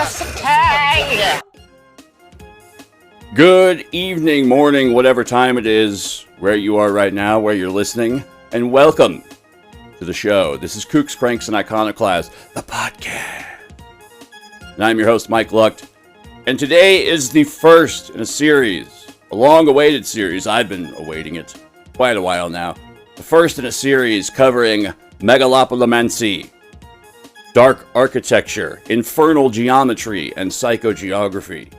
Psychetecture! Good evening, morning, whatever time it is, where you are right now, where you're listening, and welcome to the show. This is Kooks, Cranks, and Iconoclasts, the podcast. And I'm your host, Mike Lucht, and today is the first in a series, a long-awaited series. I've been awaiting it quite a while now. The first in a series covering MEGALOPOLIMANCY, dark architecture, infernal geometry, and psychogeography.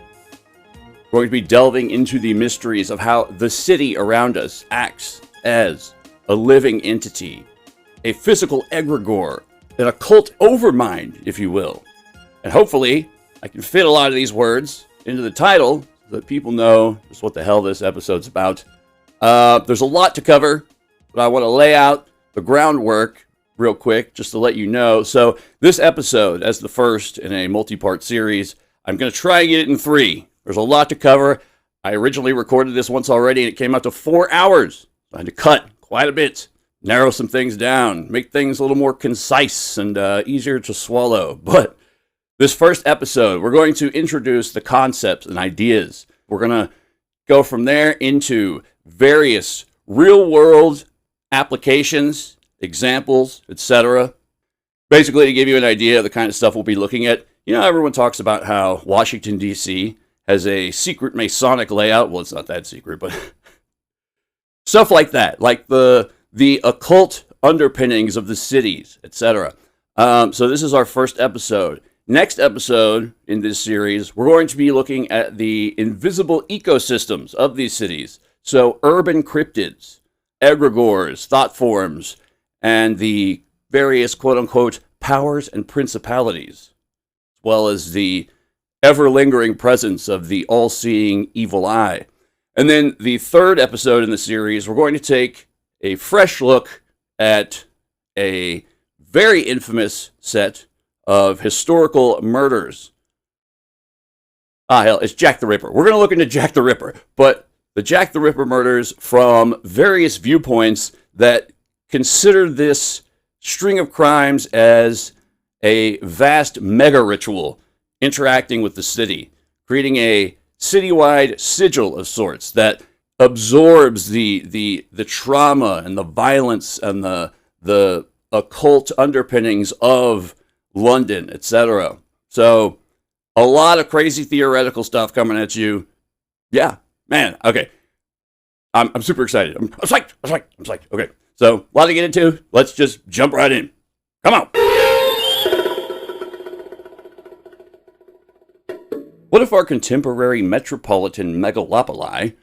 We're going to be delving into the mysteries of how the city around us acts as a living entity, a physical egregore, an occult overmind, if you will. And hopefully, I can fit a lot of these words into the title so that people know just what the hell this episode's about. There's a lot to cover, but I want to lay out the groundwork real quick just to let you know. So this episode, as the first in a multi-part series, I'm going to try and get it in 3. There's a lot to cover. I originally recorded this once already, and it came out to 4 hours. I had to cut quite a bit, narrow some things down, make things a little more concise and easier to swallow. But this first episode, we're going to introduce the concepts and ideas. We're going to go from there into various real-world applications, examples, etc. Basically, to give you an idea of the kind of stuff we'll be looking at. You know, everyone talks about how Washington, D.C. has a secret Masonic layout. Well, it's not that secret, but stuff like that, like the occult underpinnings of the cities, etc. So this is our first episode. Next episode in this series, we're going to be looking at the invisible ecosystems of these cities. So urban cryptids, egregores, thought forms, and the various quote-unquote powers and principalities, as well as the ever-lingering presence of the all-seeing evil eye. And then the third episode in the series, we're going to take a fresh look at a very infamous set of historical murders. Hell, it's Jack the Ripper. We're going to look into Jack the Ripper, but the Jack the Ripper murders from various viewpoints that consider this string of crimes as a vast mega ritual interacting with the city, creating a citywide sigil of sorts that absorbs the trauma and the violence and the occult underpinnings of London, etc. So a lot of crazy theoretical stuff coming at you. Yeah, man. Okay, I'm super excited. I'm psyched. Okay. So, a lot to get into. Let's just jump right in. Come on. What if our contemporary metropolitan megalopoli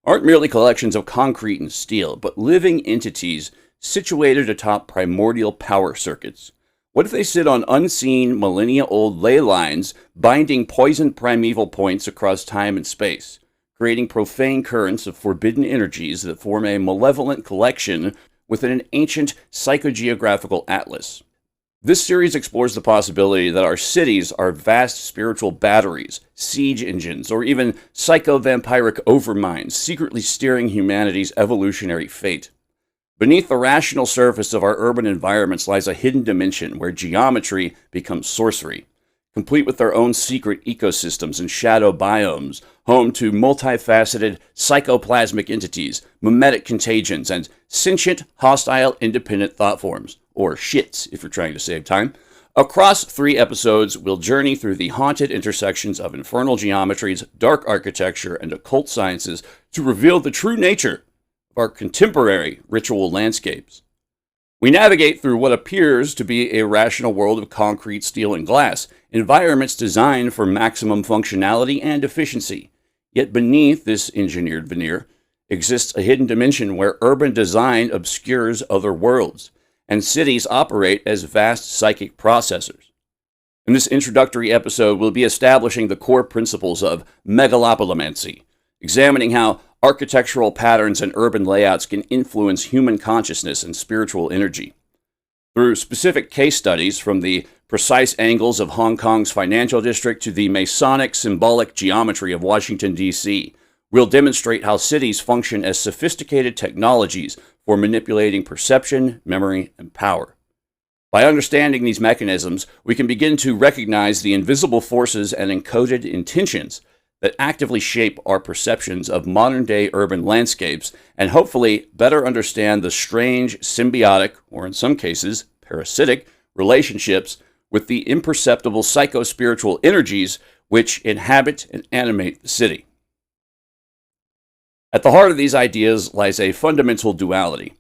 aren't merely collections of concrete and steel, but living entities situated atop primordial power circuits? What if they sit on unseen, millennia-old ley lines, binding poisoned primeval points across time and space, creating profane currents of forbidden energies that form a malevolent collection within an ancient psychogeographical atlas? This series explores the possibility that our cities are vast spiritual batteries, siege engines, or even psycho-vampiric overminds secretly steering humanity's evolutionary fate. Beneath the rational surface of our urban environments lies a hidden dimension where geometry becomes sorcery, complete with their own secret ecosystems and shadow biomes, home to multifaceted psychoplasmic entities, mimetic contagions, and sentient, hostile, independent thought forms, or shits if you're trying to save time. Across 3 episodes, we'll journey through the haunted intersections of infernal geometries, dark architecture, and occult sciences to reveal the true nature of our contemporary ritual landscapes. We navigate through what appears to be a rational world of concrete, steel, and glass, environments designed for maximum functionality and efficiency. Yet beneath this engineered veneer exists a hidden dimension where urban design obscures other worlds, and cities operate as vast psychic processors. In this introductory episode, we'll be establishing the core principles of megalopolimancy, examining how architectural patterns and urban layouts can influence human consciousness and spiritual energy. Through specific case studies from the precise angles of Hong Kong's financial district to the Masonic symbolic geometry of Washington, D.C., we'll demonstrate how cities function as sophisticated technologies for manipulating perception, memory, and power. By understanding these mechanisms, we can begin to recognize the invisible forces and encoded intentions that actively shape our perceptions of modern-day urban landscapes, and hopefully better understand the strange symbiotic, or in some cases, parasitic, relationships with the imperceptible psycho-spiritual energies which inhabit and animate the city. At the heart of these ideas lies a fundamental duality: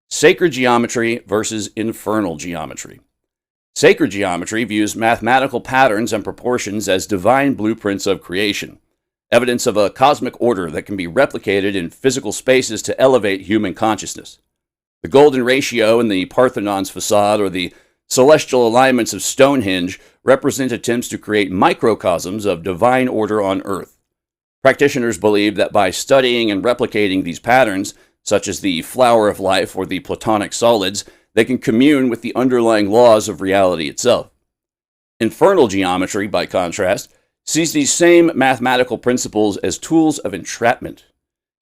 sacred geometry versus infernal geometry. Sacred geometry views mathematical patterns and proportions as divine blueprints of creation, evidence of a cosmic order that can be replicated in physical spaces to elevate human consciousness. The golden ratio in the Parthenon's facade or the celestial alignments of Stonehenge represent attempts to create microcosms of divine order on Earth. Practitioners believe that by studying and replicating these patterns, such as the flower of life or the Platonic solids, they can commune with the underlying laws of reality itself. Infernal geometry, by contrast, sees these same mathematical principles as tools of entrapment.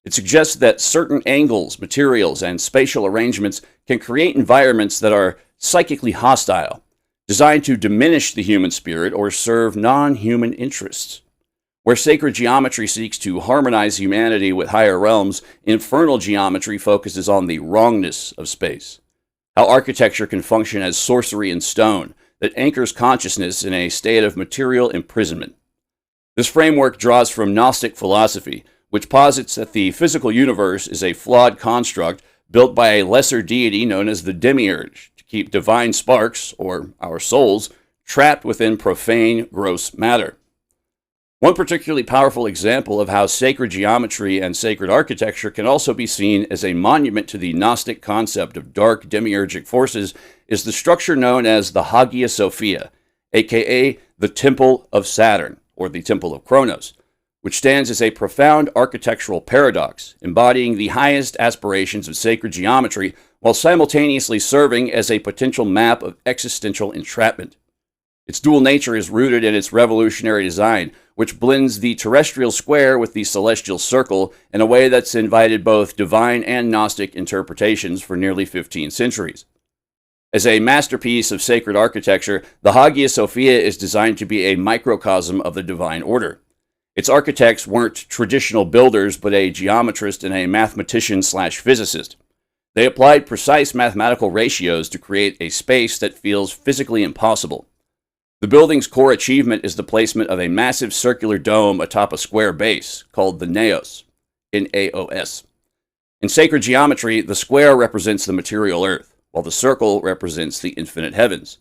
It suggests that certain angles, materials, and spatial arrangements can create environments that are psychically hostile, designed to diminish the human spirit or serve non-human interests. Where sacred geometry seeks to harmonize humanity with higher realms, infernal geometry focuses on the wrongness of space, how architecture can function as sorcery in stone that anchors consciousness in a state of material imprisonment. This framework draws from Gnostic philosophy, which posits that the physical universe is a flawed construct built by a lesser deity known as the demiurge to keep divine sparks, or our souls, trapped within profane, gross matter. One particularly powerful example of how sacred geometry and sacred architecture can also be seen as a monument to the Gnostic concept of dark demiurgic forces is the structure known as the Hagia Sophia, aka the Temple of Saturn, or the Temple of Kronos, which stands as a profound architectural paradox, embodying the highest aspirations of sacred geometry while simultaneously serving as a potential map of existential entrapment. Its dual nature is rooted in its revolutionary design, which blends the terrestrial square with the celestial circle in a way that's invited both divine and Gnostic interpretations for nearly 15 centuries. As a masterpiece of sacred architecture, the Hagia Sophia is designed to be a microcosm of the divine order. Its architects weren't traditional builders, but a geometrist and a mathematician/physicist. They applied precise mathematical ratios to create a space that feels physically impossible. The building's core achievement is the placement of a massive circular dome atop a square base, called the Naos, N-A-O-S. In sacred geometry, the square represents the material earth, while the circle represents the infinite heavens.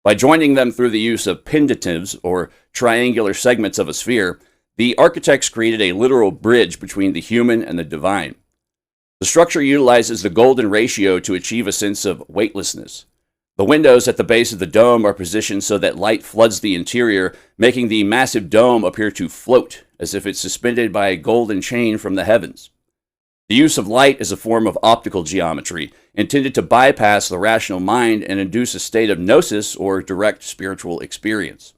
By joining them through the use of pendatives, or triangular segments of a sphere, the architects created a literal bridge between the human and the divine. The structure utilizes the golden ratio to achieve a sense of weightlessness. The windows at the base of the dome are positioned so that light floods the interior, making the massive dome appear to float, as if it's suspended by a golden chain from the heavens. The use of light is a form of optical geometry, intended to bypass the rational mind and induce a state of gnosis or direct spiritual experience.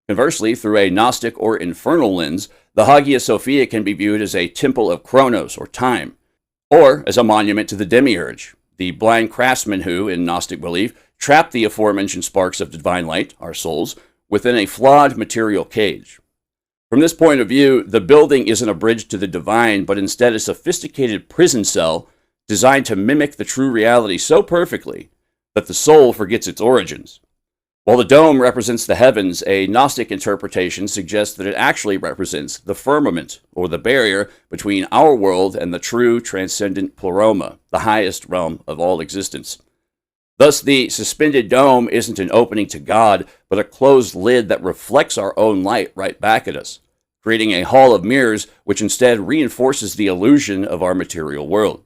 Conversely, through a Gnostic or infernal lens, the Hagia Sophia can be viewed as a temple of Kronos, or time, or as a monument to the demiurge, the blind craftsman who, in Gnostic belief, trapped the aforementioned sparks of divine light, our souls, within a flawed material cage. From this point of view, the building isn't a bridge to the divine, but instead a sophisticated prison cell designed to mimic the true reality so perfectly that the soul forgets its origins. While the dome represents the heavens, a Gnostic interpretation suggests that it actually represents the firmament, or the barrier between our world and the true transcendent pleroma, the highest realm of all existence. Thus, the suspended dome isn't an opening to God, but a closed lid that reflects our own light right back at us, creating a hall of mirrors which instead reinforces the illusion of our material world.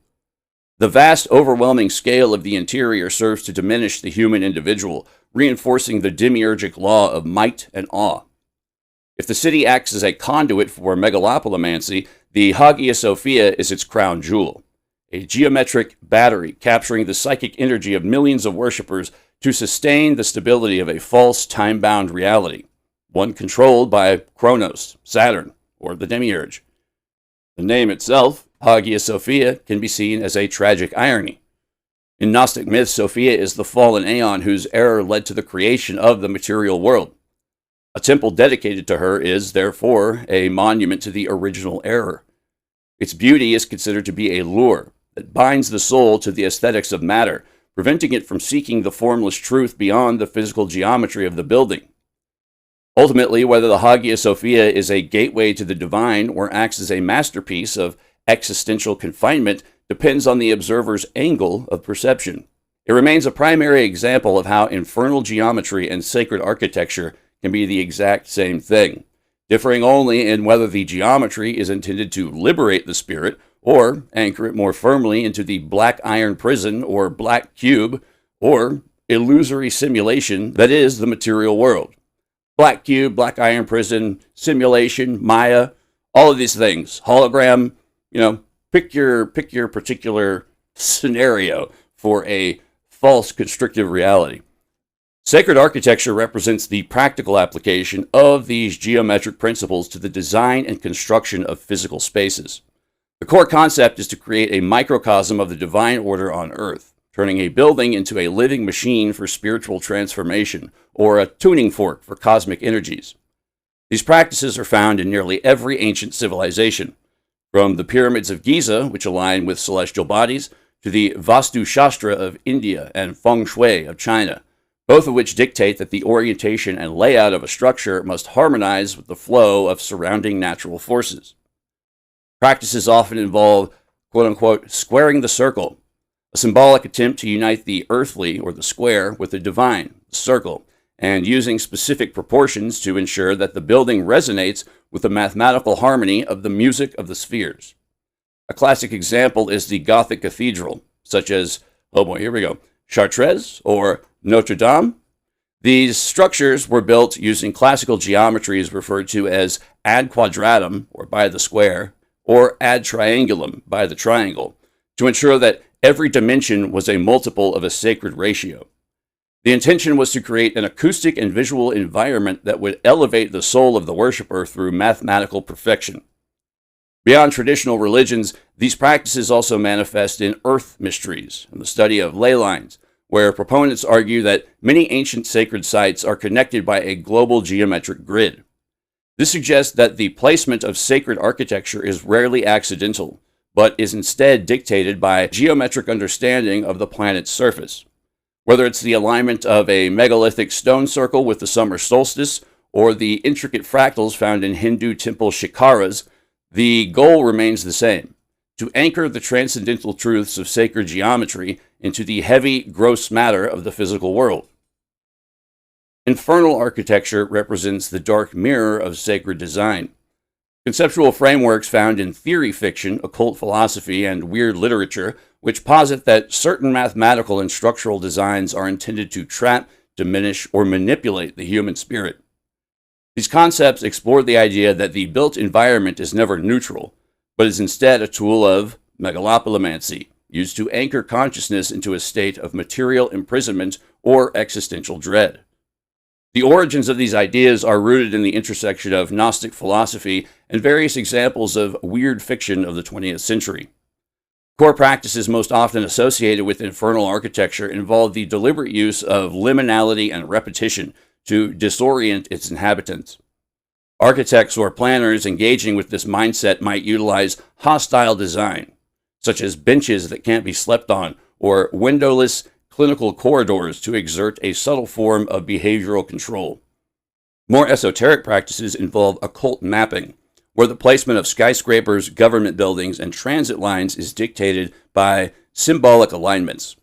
The vast, overwhelming scale of the interior serves to diminish the human individual, reinforcing the demiurgic law of might and awe. If the city acts as a conduit for megalopolimancy, the Hagia Sophia is its crown jewel, a geometric battery capturing the psychic energy of millions of worshippers to sustain the stability of a false, time-bound reality, one controlled by Kronos, Saturn, or the demiurge. The name itself, Hagia Sophia, can be seen as a tragic irony. In Gnostic myth, Sophia is the fallen aeon whose error led to the creation of the material world. A temple dedicated to her is, therefore, a monument to the original error. Its beauty is considered to be a lure that binds the soul to the aesthetics of matter, preventing it from seeking the formless truth beyond the physical geometry of the building. Ultimately, whether the Hagia Sophia is a gateway to the divine or acts as a masterpiece of existential confinement depends on the observer's angle of perception. It remains a primary example of how infernal geometry and sacred architecture can be the exact same thing, differing only in whether the geometry is intended to liberate the spirit or anchor it more firmly into the black iron prison or black cube or illusory simulation that is the material world. Black cube, black iron prison, simulation, Maya, all of these things, hologram, pick your particular scenario for a false constrictive reality. Sacred architecture represents the practical application of these geometric principles to the design and construction of physical spaces. The core concept is to create a microcosm of the divine order on Earth, turning a building into a living machine for spiritual transformation, or a tuning fork for cosmic energies. These practices are found in nearly every ancient civilization, from the pyramids of Giza, which align with celestial bodies, to the Vastu Shastra of India and Feng Shui of China, both of which dictate that the orientation and layout of a structure must harmonize with the flow of surrounding natural forces. Practices often involve, quote-unquote, squaring the circle, a symbolic attempt to unite the earthly, or the square, with the divine, the circle, and using specific proportions to ensure that the building resonates with the mathematical harmony of the music of the spheres. A classic example is the Gothic cathedral, such as, Chartres or Notre Dame. These structures were built using classical geometries referred to as ad quadratum, or by the square, or ad triangulum, by the triangle, to ensure that every dimension was a multiple of a sacred ratio. The intention was to create an acoustic and visual environment that would elevate the soul of the worshiper through mathematical perfection. Beyond traditional religions, these practices also manifest in earth mysteries and the study of ley lines, where proponents argue that many ancient sacred sites are connected by a global geometric grid. This suggests that the placement of sacred architecture is rarely accidental, but is instead dictated by geometric understanding of the planet's surface. Whether it's the alignment of a megalithic stone circle with the summer solstice, or the intricate fractals found in Hindu temple shikaras, the goal remains the same: to anchor the transcendental truths of sacred geometry into the heavy, gross matter of the physical world. Infernal architecture represents the dark mirror of sacred design. Conceptual frameworks found in theory fiction, occult philosophy, and weird literature, which posit that certain mathematical and structural designs are intended to trap, diminish, or manipulate the human spirit. These concepts explore the idea that the built environment is never neutral, but is instead a tool of megalopolimancy, used to anchor consciousness into a state of material imprisonment or existential dread. The origins of these ideas are rooted in the intersection of Gnostic philosophy and various examples of weird fiction of the 20th century. Core practices most often associated with infernal architecture involve the deliberate use of liminality and repetition to disorient its inhabitants. Architects or planners engaging with this mindset might utilize hostile design, such as benches that can't be slept on or windowless clinical corridors to exert a subtle form of behavioral control. More esoteric practices involve occult mapping, where the placement of skyscrapers, government buildings, and transit lines is dictated by symbolic alignments.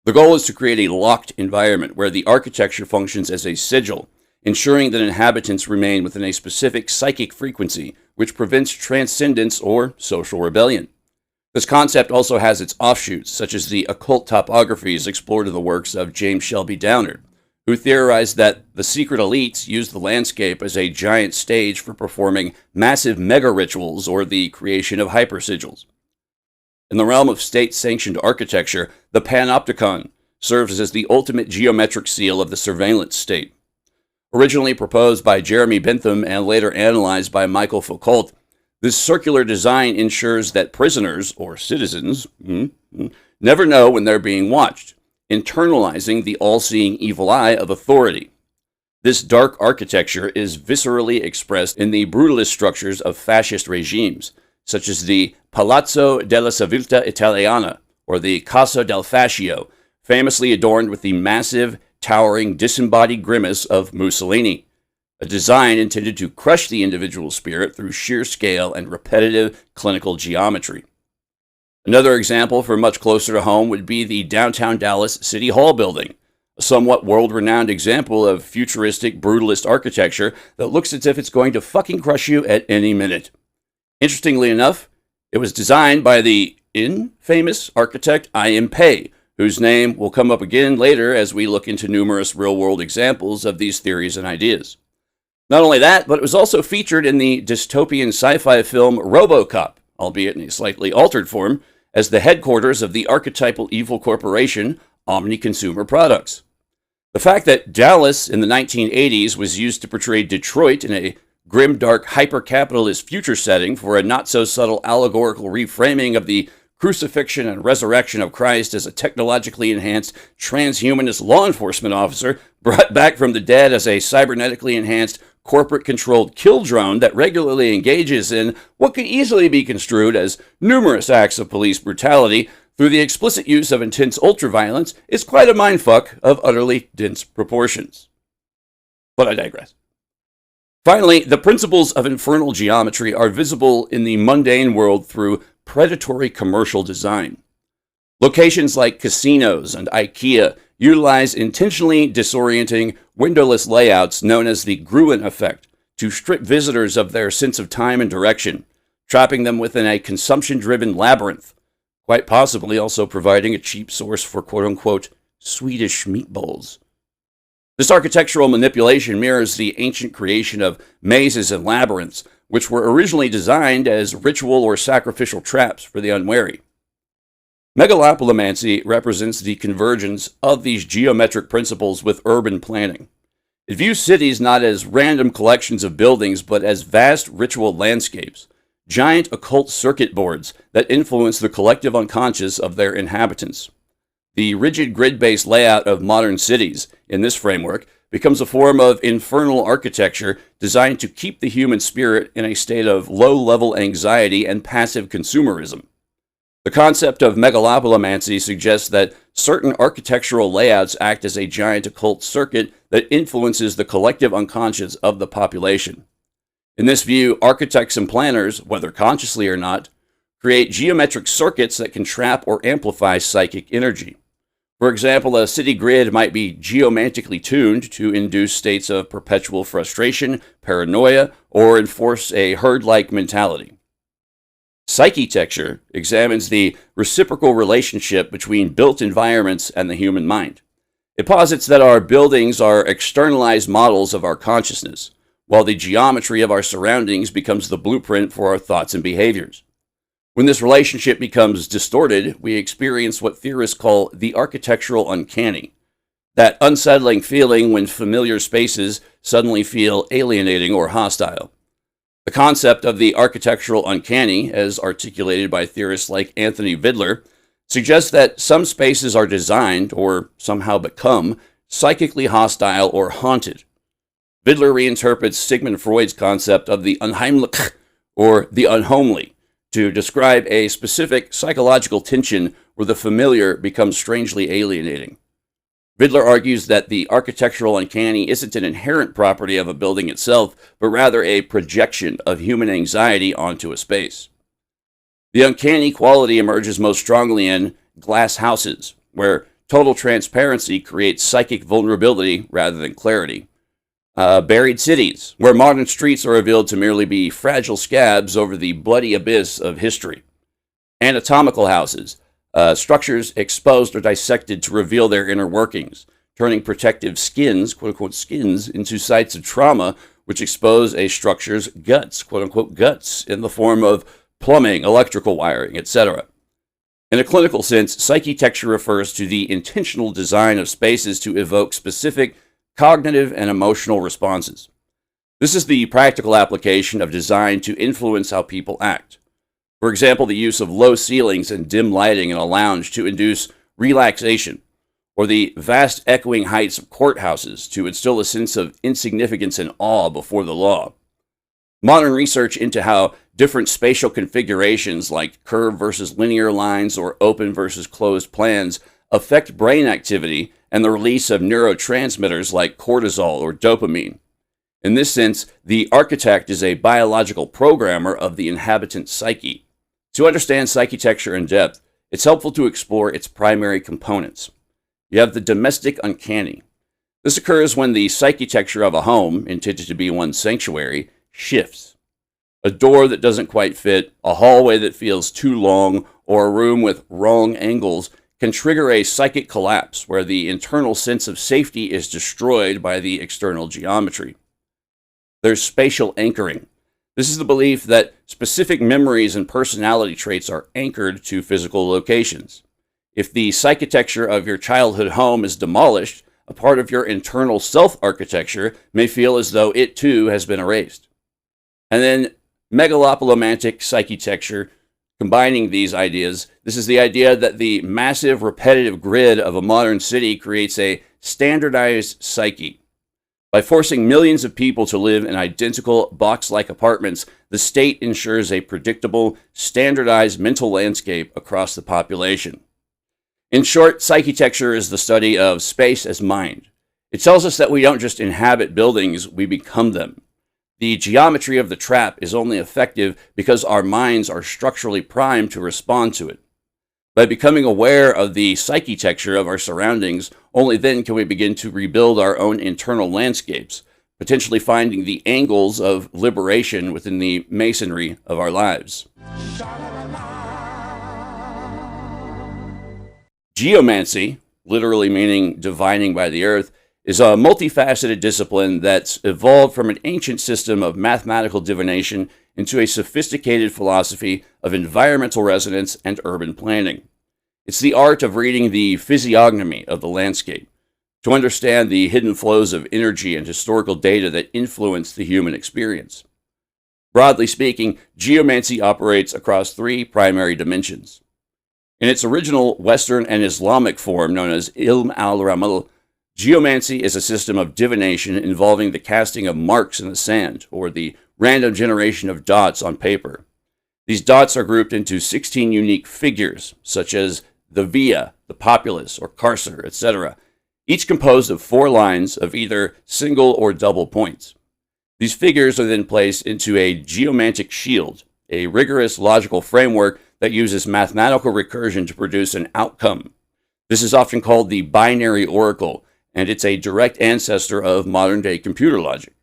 The goal is to create a locked environment where the architecture functions as a sigil, ensuring that inhabitants remain within a specific psychic frequency, which prevents transcendence or social rebellion. This concept also has its offshoots, such as the occult topographies explored in the works of James Shelby Downard, who theorized that the secret elites used the landscape as a giant stage for performing massive mega-rituals or the creation of hypersigils. In the realm of state-sanctioned architecture, the Panopticon serves as the ultimate geometric seal of the surveillance state. Originally proposed by Jeremy Bentham and later analyzed by Michael Foucault, this circular design ensures that prisoners, or citizens, never know when they're being watched, internalizing the all-seeing evil eye of authority. This dark architecture is viscerally expressed in the brutalist structures of fascist regimes, such as the Palazzo della Civiltà Italiana, or the Casa del Fascio, famously adorned with the massive, towering, disembodied grimace of Mussolini, a design intended to crush the individual spirit through sheer scale and repetitive clinical geometry. Another example for much closer to home would be the downtown Dallas City Hall building, a somewhat world-renowned example of futuristic brutalist architecture that looks as if it's going to fucking crush you at any minute. Interestingly enough, it was designed by the infamous architect I.M. Pei, whose name will come up again later as we look into numerous real-world examples of these theories and ideas. Not only that, but it was also featured in the dystopian sci-fi film RoboCop, albeit in a slightly altered form, as the headquarters of the archetypal evil corporation Omni Consumer Products. The fact that Dallas in the 1980s was used to portray Detroit in a grimdark hyper-capitalist future setting for a not-so-subtle allegorical reframing of the crucifixion and resurrection of Christ as a technologically enhanced transhumanist law enforcement officer brought back from the dead as a cybernetically enhanced corporate-controlled kill drone that regularly engages in what could easily be construed as numerous acts of police brutality through the explicit use of intense ultraviolence is quite a mindfuck of utterly dense proportions. But I digress. Finally, the principles of infernal geometry are visible in the mundane world through predatory commercial design. Locations like casinos and IKEA utilize intentionally disorienting, windowless layouts known as the Gruen effect to strip visitors of their sense of time and direction, trapping them within a consumption-driven labyrinth, quite possibly also providing a cheap source for quote-unquote Swedish meatballs. This architectural manipulation mirrors the ancient creation of mazes and labyrinths, which were originally designed as ritual or sacrificial traps for the unwary. Megalopolimancy represents the convergence of these geometric principles with urban planning. It views cities not as random collections of buildings, but as vast ritual landscapes, giant occult circuit boards that influence the collective unconscious of their inhabitants. The rigid grid-based layout of modern cities, in this framework, becomes a form of infernal architecture designed to keep the human spirit in a state of low-level anxiety and passive consumerism. The concept of megalopolimancy suggests that certain architectural layouts act as a giant occult circuit that influences the collective unconscious of the population. In this view, architects and planners, whether consciously or not, create geometric circuits that can trap or amplify psychic energy. For example, a city grid might be geomantically tuned to induce states of perpetual frustration, paranoia, or enforce a herd-like mentality. Psychetecture examines the reciprocal relationship between built environments and the human mind. It posits that our buildings are externalized models of our consciousness, while the geometry of our surroundings becomes the blueprint for our thoughts and behaviors. When this relationship becomes distorted, we experience what theorists call the architectural uncanny, that unsettling feeling when familiar spaces suddenly feel alienating or hostile. The concept of the architectural uncanny, as articulated by theorists like Anthony Vidler, suggests that some spaces are designed, or somehow become, psychically hostile or haunted. Vidler reinterprets Sigmund Freud's concept of the unheimlich, or the unhomely, to describe a specific psychological tension where the familiar becomes strangely alienating. Vidler argues that the architectural uncanny isn't an inherent property of a building itself, but rather a projection of human anxiety onto a space. The uncanny quality emerges most strongly in glass houses, where total transparency creates psychic vulnerability rather than clarity. Buried cities, where modern streets are revealed to merely be fragile scabs over the bloody abyss of history. Anatomical houses, structures exposed or dissected to reveal their inner workings, turning protective skins, quote-unquote skins, into sites of trauma which expose a structure's guts, quote-unquote guts, in the form of plumbing, electrical wiring, etc. In a clinical sense, psychitecture refers to the intentional design of spaces to evoke specific cognitive and emotional responses. This is the practical application of design to influence how people act. For example, the use of low ceilings and dim lighting in a lounge to induce relaxation, or the vast echoing heights of courthouses to instill a sense of insignificance and awe before the law. Modern research into how different spatial configurations like curved versus linear lines or open versus closed plans affect brain activity and the release of neurotransmitters like cortisol or dopamine. In this sense, the architect is a biological programmer of the inhabitant psyche. To understand psychitecture in depth, it's helpful to explore its primary components. You have the domestic uncanny. This occurs when the psychitecture of a home, intended to be one's sanctuary, shifts. A door that doesn't quite fit, a hallway that feels too long, or a room with wrong angles can trigger a psychic collapse where the internal sense of safety is destroyed by the external geometry. There's spatial anchoring. This is the belief that specific memories and personality traits are anchored to physical locations. If the psychitecture of your childhood home is demolished, a part of your internal self-architecture may feel as though it too has been erased. And then megalopolimantic psychitecture, combining these ideas, this is the idea that the massive repetitive grid of a modern city creates a standardized psyche. By forcing millions of people to live in identical box-like apartments, the state ensures a predictable, standardized mental landscape across the population. In short, psychitecture is the study of space as mind. It tells us that we don't just inhabit buildings, we become them. The geometry of the trap is only effective because our minds are structurally primed to respond to it. By becoming aware of the psychitecture of our surroundings, only then can we begin to rebuild our own internal landscapes, potentially finding the angles of liberation within the masonry of our lives. Geomancy, literally meaning divining by the earth, is a multifaceted discipline that's evolved from an ancient system of mathematical divination into a sophisticated philosophy of environmental resonance and urban planning. It's the art of reading the physiognomy of the landscape to understand the hidden flows of energy and historical data that influence the human experience. Broadly speaking, geomancy operates across three primary dimensions. In its original Western and Islamic form known as Ilm al-Ramal, geomancy is a system of divination involving the casting of marks in the sand, or the random generation of dots on paper. These dots are grouped into 16 unique figures, such as the via, the populace, or carcer, etc., each composed of 4 lines of either single or double points. These figures are then placed into a geomantic shield, a rigorous logical framework that uses mathematical recursion to produce an outcome. This is often called the binary oracle, and it's a direct ancestor of modern-day computer logic.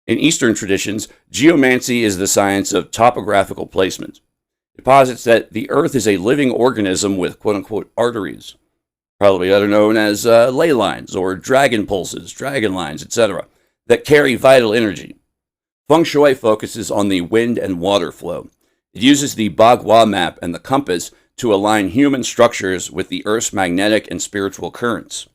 In Eastern traditions, geomancy is the science of topographical placement. It posits that the Earth is a living organism with quote-unquote arteries, probably better known as ley lines or dragon pulses, dragon lines, etc., that carry vital energy. Feng Shui focuses on the wind and water flow. It uses the Bagua map and the compass to align human structures with the Earth's magnetic and spiritual currents.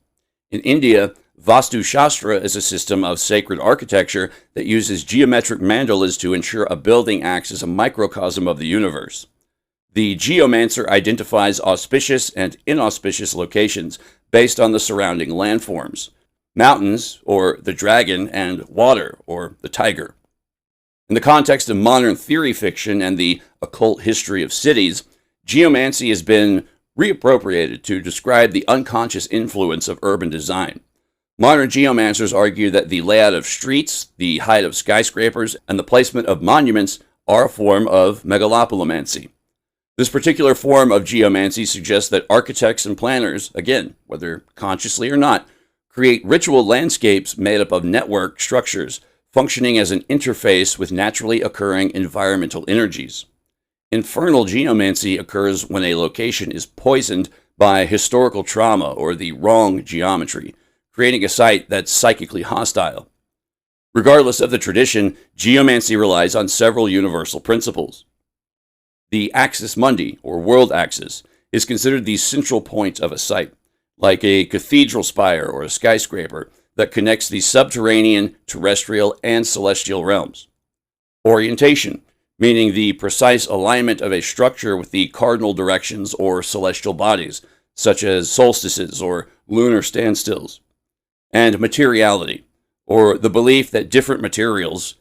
In India, Vastu Shastra is a system of sacred architecture that uses geometric mandalas to ensure a building acts as a microcosm of the universe. The geomancer identifies auspicious and inauspicious locations based on the surrounding landforms: mountains, or the dragon, and water, or the tiger. In the context of modern theory fiction and the occult history of cities, geomancy has been reappropriated to describe the unconscious influence of urban design. Modern geomancers argue that the layout of streets, the height of skyscrapers, and the placement of monuments are a form of megalopolimancy. This particular form of geomancy suggests that architects and planners, again, whether consciously or not, create ritual landscapes made up of network structures, functioning as an interface with naturally occurring environmental energies. Infernal geomancy occurs when a location is poisoned by historical trauma or the wrong geometry, creating a site that's psychically hostile. Regardless of the tradition, geomancy relies on several universal principles. The axis mundi, or world axis, is considered the central point of a site, like a cathedral spire or a skyscraper that connects the subterranean, terrestrial, and celestial realms. Orientation, meaning the precise alignment of a structure with the cardinal directions or celestial bodies, such as solstices or lunar standstills. And materiality, or the belief that different materials,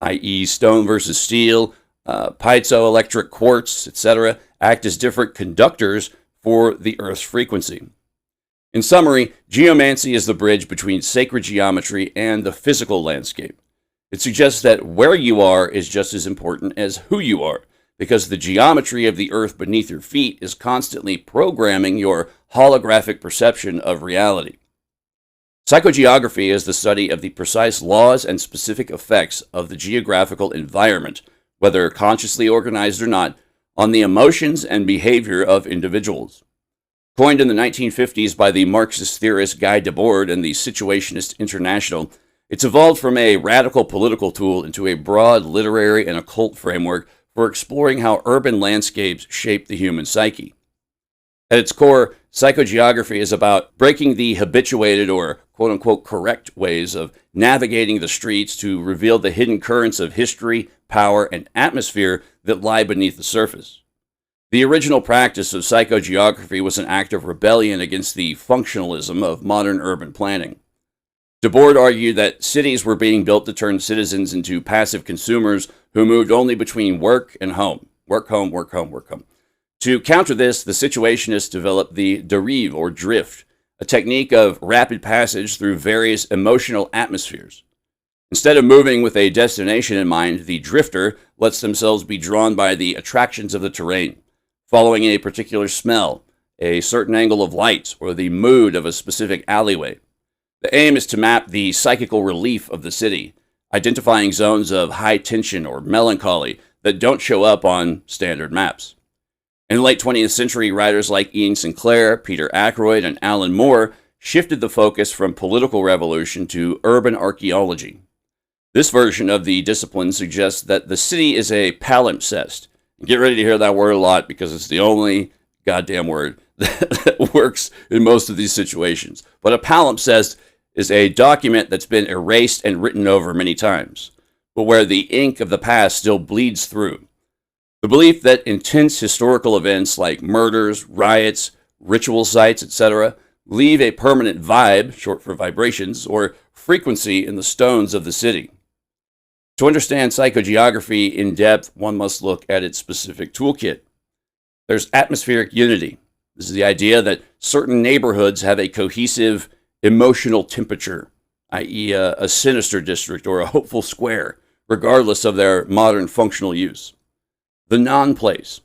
i.e. stone versus steel, piezoelectric quartz, etc., act as different conductors for the Earth's frequency. In summary, geomancy is the bridge between sacred geometry and the physical landscape. It suggests that where you are is just as important as who you are, because the geometry of the Earth beneath your feet is constantly programming your holographic perception of reality. Psychogeography is the study of the precise laws and specific effects of the geographical environment, whether consciously organized or not, on the emotions and behavior of individuals. Coined in the 1950s by the Marxist theorist Guy Debord and the Situationist International, it's evolved from a radical political tool into a broad literary and occult framework for exploring how urban landscapes shape the human psyche. At its core, psychogeography is about breaking the habituated or quote-unquote correct ways of navigating the streets to reveal the hidden currents of history, power, and atmosphere that lie beneath the surface. The original practice of psychogeography was an act of rebellion against the functionalism of modern urban planning. Debord argued that cities were being built to turn citizens into passive consumers who moved only between work and home. Work, home, work, home, work, home. To counter this, the Situationists developed the derive, or drift, a technique of rapid passage through various emotional atmospheres. Instead of moving with a destination in mind, the drifter lets themselves be drawn by the attractions of the terrain, following a particular smell, a certain angle of light, or the mood of a specific alleyway. The aim is to map the psychical relief of the city, identifying zones of high tension or melancholy that don't show up on standard maps. In the late 20th century, writers like Ian Sinclair, Peter Ackroyd, and Alan Moore shifted the focus from political revolution to urban archaeology. This version of the discipline suggests that the city is a palimpsest. Get ready to hear that word a lot because it's the only goddamn word that works in most of these situations. But a palimpsest is a document that's been erased and written over many times, but where the ink of the past still bleeds through. The belief that intense historical events like murders, riots, ritual sites, etc., leave a permanent vibe, short for vibrations, or frequency in the stones of the city. To understand psychogeography in depth, one must look at its specific toolkit. There's atmospheric unity. This is the idea that certain neighborhoods have a cohesive emotional temperature, i.e. a sinister district or a hopeful square, regardless of their modern functional use. The non-place.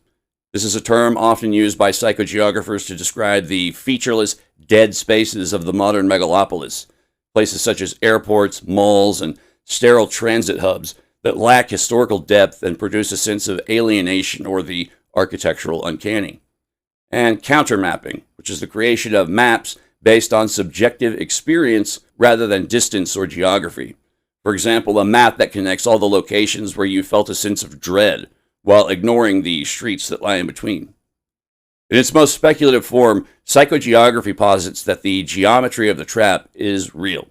This is a term often used by psychogeographers to describe the featureless, dead spaces of the modern megalopolis, places such as airports, malls, and sterile transit hubs that lack historical depth and produce a sense of alienation or the architectural uncanny. And countermapping, which is the creation of maps based on subjective experience rather than distance or geography. For example, a map that connects all the locations where you felt a sense of dread, while ignoring the streets that lie in between. In its most speculative form, psychogeography posits that the geometry of the trap is real.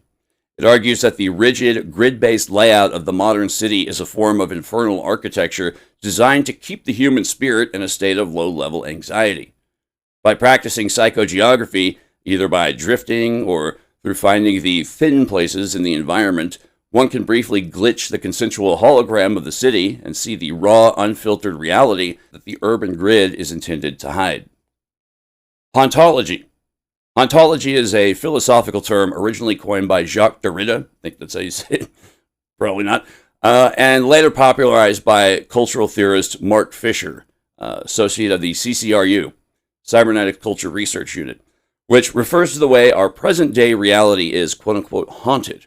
It argues that the rigid, grid-based layout of the modern city is a form of infernal architecture designed to keep the human spirit in a state of low-level anxiety. By practicing psychogeography, either by drifting or through finding the thin places in the environment, one can briefly glitch the consensual hologram of the city and see the raw, unfiltered reality that the urban grid is intended to hide. Hauntology. Hauntology is a philosophical term originally coined by Jacques Derrida, I think that's how you say it, probably not, and later popularized by cultural theorist Mark Fisher, associate of the CCRU, Cybernetic Culture Research Unit, which refers to the way our present-day reality is quote-unquote haunted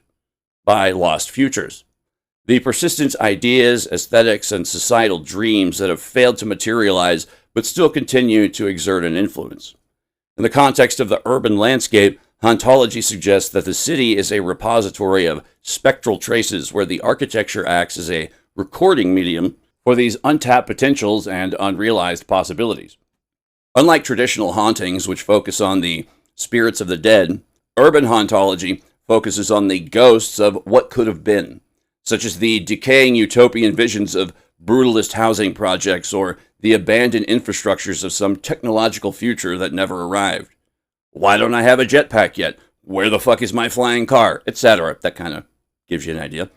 by lost futures. The persistent ideas, aesthetics, and societal dreams that have failed to materialize but still continue to exert an influence. In the context of the urban landscape, hauntology suggests that the city is a repository of spectral traces where the architecture acts as a recording medium for these untapped potentials and unrealized possibilities. Unlike traditional hauntings, which focus on the spirits of the dead, urban hauntology focuses on the ghosts of what could have been, such as the decaying utopian visions of brutalist housing projects, or the abandoned infrastructures of some technological future that never arrived. Why don't I have a jetpack yet? Where the fuck is my flying car? Etc. That kind of gives you an idea.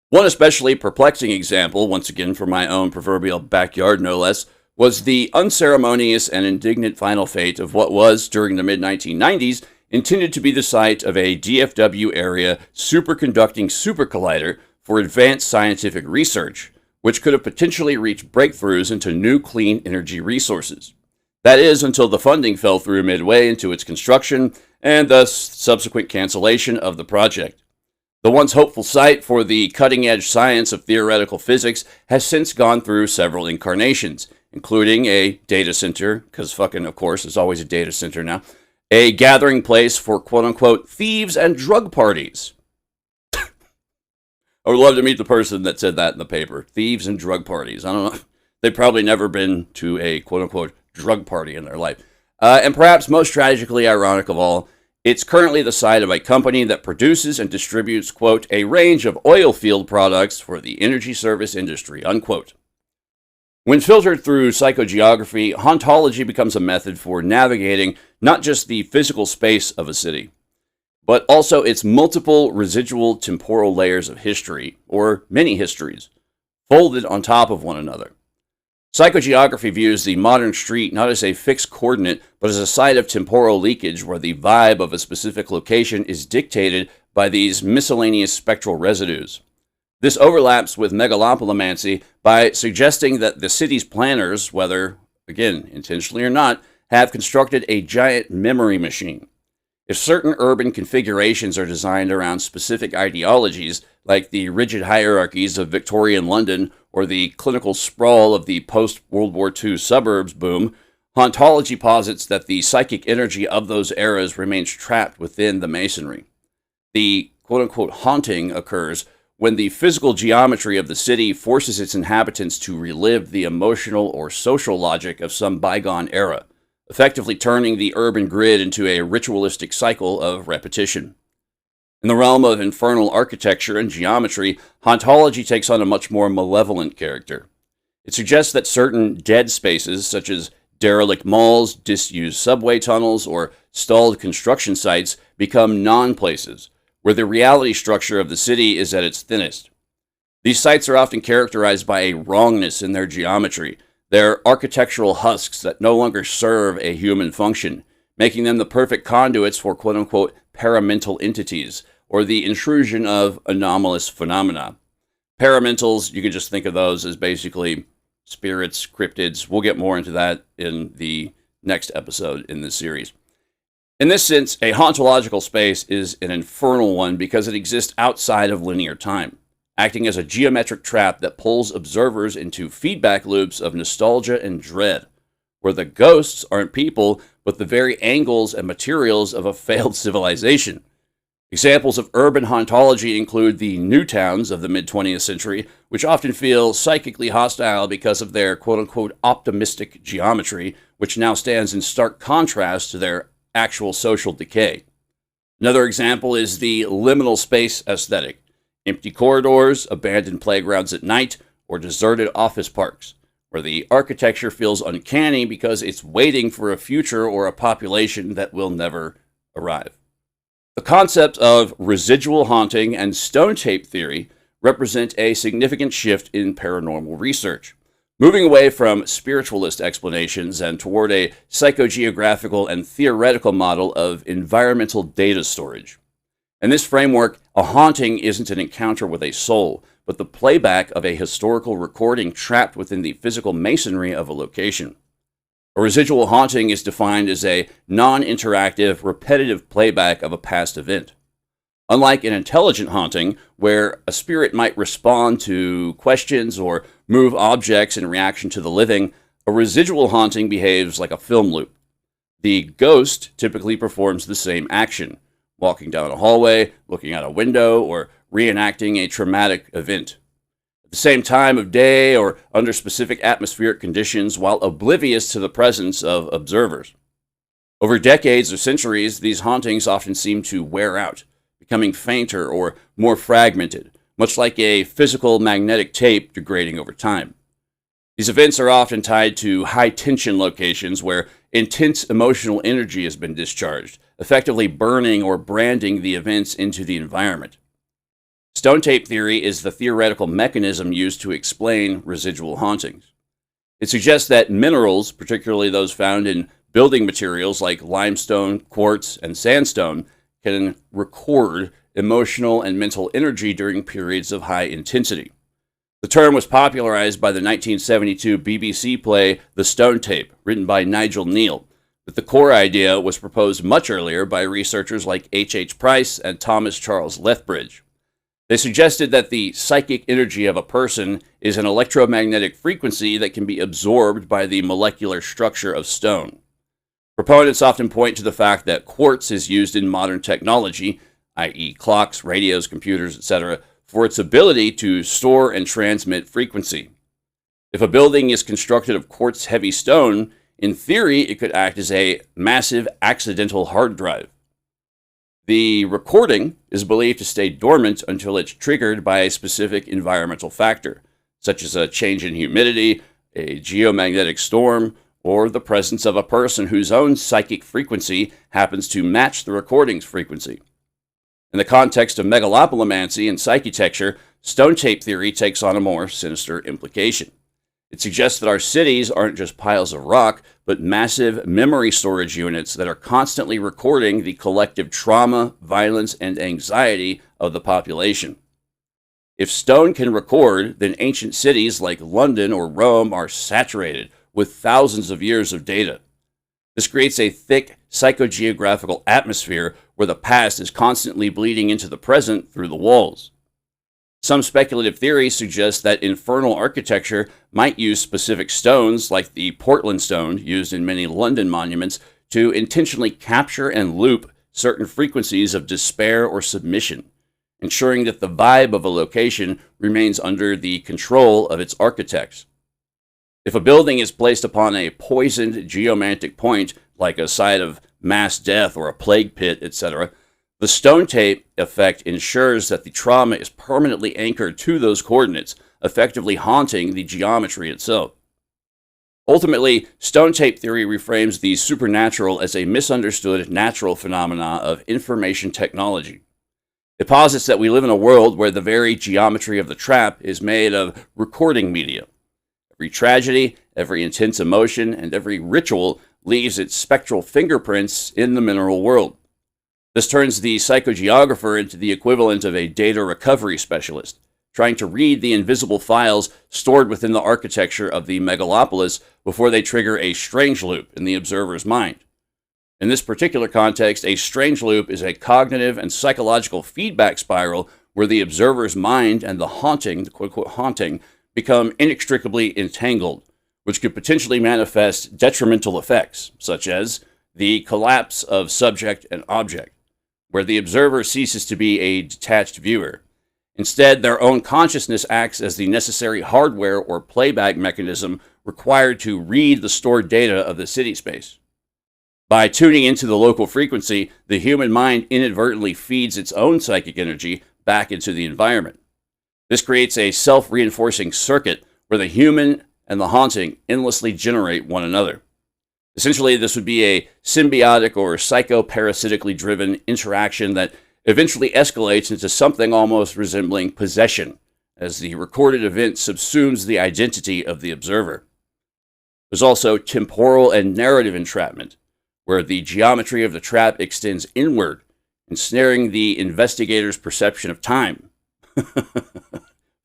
One especially perplexing example, once again from my own proverbial backyard no less, was the unceremonious and indignant final fate of what was, during the mid-1990s, intended to be the site of a DFW area superconducting supercollider for advanced scientific research, which could have potentially reached breakthroughs into new clean energy resources. That is, until the funding fell through midway into its construction, and thus subsequent cancellation of the project. The once hopeful site for the cutting-edge science of theoretical physics has since gone through several incarnations, including a data center, because fucking, of course, there's always a data center now, a gathering place for quote-unquote thieves and drug parties. I would love to meet the person that said that in the paper. Thieves and drug parties. I don't know. They've probably never been to a quote-unquote drug party in their life. And perhaps most tragically ironic of all, it's currently the site of a company that produces and distributes, quote, a range of oil field products for the energy service industry, unquote. When filtered through psychogeography, hauntology becomes a method for navigating not just the physical space of a city, but also its multiple residual temporal layers of history, or mini-histories, folded on top of one another. Psychogeography views the modern street not as a fixed coordinate, but as a site of temporal leakage where the vibe of a specific location is dictated by these miscellaneous spectral residues. This overlaps with megalopolimancy by suggesting that the city's planners, whether, again, intentionally or not, have constructed a giant memory machine. If certain urban configurations are designed around specific ideologies, like the rigid hierarchies of Victorian London or the clinical sprawl of the post-World War II suburbs boom, hauntology posits that the psychic energy of those eras remains trapped within the masonry. The quote-unquote haunting occurs when the physical geometry of the city forces its inhabitants to relive the emotional or social logic of some bygone era, effectively turning the urban grid into a ritualistic cycle of repetition. In the realm of infernal architecture and geometry, hauntology takes on a much more malevolent character. It suggests that certain dead spaces, such as derelict malls, disused subway tunnels, or stalled construction sites, become non-places, where the reality structure of the city is at its thinnest. These sites are often characterized by a wrongness in their geometry. They're architectural husks that no longer serve a human function, making them the perfect conduits for quote-unquote paramental entities, or the intrusion of anomalous phenomena. Paramentals, you can just think of those as basically spirits, cryptids. We'll get more into that in the next episode in this series. In this sense, a hauntological space is an infernal one because it exists outside of linear time, acting as a geometric trap that pulls observers into feedback loops of nostalgia and dread, where the ghosts aren't people, but the very angles and materials of a failed civilization. Examples of urban hauntology include the new towns of the mid-20th century, which often feel psychically hostile because of their quote-unquote optimistic geometry, which now stands in stark contrast to their actual social decay. Another example is the liminal space aesthetic: empty corridors, abandoned playgrounds at night, or deserted office parks, where the architecture feels uncanny because it's waiting for a future or a population that will never arrive. The concept of residual haunting and stone tape theory represent a significant shift in paranormal research, moving away from spiritualist explanations and toward a psychogeographical and theoretical model of environmental data storage. In this framework, a haunting isn't an encounter with a soul, but the playback of a historical recording trapped within the physical masonry of a location. A residual haunting is defined as a non-interactive, repetitive playback of a past event. Unlike an intelligent haunting, where a spirit might respond to questions or move objects in reaction to the living, a residual haunting behaves like a film loop. The ghost typically performs the same action, walking down a hallway, looking out a window, or reenacting a traumatic event. At the same time of day or under specific atmospheric conditions, while oblivious to the presence of observers. Over decades or centuries, these hauntings often seem to wear out, becoming fainter or more fragmented, much like a physical magnetic tape degrading over time. These events are often tied to high-tension locations where intense emotional energy has been discharged, effectively burning or branding the events into the environment. Stone tape theory is the theoretical mechanism used to explain residual hauntings. It suggests that minerals, particularly those found in building materials like limestone, quartz, and sandstone, can record emotional and mental energy during periods of high intensity. The term was popularized by the 1972 BBC play The Stone Tape, written by Nigel Neal, but the core idea was proposed much earlier by researchers like H. Price and Thomas Charles Lethbridge. They suggested that the psychic energy of a person is an electromagnetic frequency that can be absorbed by the molecular structure of stone. Proponents often point to the fact that quartz is used in modern technology, i.e. clocks, radios, computers, etc., for its ability to store and transmit frequency. If a building is constructed of quartz-heavy stone, in theory it could act as a massive accidental hard drive. The recording is believed to stay dormant until it's triggered by a specific environmental factor, such as a change in humidity, a geomagnetic storm, or the presence of a person whose own psychic frequency happens to match the recording's frequency. In the context of megalopolimancy and psychetecture, stone tape theory takes on a more sinister implication. It suggests that our cities aren't just piles of rock, but massive memory storage units that are constantly recording the collective trauma, violence, and anxiety of the population. If stone can record, then ancient cities like London or Rome are saturated with thousands of years of data. This creates a thick psychogeographical atmosphere where the past is constantly bleeding into the present through the walls. Some speculative theories suggest that infernal architecture might use specific stones, like the Portland stone used in many London monuments, to intentionally capture and loop certain frequencies of despair or submission, ensuring that the vibe of a location remains under the control of its architects. If a building is placed upon a poisoned geomantic point, like a site of mass death or a plague pit, etc., the stone tape effect ensures that the trauma is permanently anchored to those coordinates, effectively haunting the geometry itself. Ultimately, stone tape theory reframes the supernatural as a misunderstood natural phenomena of information technology. It posits that we live in a world where the very geometry of the trap is made of recording media. Every tragedy, every intense emotion, and every ritual leaves its spectral fingerprints in the mineral world. This turns the psychogeographer into the equivalent of a data recovery specialist, trying to read the invisible files stored within the architecture of the megalopolis before they trigger a strange loop in the observer's mind. In this particular context, a strange loop is a cognitive and psychological feedback spiral where the observer's mind and the haunting, the quote-unquote haunting, become inextricably entangled, which could potentially manifest detrimental effects, such as the collapse of subject and object, where the observer ceases to be a detached viewer. Instead, their own consciousness acts as the necessary hardware or playback mechanism required to read the stored data of the city space. By tuning into the local frequency, the human mind inadvertently feeds its own psychic energy back into the environment. This creates a self-reinforcing circuit where the human and the haunting endlessly generate one another. Essentially, this would be a symbiotic or psychoparasitically driven interaction that eventually escalates into something almost resembling possession, as the recorded event subsumes the identity of the observer. There's also temporal and narrative entrapment, where the geometry of the trap extends inward, ensnaring the investigator's perception of time.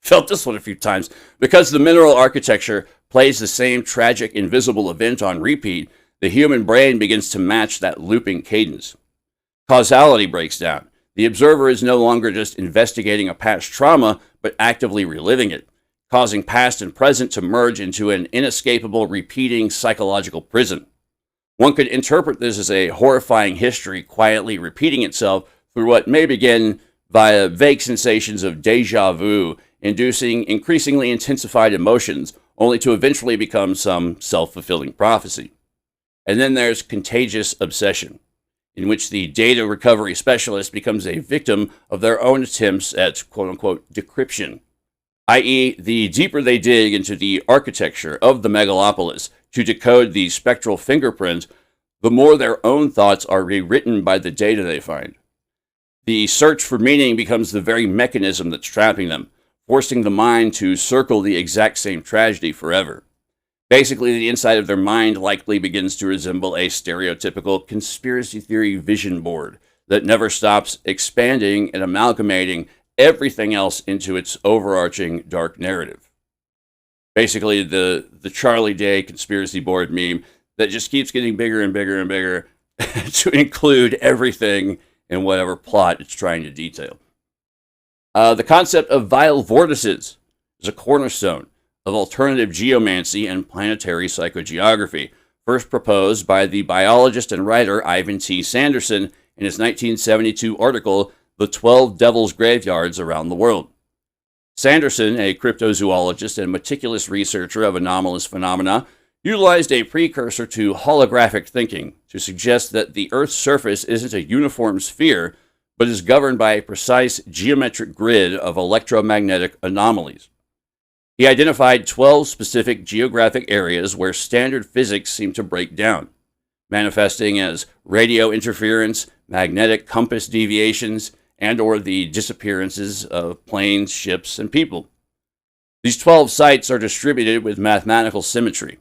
Felt this one a few times. Because the mineral architecture plays the same tragic invisible event on repeat, the human brain begins to match that looping cadence. Causality breaks down. The observer is no longer just investigating a past trauma, but actively reliving it, causing past and present to merge into an inescapable, repeating psychological prison. One could interpret this as a horrifying history quietly repeating itself through what may begin via vague sensations of déjà vu, inducing increasingly intensified emotions, only to eventually become some self-fulfilling prophecy. And then there's contagious obsession. in which the data recovery specialist becomes a victim of their own attempts at quote-unquote decryption, i.e., the deeper they dig into the architecture of the megalopolis to decode the spectral fingerprint, the more their own thoughts are rewritten by the data they find. The search for meaning becomes the very mechanism that's trapping them, forcing the mind to circle the exact same tragedy forever. Basically, the inside of their mind likely begins to resemble a stereotypical conspiracy theory vision board that never stops expanding and amalgamating everything else into its overarching dark narrative. Basically, the Charlie Day conspiracy board meme that just keeps getting bigger and bigger and bigger to include everything in whatever plot it's trying to detail. The concept of vile vortices is a cornerstone of alternative geomancy and planetary psychogeography, first proposed by the biologist and writer Ivan T. Sanderson in his 1972 article, The 12 Devil's Graveyards Around the World. Sanderson, a cryptozoologist and meticulous researcher of anomalous phenomena, utilized a precursor to holographic thinking to suggest that the Earth's surface isn't a uniform sphere, but is governed by a precise geometric grid of electromagnetic anomalies. He identified 12 specific geographic areas where standard physics seem to break down, manifesting as radio interference, magnetic compass deviations, and/or the disappearances of planes, ships, and people. These 12 sites are distributed with mathematical symmetry,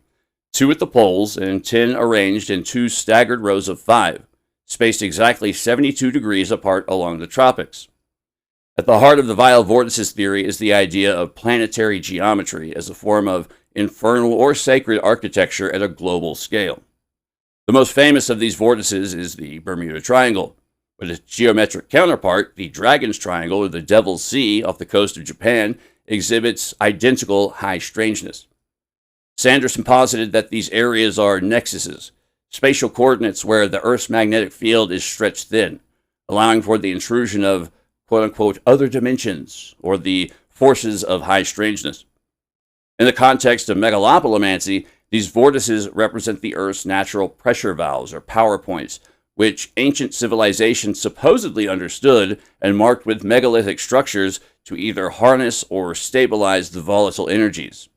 2 at the poles and 10 arranged in 2 staggered rows of 5, spaced exactly 72 degrees apart along the tropics. At the heart of the vile vortices theory is the idea of planetary geometry as a form of infernal or sacred architecture at a global scale. The most famous of these vortices is the Bermuda Triangle, but its geometric counterpart, the Dragon's Triangle or the Devil's Sea off the coast of Japan, exhibits identical high strangeness. Sanderson posited that these areas are nexuses, spatial coordinates where the Earth's magnetic field is stretched thin, allowing for the intrusion of quote-unquote other dimensions, or the forces of high strangeness. In the context of megalopolimancy, these vortices represent the Earth's natural pressure valves, or power points, which ancient civilizations supposedly understood and marked with megalithic structures to either harness or stabilize the volatile energies.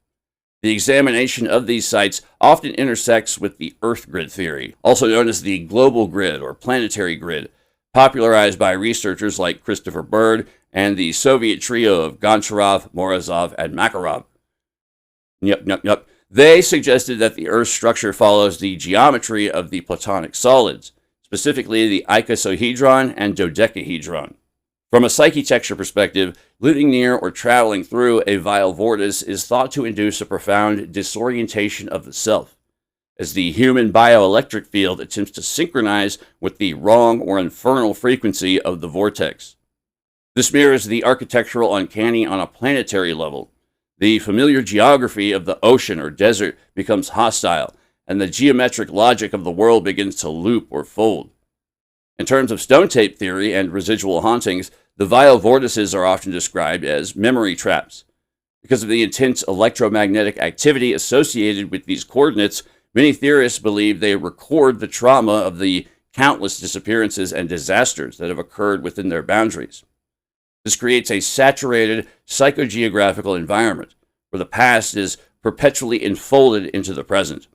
The examination of these sites often intersects with the Earth grid theory, also known as the global grid or planetary grid, popularized by researchers like Christopher Bird and the Soviet trio of Goncharov, Morozov, and Makarov. They suggested that the Earth's structure follows the geometry of the Platonic solids, specifically the icosahedron and dodecahedron. From a psychetecture perspective, living near or traveling through a vile vortice is thought to induce a profound disorientation of the self, as the human bioelectric field attempts to synchronize with the wrong or infernal frequency of the vortex. This mirrors the architectural uncanny on a planetary level. The familiar geography of the ocean or desert becomes hostile, and the geometric logic of the world begins to loop or fold. In terms of stone tape theory and residual hauntings, the vile vortices are often described as memory traps. Because of the intense electromagnetic activity associated with these coordinates, many theorists believe they record the trauma of the countless disappearances and disasters that have occurred within their boundaries. This creates a saturated psychogeographical environment where the past is perpetually enfolded into the present.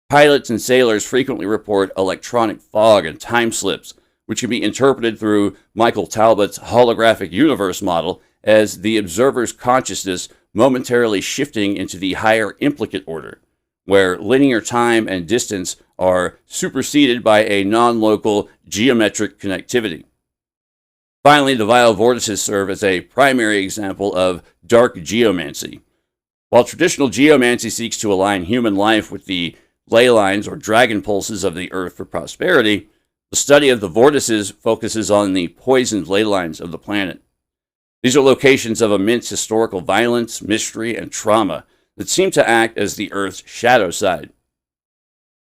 Pilots and sailors frequently report electronic fog and time slips, which can be interpreted through Michael Talbot's holographic universe model as the observer's consciousness momentarily shifting into the higher implicate order, where linear time and distance are superseded by a non-local geometric connectivity. Finally, the vile vortices serve as a primary example of dark geomancy. While traditional geomancy seeks to align human life with the ley lines or dragon pulses of the Earth for prosperity, the study of the vortices focuses on the poisoned ley lines of the planet. These are locations of immense historical violence, mystery, and trauma that seem to act as the Earth's shadow side.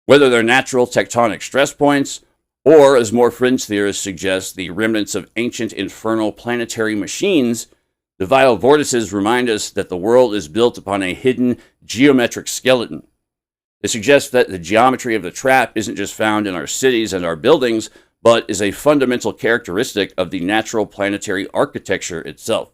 Whether they're natural tectonic stress points, or, as more fringe theorists suggest, the remnants of ancient infernal planetary machines, the vile vortices remind us that the world is built upon a hidden geometric skeleton. They suggest that the geometry of the trap isn't just found in our cities and our buildings, but is a fundamental characteristic of the natural planetary architecture itself.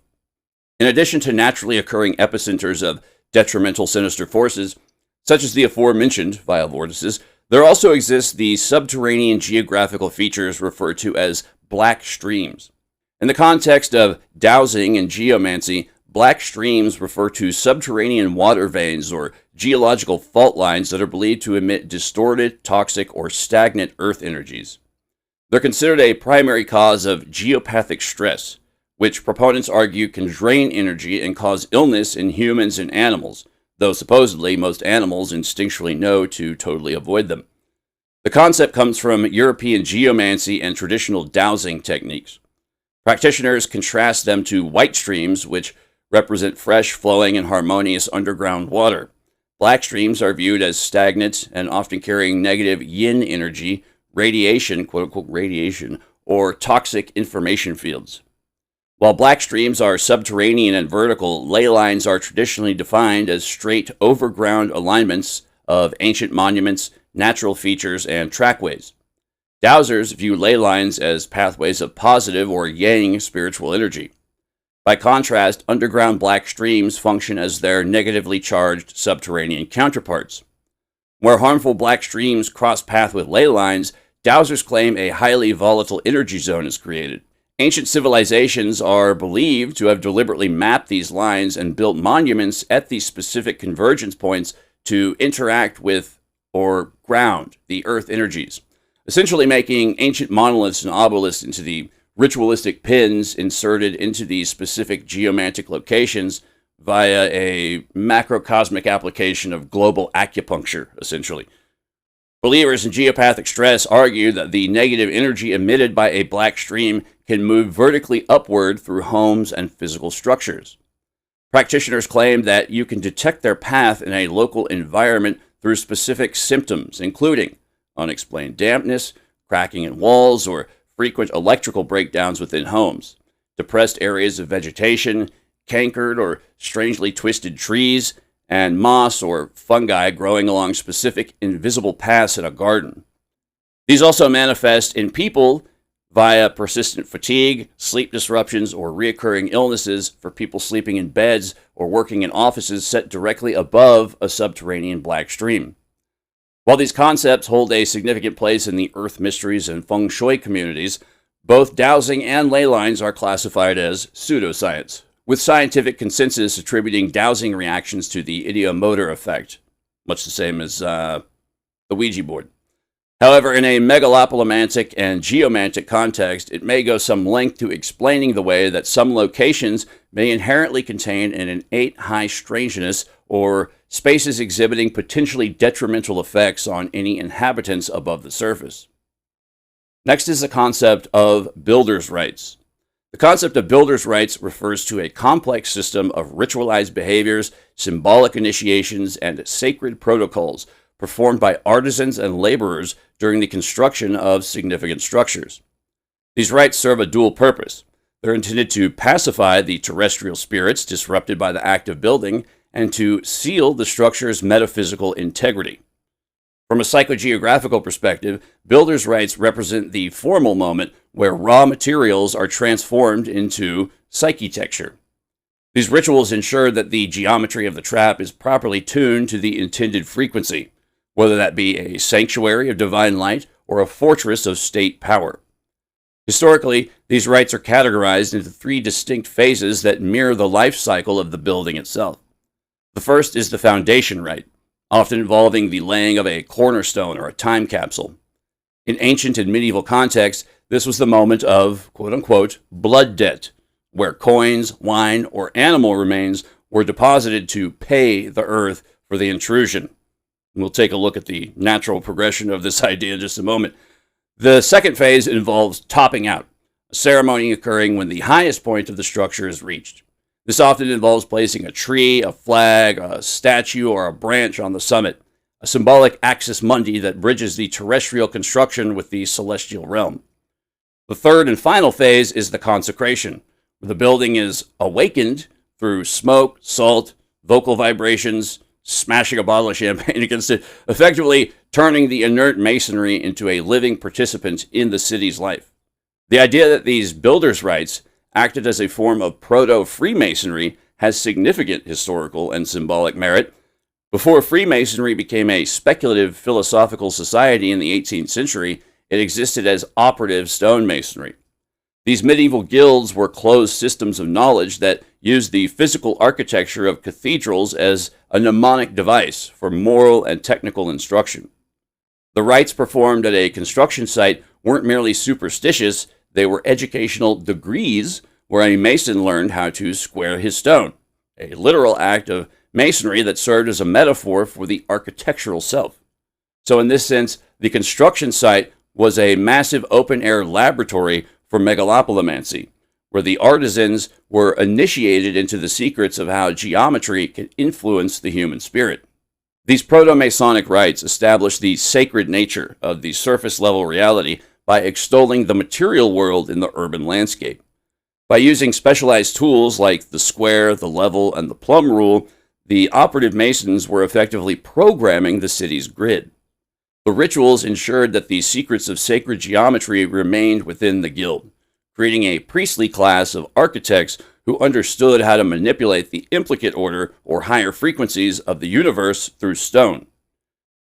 In addition to naturally occurring epicenters of detrimental sinister forces, such as the aforementioned via vortices, there also exist the subterranean geographical features referred to as black streams. In the context of dowsing and geomancy, black streams refer to subterranean water veins or geological fault lines that are believed to emit distorted, toxic, or stagnant earth energies. They're considered a primary cause of geopathic stress, which proponents argue can drain energy and cause illness in humans and animals, though supposedly most animals instinctually know to totally avoid them. The concept comes from European geomancy and traditional dowsing techniques. Practitioners contrast them to white streams, which represent fresh, flowing, and harmonious underground water. Black streams are viewed as stagnant and often carrying negative yin energy, radiation, quote-unquote radiation, or toxic information fields. While black streams are subterranean and vertical, ley lines are traditionally defined as straight overground alignments of ancient monuments, natural features, and trackways. Dowsers view ley lines as pathways of positive or yang spiritual energy. By contrast, underground black streams function as their negatively charged subterranean counterparts. Where harmful black streams cross path with ley lines, dowsers claim a highly volatile energy zone is created. Ancient civilizations are believed to have deliberately mapped these lines and built monuments at these specific convergence points to interact with or ground the earth energies, essentially making ancient monoliths and obelisks into the ritualistic pins inserted into these specific geomantic locations via a macrocosmic application of global acupuncture, essentially. Believers in geopathic stress argue that the negative energy emitted by a black stream can move vertically upward through homes and physical structures. Practitioners claim that you can detect their path in a local environment through specific symptoms, including unexplained dampness, cracking in walls, or frequent electrical breakdowns within homes, depressed areas of vegetation, cankered or strangely twisted trees, and moss or fungi growing along specific invisible paths in a garden. These also manifest in people via persistent fatigue, sleep disruptions, or recurring illnesses for people sleeping in beds or working in offices set directly above a subterranean black stream. While these concepts hold a significant place in the earth mysteries and feng shui communities, both dowsing and ley lines are classified as pseudoscience, with scientific consensus attributing dowsing reactions to the ideomotor effect, much the same as the Ouija board. However, in a megalopolimantic and geomantic context, it may go some length to explaining the way that some locations may inherently contain an innate high strangeness or spaces exhibiting potentially detrimental effects on any inhabitants above the surface. Next is the concept of builder's rites. The concept of builder's rites refers to a complex system of ritualized behaviors, symbolic initiations, and sacred protocols performed by artisans and laborers during the construction of significant structures. These rites serve a dual purpose. They're intended to pacify the terrestrial spirits disrupted by the act of building and to seal the structure's metaphysical integrity. From a psychogeographical perspective, builders' rites represent the formal moment where raw materials are transformed into psychetecture. These rituals ensure that the geometry of the trap is properly tuned to the intended frequency, whether that be a sanctuary of divine light or a fortress of state power. Historically, these rites are categorized into three distinct phases that mirror the life cycle of the building itself. The first is the foundation rite, often involving the laying of a cornerstone or a time capsule. In ancient and medieval contexts, this was the moment of, quote-unquote, blood debt, where coins, wine, or animal remains were deposited to pay the earth for the intrusion. We'll take a look at the natural progression of this idea in just a moment. The second phase involves topping out, a ceremony occurring when the highest point of the structure is reached. This often involves placing a tree, a flag, a statue, or a branch on the summit, a symbolic axis mundi that bridges the terrestrial construction with the celestial realm. The third and final phase is the consecration, where the building is awakened through smoke, salt, vocal vibrations, smashing a bottle of champagne against it, effectively turning the inert masonry into a living participant in the city's life. The idea that these builders' rites acted as a form of proto-Freemasonry has significant historical and symbolic merit. Before Freemasonry became a speculative philosophical society in the 18th century, it existed as operative stonemasonry. These medieval guilds were closed systems of knowledge that used the physical architecture of cathedrals as a mnemonic device for moral and technical instruction. The rites performed at a construction site weren't merely superstitious, they were educational degrees where a mason learned how to square his stone, a literal act of masonry that served as a metaphor for the architectural self. So in this sense, the construction site was a massive open-air laboratory for megalopolimancy, where the artisans were initiated into the secrets of how geometry can influence the human spirit. These proto-Masonic rites established the sacred nature of the surface-level reality by extolling the material world in the urban landscape. By using specialized tools like the square, the level, and the plumb rule, the operative masons were effectively programming the city's grid. The rituals ensured that the secrets of sacred geometry remained within the guild, creating a priestly class of architects who understood how to manipulate the implicate order or higher frequencies of the universe through stone.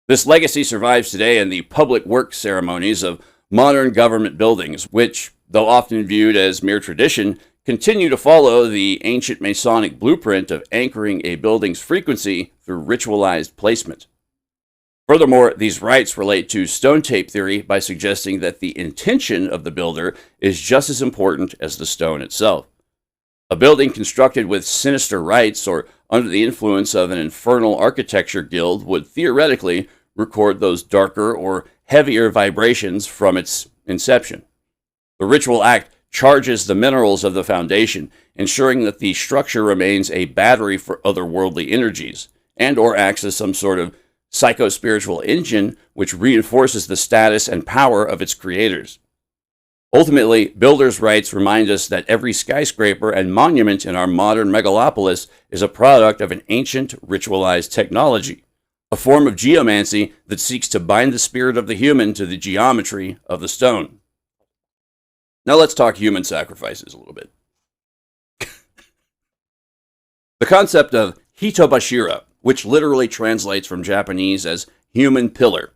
This legacy survives today in the public work ceremonies of modern government buildings, which, though often viewed as mere tradition, continue to follow the ancient Masonic blueprint of anchoring a building's frequency through ritualized placement. Furthermore, these rites relate to stone tape theory by suggesting that the intention of the builder is just as important as the stone itself. A building constructed with sinister rites or under the influence of an infernal architecture guild would theoretically record those darker or heavier vibrations from its inception. The ritual act charges the minerals of the foundation, ensuring that the structure remains a battery for otherworldly energies, and or acts as some sort of psycho-spiritual engine which reinforces the status and power of its creators. Ultimately, builders' rites remind us that every skyscraper and monument in our modern megalopolis is a product of an ancient ritualized technology, a form of geomancy that seeks to bind the spirit of the human to the geometry of the stone. Now let's talk human sacrifices a little bit. The concept of hitobashira, which literally translates from Japanese as human pillar,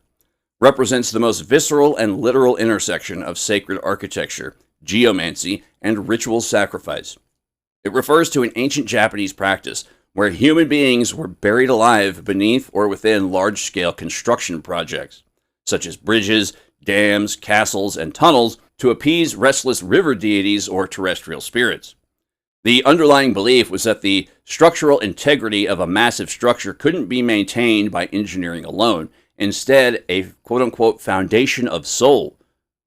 represents the most visceral and literal intersection of sacred architecture, geomancy, and ritual sacrifice. It refers to an ancient Japanese practice where human beings were buried alive beneath or within large-scale construction projects, such as bridges, dams, castles, and tunnels, to appease restless river deities or terrestrial spirits. The underlying belief was that the structural integrity of a massive structure couldn't be maintained by engineering alone. Instead, a quote-unquote foundation of soul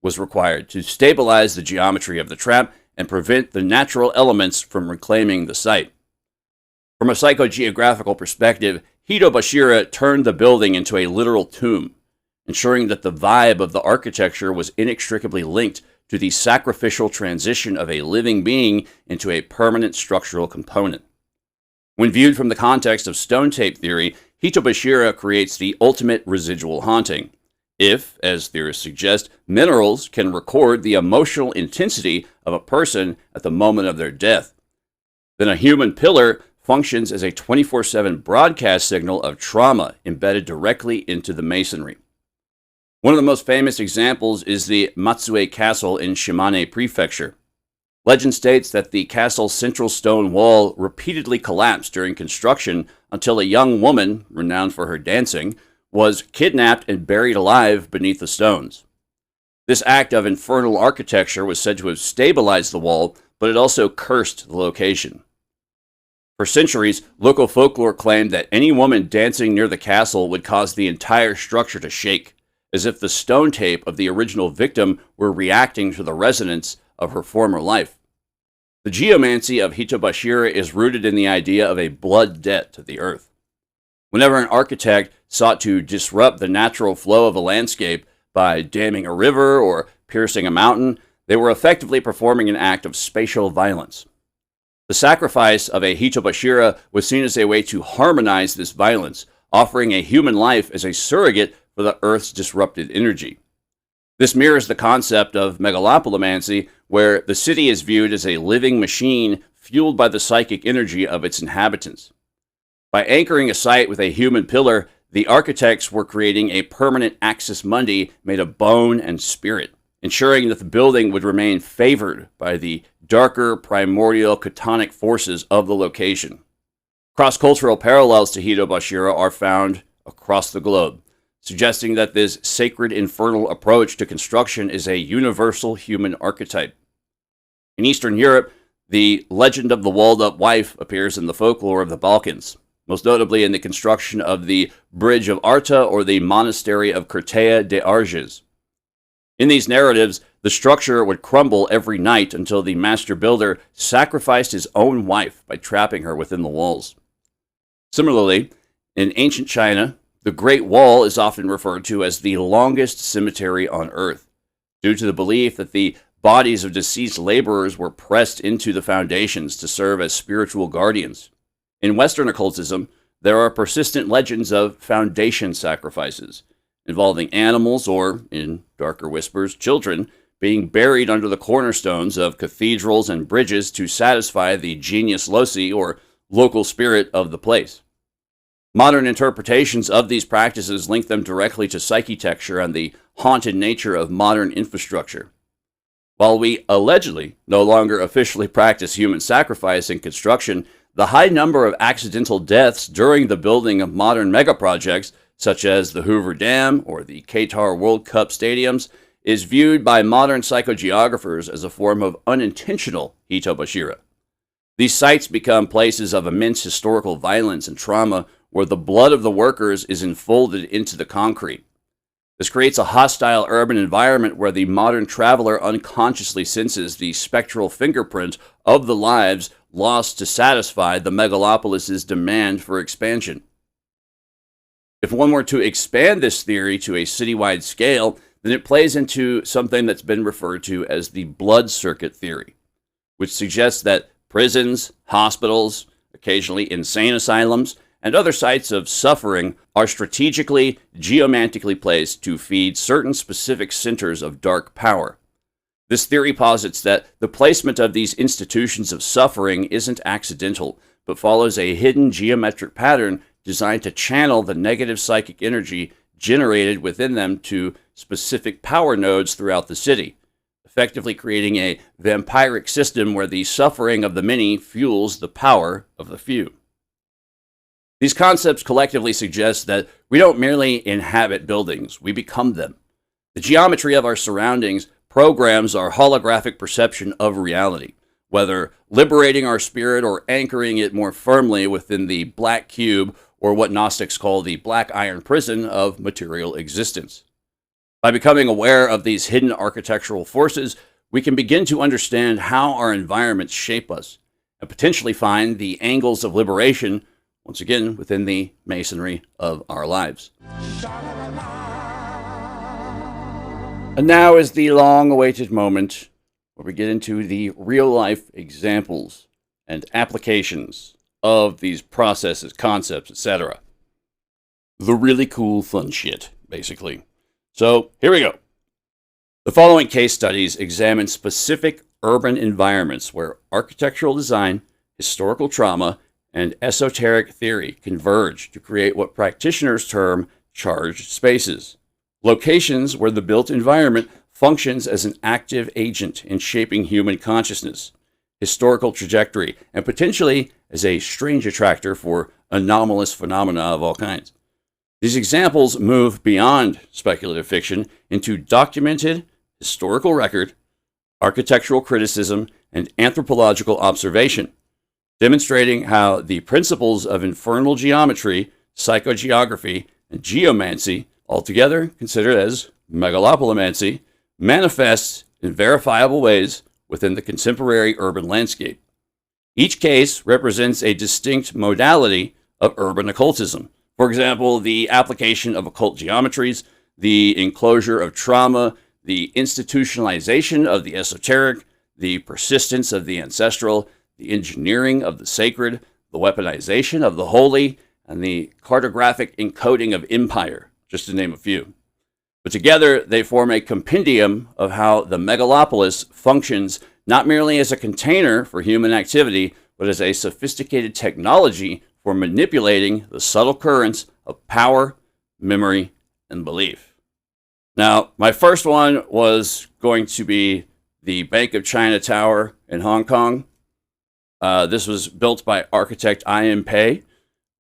was required to stabilize the geometry of the trap and prevent the natural elements from reclaiming the site. From a psychogeographical perspective, Hitobashira turned the building into a literal tomb, ensuring that the vibe of the architecture was inextricably linked to the sacrificial transition of a living being into a permanent structural component. When viewed from the context of stone tape theory, Hitobashira creates the ultimate residual haunting. If, as theorists suggest, minerals can record the emotional intensity of a person at the moment of their death, then a human pillar functions as a 24/7 broadcast signal of trauma embedded directly into the masonry. One of the most famous examples is the Matsue Castle in Shimane Prefecture. Legend states that the castle's central stone wall repeatedly collapsed during construction until a young woman, renowned for her dancing, was kidnapped and buried alive beneath the stones. This act of infernal architecture was said to have stabilized the wall, but it also cursed the location. For centuries, local folklore claimed that any woman dancing near the castle would cause the entire structure to shake, as if the stone tape of the original victim were reacting to the resonance of her former life. The geomancy of Hitobashira is rooted in the idea of a blood debt to the earth. Whenever an architect sought to disrupt the natural flow of a landscape by damming a river or piercing a mountain, they were effectively performing an act of spatial violence. The sacrifice of a Hitobashira was seen as a way to harmonize this violence, offering a human life as a surrogate for the Earth's disrupted energy. This mirrors the concept of megalopolimancy, where the city is viewed as a living machine fueled by the psychic energy of its inhabitants. By anchoring a site with a human pillar, the architects were creating a permanent axis mundi made of bone and spirit, ensuring that the building would remain favored by the darker primordial chthonic forces of the location. Cross-cultural parallels to Hitobashira are found across the globe, suggesting that this sacred infernal approach to construction is a universal human archetype. In Eastern Europe, the legend of the walled-up wife appears in the folklore of the Balkans, most notably in the construction of the Bridge of Arta or the Monastery of Curtea de Arges. In these narratives, the structure would crumble every night until the master builder sacrificed his own wife by trapping her within the walls. Similarly, in ancient China, the Great Wall is often referred to as the longest cemetery on Earth, due to the belief that the bodies of deceased laborers were pressed into the foundations to serve as spiritual guardians. In Western occultism, there are persistent legends of foundation sacrifices, involving animals or, in darker whispers, children, being buried under the cornerstones of cathedrals and bridges to satisfy the genius loci, or local spirit of the place. Modern interpretations of these practices link them directly to Psychetecture and the haunted nature of modern infrastructure. While we allegedly no longer officially practice human sacrifice in construction, the high number of accidental deaths during the building of modern megaprojects, such as the Hoover Dam or the Qatar World Cup stadiums, is viewed by modern psychogeographers as a form of unintentional Hitobashira. These sites become places of immense historical violence and trauma where the blood of the workers is enfolded into the concrete. This creates a hostile urban environment where the modern traveler unconsciously senses the spectral fingerprint of the lives lost to satisfy the megalopolis's demand for expansion. If one were to expand this theory to a citywide scale, then it plays into something that's been referred to as the blood circuit theory, which suggests that prisons, hospitals, occasionally insane asylums, and other sites of suffering are strategically, geomantically placed to feed certain specific centers of dark power. This theory posits that the placement of these institutions of suffering isn't accidental, but follows a hidden geometric pattern designed to channel the negative psychic energy generated within them to specific power nodes throughout the city, effectively creating a vampiric system where the suffering of the many fuels the power of the few. These concepts collectively suggest that we don't merely inhabit buildings, we become them. The geometry of our surroundings programs our holographic perception of reality, whether liberating our spirit or anchoring it more firmly within the black cube, or what Gnostics call the black iron prison of material existence. By becoming aware of these hidden architectural forces, we can begin to understand how our environments shape us, and potentially find the angles of liberation, once again, within the masonry of our lives. And now is the long-awaited moment where we get into the real-life examples and applications of these processes, concepts, etc. The really cool, fun shit, basically. So, here we go. The following case studies examine specific urban environments where architectural design, historical trauma, and esoteric theory converge to create what practitioners term charged spaces. Locations where the built environment functions as an active agent in shaping human consciousness, historical trajectory, and potentially as a strange attractor for anomalous phenomena of all kinds. These examples move beyond speculative fiction into documented historical record, architectural criticism, and anthropological observation, demonstrating how the principles of infernal geometry, psychogeography, and geomancy, altogether considered as megalopolimancy, manifests in verifiable ways within the contemporary urban landscape. Each case represents a distinct modality of urban occultism. For example, the application of occult geometries, the enclosure of trauma, the institutionalization of the esoteric, the persistence of the ancestral, the engineering of the sacred, the weaponization of the holy, and the cartographic encoding of empire, just to name a few. But together, they form a compendium of how the megalopolis functions not merely as a container for human activity, but as a sophisticated technology for manipulating the subtle currents of power, memory, and belief. Now, my first one was going to be the Bank of China Tower in Hong Kong. This was built by architect I.M. Pei.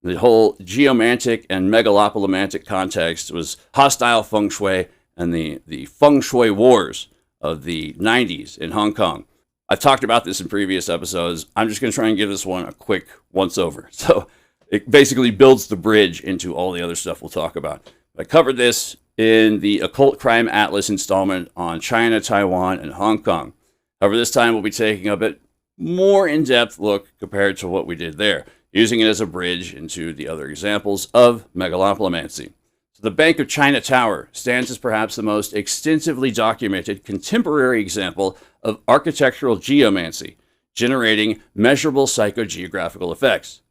The whole geomantic and megalopolimantic context was hostile feng shui and the feng shui wars of the 90s in Hong Kong. I've talked about this in previous episodes. I'm just going to try and give this one a quick once-over. So it basically builds the bridge into all the other stuff we'll talk about. I covered this in the Occult Crime Atlas installment on China, Taiwan, and Hong Kong. However, this time we'll be taking a bit more in-depth look compared to what we did there, using it as a bridge into the other examples of megalopolimancy. So the Bank of China Tower stands as perhaps the most extensively documented contemporary example of architectural geomancy, generating measurable psychogeographical effects.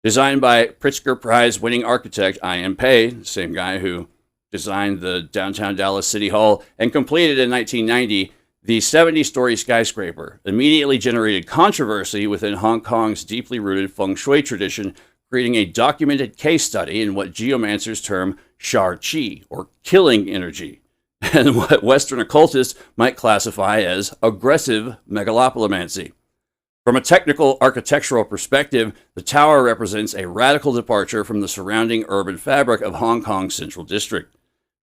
Designed by Pritzker Prize-winning architect I.M. Pei, the same guy who designed the downtown Dallas City Hall, and completed in 1990, the 70-story skyscraper immediately generated controversy within Hong Kong's deeply rooted feng shui tradition, creating a documented case study in what geomancers term shar qi, or killing energy, and what Western occultists might classify as aggressive megalopolimancy. From a technical architectural perspective, the tower represents a radical departure from the surrounding urban fabric of Hong Kong's Central District.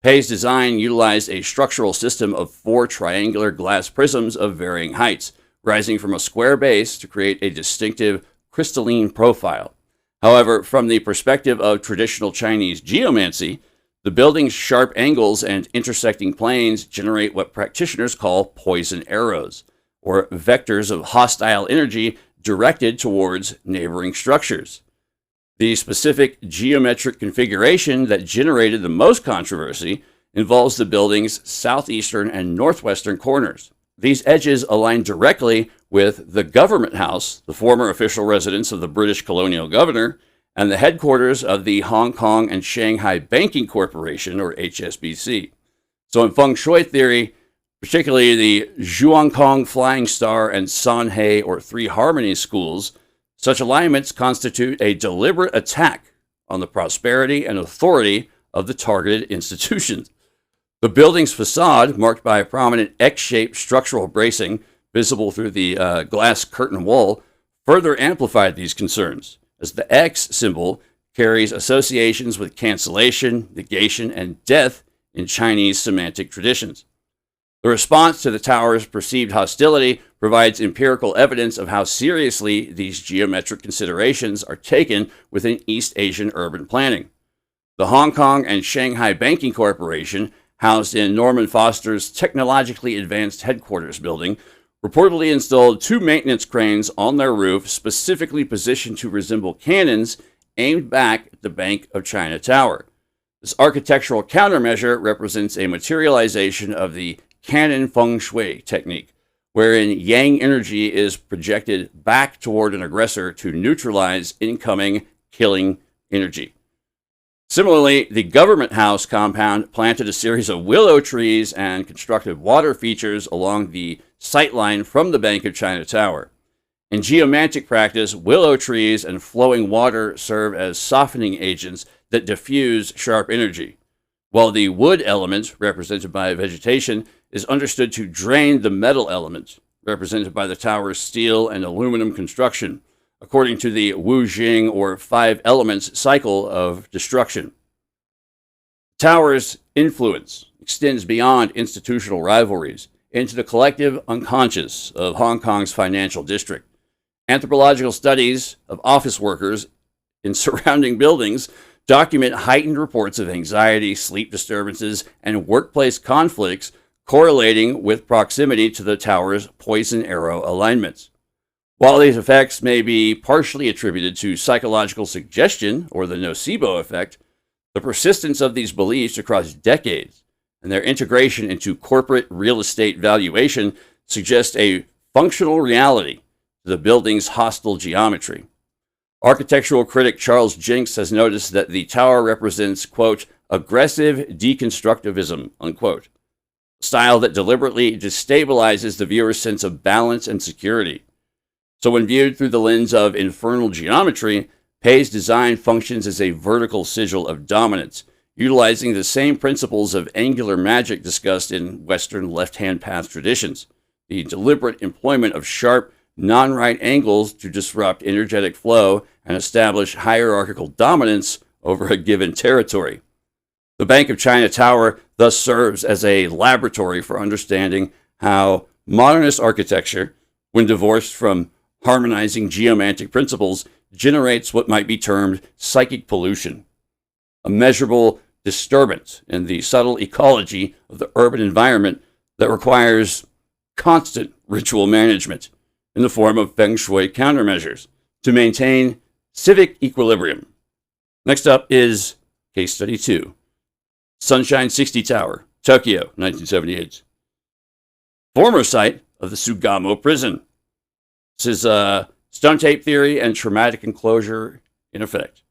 Pei's design utilized a structural system of 4 triangular glass prisms of varying heights, rising from a square base to create a distinctive crystalline profile. However, from the perspective of traditional Chinese geomancy, the building's sharp angles and intersecting planes generate what practitioners call poison arrows, or vectors of hostile energy directed towards neighboring structures. The specific geometric configuration that generated the most controversy involves the building's southeastern and northwestern corners. These edges align directly with the Government House, the former official residence of the British colonial governor, and the headquarters of the Hong Kong and Shanghai Banking Corporation, or HSBC. So in feng shui theory, particularly the Zhuangkong Flying Star and Sanhei, or Three Harmonies schools, such alignments constitute a deliberate attack on the prosperity and authority of the targeted institutions. The building's facade, marked by a prominent X-shaped structural bracing visible through the glass curtain wall, further amplified these concerns, as the X symbol carries associations with cancellation, negation, and death in Chinese semantic traditions. The response to the tower's perceived hostility provides empirical evidence of how seriously these geometric considerations are taken within East Asian urban planning. The Hong Kong and Shanghai Banking Corporation, housed in Norman Foster's technologically advanced headquarters building, reportedly installed 2 maintenance cranes on their roof specifically positioned to resemble cannons aimed back at the Bank of China Tower. This architectural countermeasure represents a materialization of the cannon feng shui technique, wherein yang energy is projected back toward an aggressor to neutralize incoming killing energy. Similarly, the Government House compound planted a series of willow trees and constructed water features along the sightline from the Bank of China Tower. In geomantic practice, willow trees and flowing water serve as softening agents that diffuse sharp energy, while the wood element, represented by vegetation, is understood to drain the metal element, represented by the tower's steel and aluminum construction, according to the Wu Jing, or 5 elements cycle of destruction. The tower's influence extends beyond institutional rivalries into the collective unconscious of Hong Kong's financial district. Anthropological studies of office workers in surrounding buildings document heightened reports of anxiety, sleep disturbances, and workplace conflicts correlating with proximity to the tower's poison arrow alignments. While these effects may be partially attributed to psychological suggestion, or the nocebo effect, the persistence of these beliefs across decades and their integration into corporate real estate valuation suggest a functional reality to the building's hostile geometry. Architectural critic Charles Jenks has noticed that the tower represents, quote, aggressive deconstructivism, unquote, a style that deliberately destabilizes the viewer's sense of balance and security. So when viewed through the lens of infernal geometry, Pei's design functions as a vertical sigil of dominance, utilizing the same principles of angular magic discussed in Western left-hand path traditions, the deliberate employment of sharp, non-right angles to disrupt energetic flow and establish hierarchical dominance over a given territory. The Bank of China Tower thus serves as a laboratory for understanding how modernist architecture, when divorced from harmonizing geomantic principles, generates what might be termed psychic pollution, a measurable disturbance in the subtle ecology of the urban environment that requires constant ritual management in the form of feng shui countermeasures to maintain civic equilibrium. Next up is Case Study 2, Sunshine 60 Tower, Tokyo, 1978. Former site of the Sugamo prison. This is stone tape theory and traumatic enclosure in effect.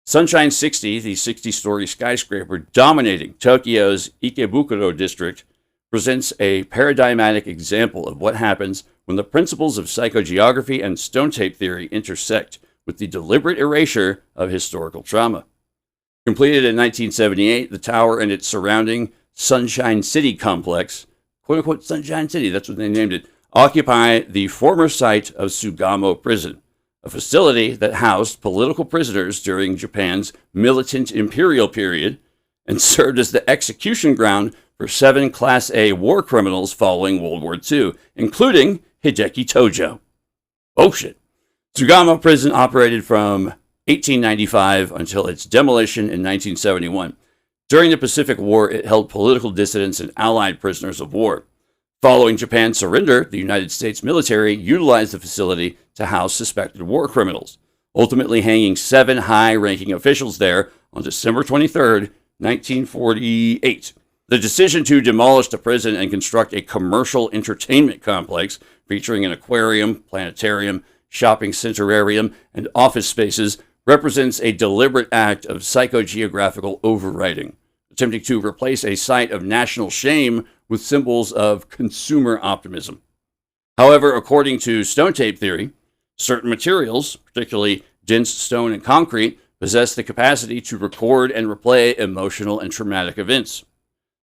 Sunshine 60, the 60-story skyscraper dominating Tokyo's Ikebukuro district, presents a paradigmatic example of what happens when the principles of psychogeography and stone tape theory intersect with the deliberate erasure of historical trauma. Completed in 1978, the tower and its surrounding Sunshine City complex, quote-unquote Sunshine City, that's what they named it, occupy the former site of Sugamo Prison, a facility that housed political prisoners during Japan's militant imperial period and served as the execution ground for 7 Class A war criminals following World War II, including Hideki Tojo. Oh shit. Sugamo Prison operated from 1895 until its demolition in 1971. During the Pacific War, it held political dissidents and Allied prisoners of war. Following Japan's surrender, the United States military utilized the facility to house suspected war criminals, ultimately hanging 7 high-ranking officials there on December 23, 1948. The decision to demolish the prison and construct a commercial entertainment complex featuring an aquarium, planetarium, shopping centerarium, and office spaces represents a deliberate act of psychogeographical overwriting, attempting to replace a site of national shame with symbols of consumer optimism. However, according to stone tape theory, certain materials, particularly dense stone and concrete, possess the capacity to record and replay emotional and traumatic events.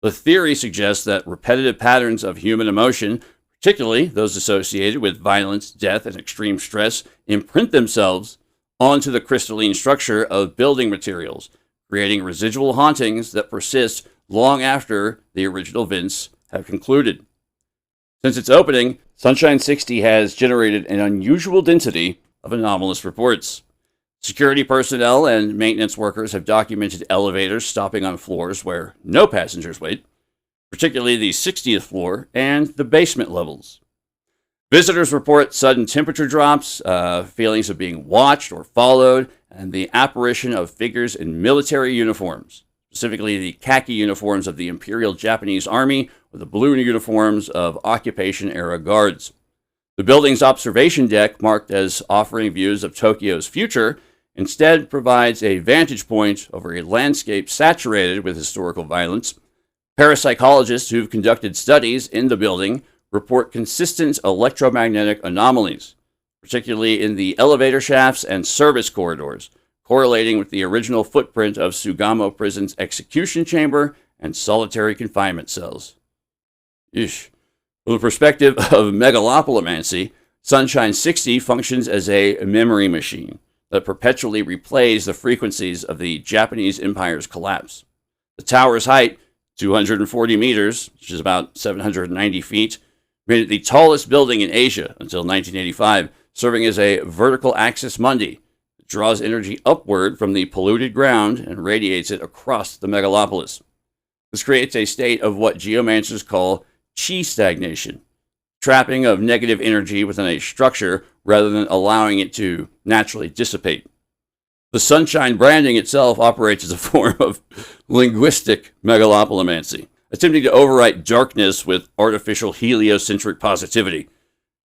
The theory suggests that repetitive patterns of human emotion, particularly those associated with violence, death, and extreme stress, imprint themselves onto the crystalline structure of building materials, creating residual hauntings that persist long after the original events have concluded. Since its opening, Sunshine 60 has generated an unusual density of anomalous reports. Security personnel and maintenance workers have documented elevators stopping on floors where no passengers wait, particularly the 60th floor and the basement levels. Visitors report sudden temperature drops, feelings of being watched or followed, and the apparition of figures in military uniforms, specifically the khaki uniforms of the Imperial Japanese Army or the blue uniforms of occupation-era guards. The building's observation deck, marked as offering views of Tokyo's future, instead provides a vantage point over a landscape saturated with historical violence. Parapsychologists who've conducted studies in the building report consistent electromagnetic anomalies, particularly in the elevator shafts and service corridors, correlating with the original footprint of Sugamo Prison's execution chamber and solitary confinement cells. From the perspective of megalopolimancy, Sunshine 60 functions as a memory machine that perpetually replays the frequencies of the Japanese Empire's collapse. The tower's height, 240 meters, which is about 790 feet, made it the tallest building in Asia until 1985, serving as a vertical axis mundi that draws energy upward from the polluted ground and radiates it across the megalopolis. This creates a state of what geomancers call chi stagnation, trapping of negative energy within a structure rather than allowing it to naturally dissipate. The sunshine branding itself operates as a form of linguistic megalopolimancy, attempting to overwrite darkness with artificial heliocentric positivity.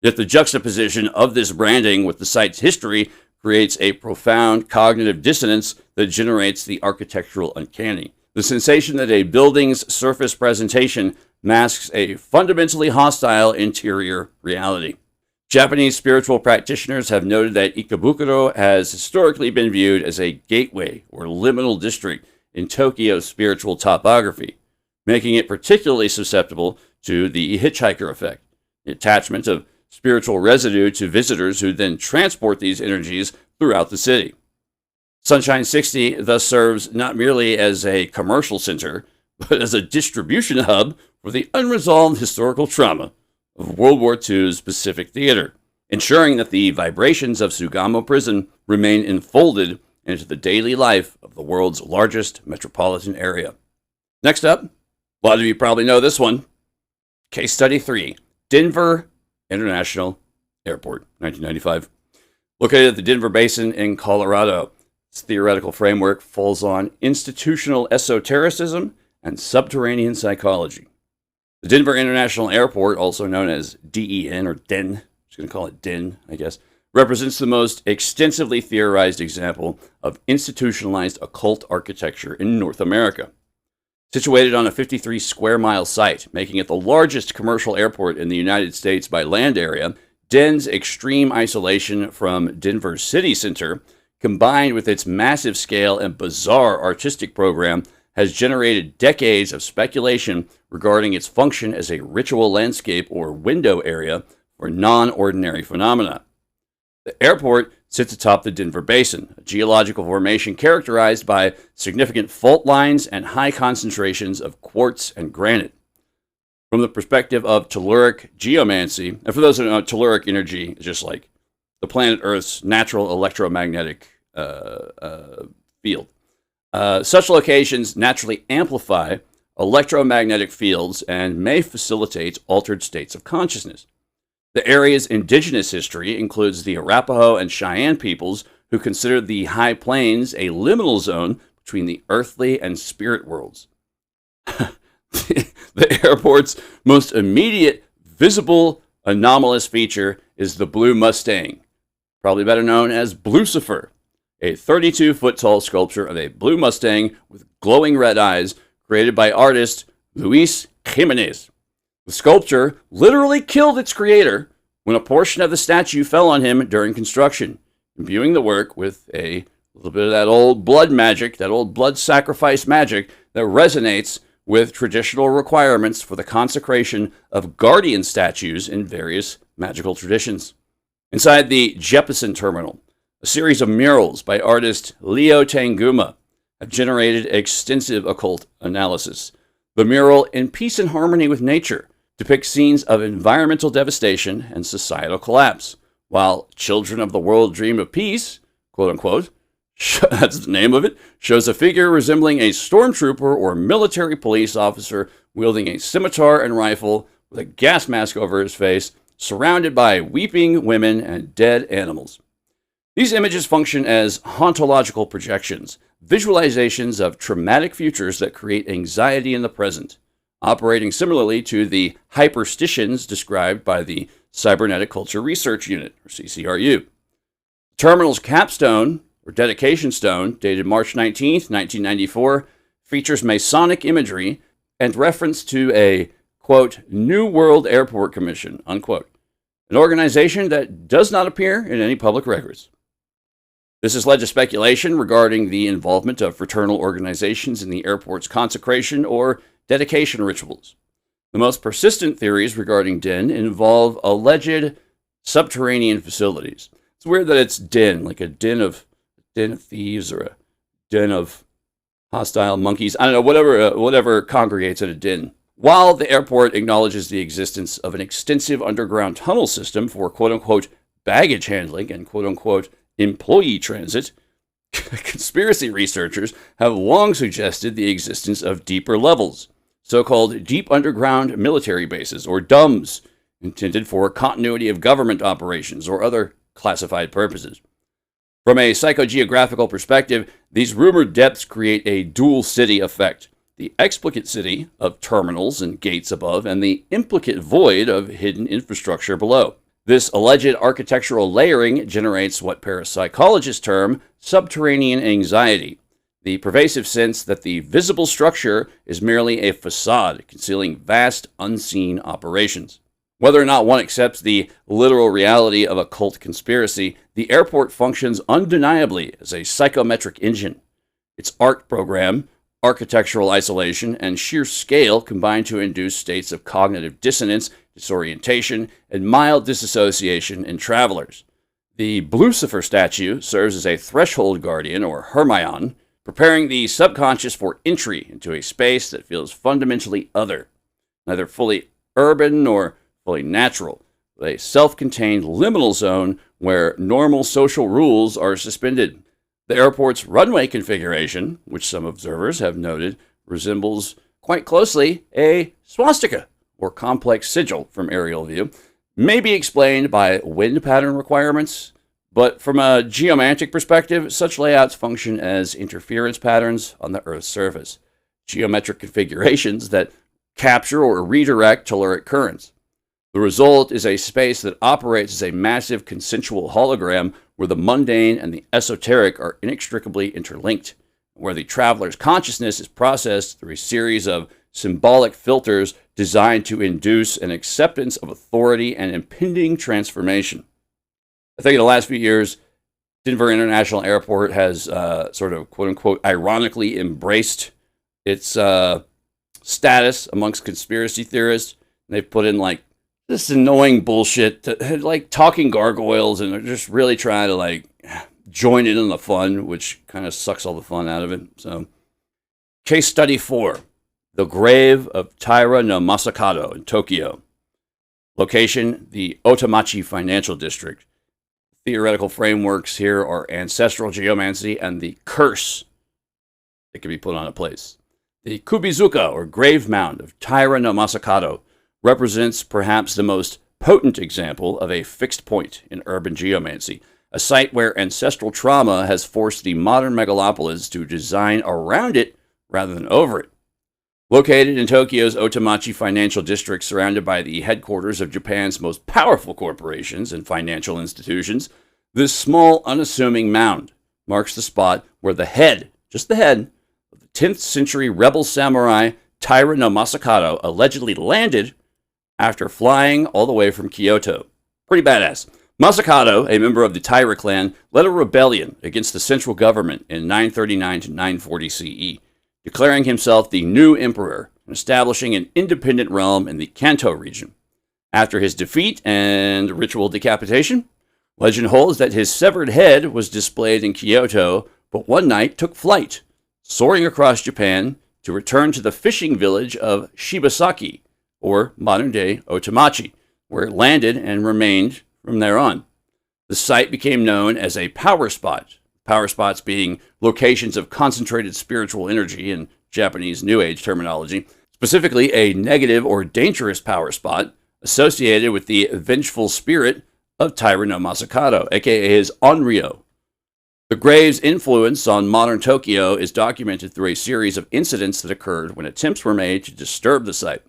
Yet the juxtaposition of this branding with the site's history creates a profound cognitive dissonance that generates the architectural uncanny. The sensation that a building's surface presentation masks a fundamentally hostile interior reality. Japanese spiritual practitioners have noted that Ikebukuro has historically been viewed as a gateway or liminal district in Tokyo's spiritual topography, making it particularly susceptible to the hitchhiker effect, the attachment of spiritual residue to visitors who then transport these energies throughout the city. Sunshine 60 thus serves not merely as a commercial center, but as a distribution hub for the unresolved historical trauma of World War II's Pacific Theater, ensuring that the vibrations of Sugamo Prison remain enfolded into the daily life of the world's largest metropolitan area. Next up, a lot of you probably know this one. Case Study 3, Denver International Airport, 1995. Located at the Denver Basin in Colorado, its theoretical framework falls on institutional esotericism and subterranean psychology. The Denver International Airport, also known as DEN or DEN, I'm just going to call it DEN, I guess, represents the most extensively theorized example of institutionalized occult architecture in North America. Situated on a 53 square mile site, making it the largest commercial airport in the United States by land area, DEN's extreme isolation from Denver's city center, combined with its massive scale and bizarre artistic program, has generated decades of speculation regarding its function as a ritual landscape or window area for non-ordinary phenomena. The airport sits atop the Denver Basin, a geological formation characterized by significant fault lines and high concentrations of quartz and granite. From the perspective of telluric geomancy, and for those who don't know, telluric energy is just like the planet Earth's natural electromagnetic field. Such locations naturally amplify electromagnetic fields and may facilitate altered states of consciousness. The area's indigenous history includes the Arapaho and Cheyenne peoples who consider the High Plains a liminal zone between the earthly and spirit worlds. The airport's most immediate visible anomalous feature is the Blue Mustang, probably better known as Blucifer, a 32-foot-tall sculpture of a blue Mustang with glowing red eyes created by artist Luis Jimenez. The sculpture literally killed its creator when a portion of the statue fell on him during construction, imbuing the work with a little bit of that old blood magic, that old blood sacrifice magic that resonates with traditional requirements for the consecration of guardian statues in various magical traditions. Inside the Jeppesen Terminal, a series of murals by artist Leo Tanguma have generated extensive occult analysis. The mural, In Peace and Harmony with Nature, depicts scenes of environmental devastation and societal collapse, while Children of the World Dream of Peace, quote-unquote, that's the name of it, shows a figure resembling a stormtrooper or military police officer wielding a scimitar and rifle with a gas mask over his face, surrounded by weeping women and dead animals. These images function as hauntological projections, visualizations of traumatic futures that create anxiety in the present, operating similarly to the hyperstitions described by the Cybernetic Culture Research Unit, or CCRU. The terminal's capstone, or dedication stone, dated March 19th, 1994, features Masonic imagery and reference to a, quote, New World Airport Commission, unquote, an organization that does not appear in any public records. This has led to speculation regarding the involvement of fraternal organizations in the airport's consecration or dedication rituals. The most persistent theories regarding DEN involve alleged subterranean facilities. It's weird that it's den, like a den of thieves or a den of hostile monkeys. I don't know, whatever congregates at a den. While the airport acknowledges the existence of an extensive underground tunnel system for quote-unquote baggage handling and quote-unquote employee transit, conspiracy researchers have long suggested the existence of deeper levels, so-called deep underground military bases, or DUMBs, intended for continuity of government operations or other classified purposes. From a psychogeographical perspective, these rumored depths create a dual city effect: the explicit city of terminals and gates above, and the implicate void of hidden infrastructure below. This alleged architectural layering generates what parapsychologists term subterranean anxiety, the pervasive sense that the visible structure is merely a facade concealing vast unseen operations. Whether or not one accepts the literal reality of a cult conspiracy, the airport functions undeniably as a psychometric engine. Its ARC program, architectural isolation, and sheer scale combine to induce states of cognitive dissonance, disorientation, and mild disassociation in travelers. The Lucifer statue serves as a threshold guardian, or Hermione, preparing the subconscious for entry into a space that feels fundamentally other, neither fully urban nor fully natural, but a self-contained liminal zone where normal social rules are suspended. The airport's runway configuration, which some observers have noted resembles quite closely a swastika or complex sigil from aerial view, may be explained by wind pattern requirements, but from a geomantic perspective, such layouts function as interference patterns on the Earth's surface, geometric configurations that capture or redirect telluric currents. The result is a space that operates as a massive consensual hologram where the mundane and the esoteric are inextricably interlinked, where the traveler's consciousness is processed through a series of symbolic filters designed to induce an acceptance of authority and impending transformation. I think in the last few years, Denver International Airport has sort of quote-unquote ironically embraced its status amongst conspiracy theorists. They've put in like this annoying bullshit, like talking gargoyles, and they're just really trying to like join in on the fun, which kind of sucks all the fun out of it. So, case study 4, the grave of Taira no Masakado in Tokyo. Location, the Otemachi Financial District. Theoretical frameworks here are ancestral geomancy and the curse that can be put on a place. The Kubizuka, or grave mound of Taira no Masakado, represents perhaps the most potent example of a fixed point in urban geomancy, a site where ancestral trauma has forced the modern megalopolis to design around it rather than over it. Located in Tokyo's Otemachi Financial District, surrounded by the headquarters of Japan's most powerful corporations and financial institutions, this small, unassuming mound marks the spot where the head, just the head, of the 10th century rebel samurai Taira no Masakado allegedly landed after flying all the way from Kyoto. Pretty badass. Masakado, a member of the Taira clan, led a rebellion against the central government in 939 to 940 CE, declaring himself the new emperor and establishing an independent realm in the Kanto region. After his defeat and ritual decapitation, legend holds that his severed head was displayed in Kyoto, but one night took flight, soaring across Japan to return to the fishing village of Shibasaki, or modern-day Otemachi, where it landed and remained from there on. The site became known as a power spot, power spots being locations of concentrated spiritual energy in Japanese New Age terminology, specifically a negative or dangerous power spot associated with the vengeful spirit of Taira no Masakado, aka his Onryo. The grave's influence on modern Tokyo is documented through a series of incidents that occurred when attempts were made to disturb the site.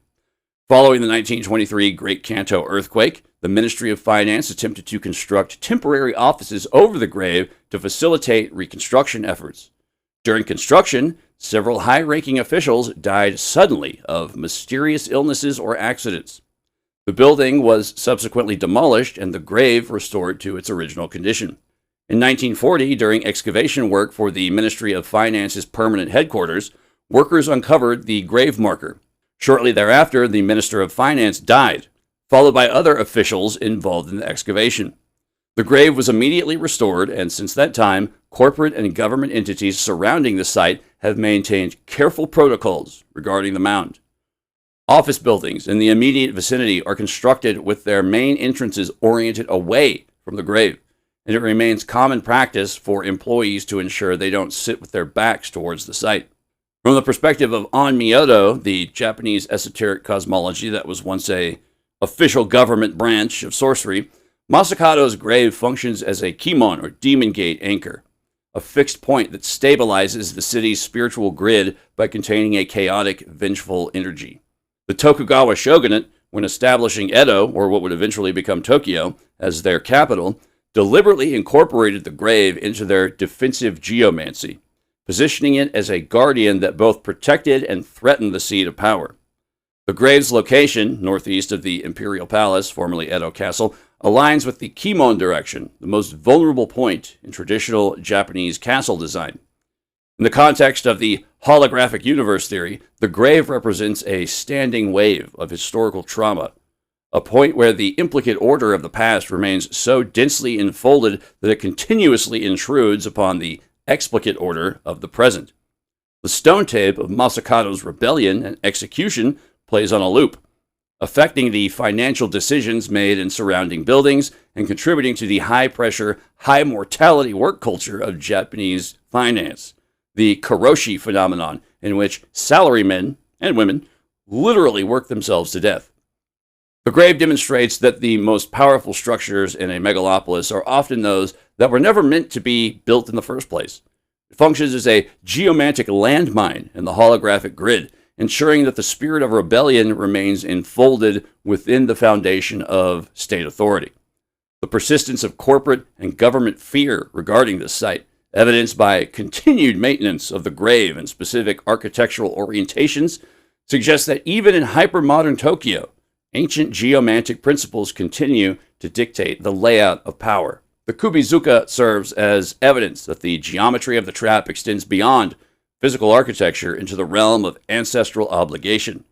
Following the 1923 Great Kanto earthquake, the Ministry of Finance attempted to construct temporary offices over the grave to facilitate reconstruction efforts. During construction, several high-ranking officials died suddenly of mysterious illnesses or accidents. The building was subsequently demolished and the grave restored to its original condition. In 1940, during excavation work for the Ministry of Finance's permanent headquarters, workers uncovered the grave marker. Shortly thereafter, the Minister of Finance died, followed by other officials involved in the excavation. The grave was immediately restored, and since that time, corporate and government entities surrounding the site have maintained careful protocols regarding the mound. Office buildings in the immediate vicinity are constructed with their main entrances oriented away from the grave, and it remains common practice for employees to ensure they don't sit with their backs towards the site. From the perspective of Onmyodo, the Japanese esoteric cosmology that was once a official government branch of sorcery, Masakado's grave functions as a kimon or demon gate anchor, a fixed point that stabilizes the city's spiritual grid by containing a chaotic, vengeful energy. The Tokugawa shogunate, when establishing Edo, or what would eventually become Tokyo, as their capital, deliberately incorporated the grave into their defensive geomancy, positioning it as a guardian that both protected and threatened the seat of power. The grave's location, northeast of the Imperial Palace, formerly Edo Castle, aligns with the Kimon direction, the most vulnerable point in traditional Japanese castle design. In the context of the holographic universe theory, the grave represents a standing wave of historical trauma, a point where the implicate order of the past remains so densely enfolded that it continuously intrudes upon the explicate order of the present. The stone tape of Masakato's rebellion and execution plays on a loop, affecting the financial decisions made in surrounding buildings and contributing to the high-pressure, high-mortality work culture of Japanese finance. The karoshi phenomenon, in which salarymen and women literally work themselves to death. The grave demonstrates that the most powerful structures in a megalopolis are often those that were never meant to be built in the first place. It functions as a geomantic landmine in the holographic grid, ensuring that the spirit of rebellion remains enfolded within the foundation of state authority. The persistence of corporate and government fear regarding this site, evidenced by continued maintenance of the grave and specific architectural orientations, suggests that even in hypermodern Tokyo, ancient geomantic principles continue to dictate the layout of power. The Kubizuka serves as evidence that the geometry of the trap extends beyond physical architecture into the realm of ancestral obligation.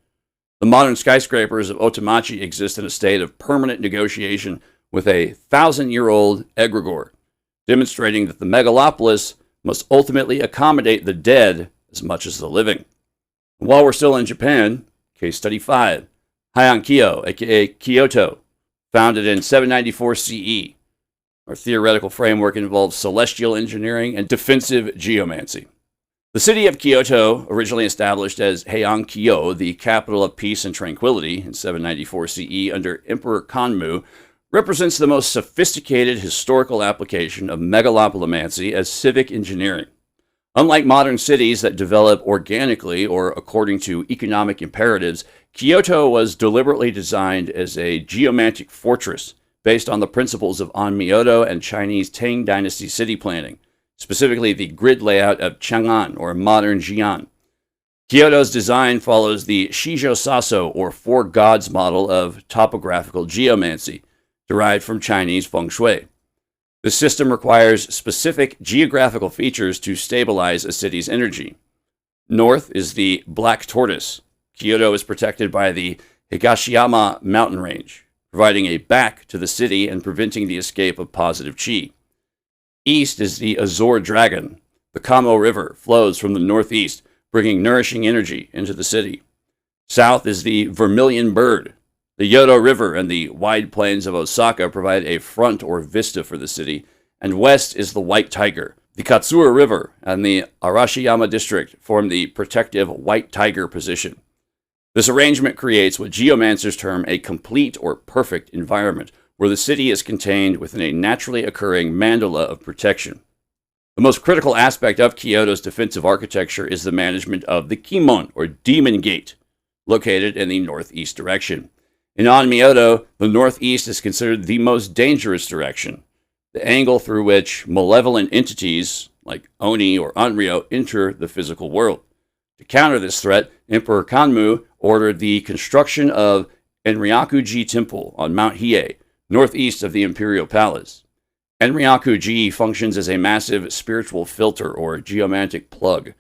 The modern skyscrapers of Otemachi exist in a state of permanent negotiation with a 1,000-year-old egregore, demonstrating that the megalopolis must ultimately accommodate the dead as much as the living. While we're still in Japan, case study 5, Heian-kyo, aka Kyoto, founded in 794 CE. Our theoretical framework involves celestial engineering and defensive geomancy. The city of Kyoto, originally established as Heian-kyo, the capital of peace and tranquility in 794 CE under Emperor Kanmu, represents the most sophisticated historical application of megalopolimancy as civic engineering. Unlike modern cities that develop organically or according to economic imperatives, Kyoto was deliberately designed as a geomantic fortress based on the principles of Onmyodo and Chinese Tang Dynasty city planning, specifically the grid layout of Chang'an, or modern Xi'an. Kyoto's design follows the Shijo Saso, or Four Gods model of topographical geomancy, derived from Chinese feng shui. This system requires specific geographical features to stabilize a city's energy. North is the Black Tortoise. Kyoto is protected by the Higashiyama mountain range, providing a back to the city and preventing the escape of positive chi. East is the Azure Dragon. The Kamo River flows from the northeast, bringing nourishing energy into the city. South is the Vermilion Bird. The Yodo River and the wide plains of Osaka provide a front or vista for the city, and west is the White Tiger. The Katsura River and the Arashiyama district form the protective White Tiger position. This arrangement creates what geomancers term a complete or perfect environment, where the city is contained within a naturally occurring mandala of protection. The most critical aspect of Kyoto's defensive architecture is the management of the Kimon, or Demon Gate, located in the northeast direction. In Onmyodo, the northeast is considered the most dangerous direction, the angle through which malevolent entities, like Oni or Onryo, enter the physical world. To counter this threat, Emperor Kanmu ordered the construction of Enryaku-ji Temple on Mount Hiei, northeast of the Imperial Palace. Enryaku-ji functions as a massive spiritual filter or geomantic plug.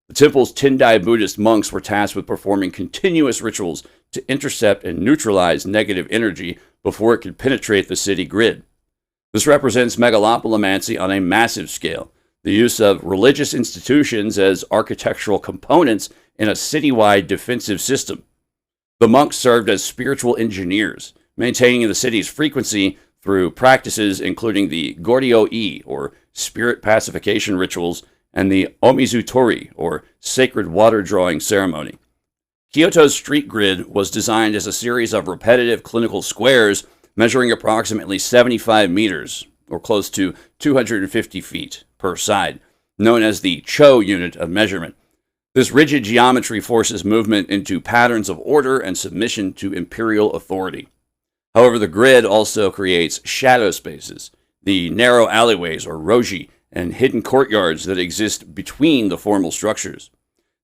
The temple's Tendai Buddhist monks were tasked with performing continuous rituals to intercept and neutralize negative energy before it could penetrate the city grid. This represents megalopolimancy on a massive scale, the use of religious institutions as architectural components in a citywide defensive system. The monks served as spiritual engineers, maintaining the city's frequency through practices including the Goryo-i, or spirit pacification rituals, and the Omizu-tori, or sacred water drawing ceremony. Kyoto's street grid was designed as a series of repetitive clinical squares measuring approximately 75 meters, or close to 250 feet, per side, known as the Cho unit of measurement. This rigid geometry forces movement into patterns of order and submission to imperial authority. However, the grid also creates shadow spaces, the narrow alleyways or rogi, and hidden courtyards that exist between the formal structures.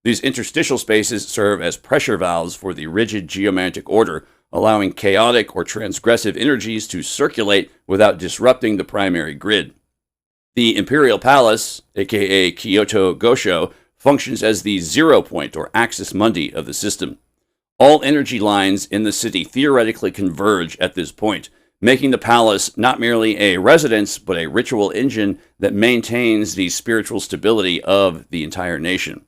These interstitial spaces serve as pressure valves for the rigid geomantic order, allowing chaotic or transgressive energies to circulate without disrupting the primary grid. The Imperial Palace, aka Kyoto Gosho, functions as the zero point or axis mundi of the system. All energy lines in the city theoretically converge at this point, making the palace not merely a residence, but a ritual engine that maintains the spiritual stability of the entire nation.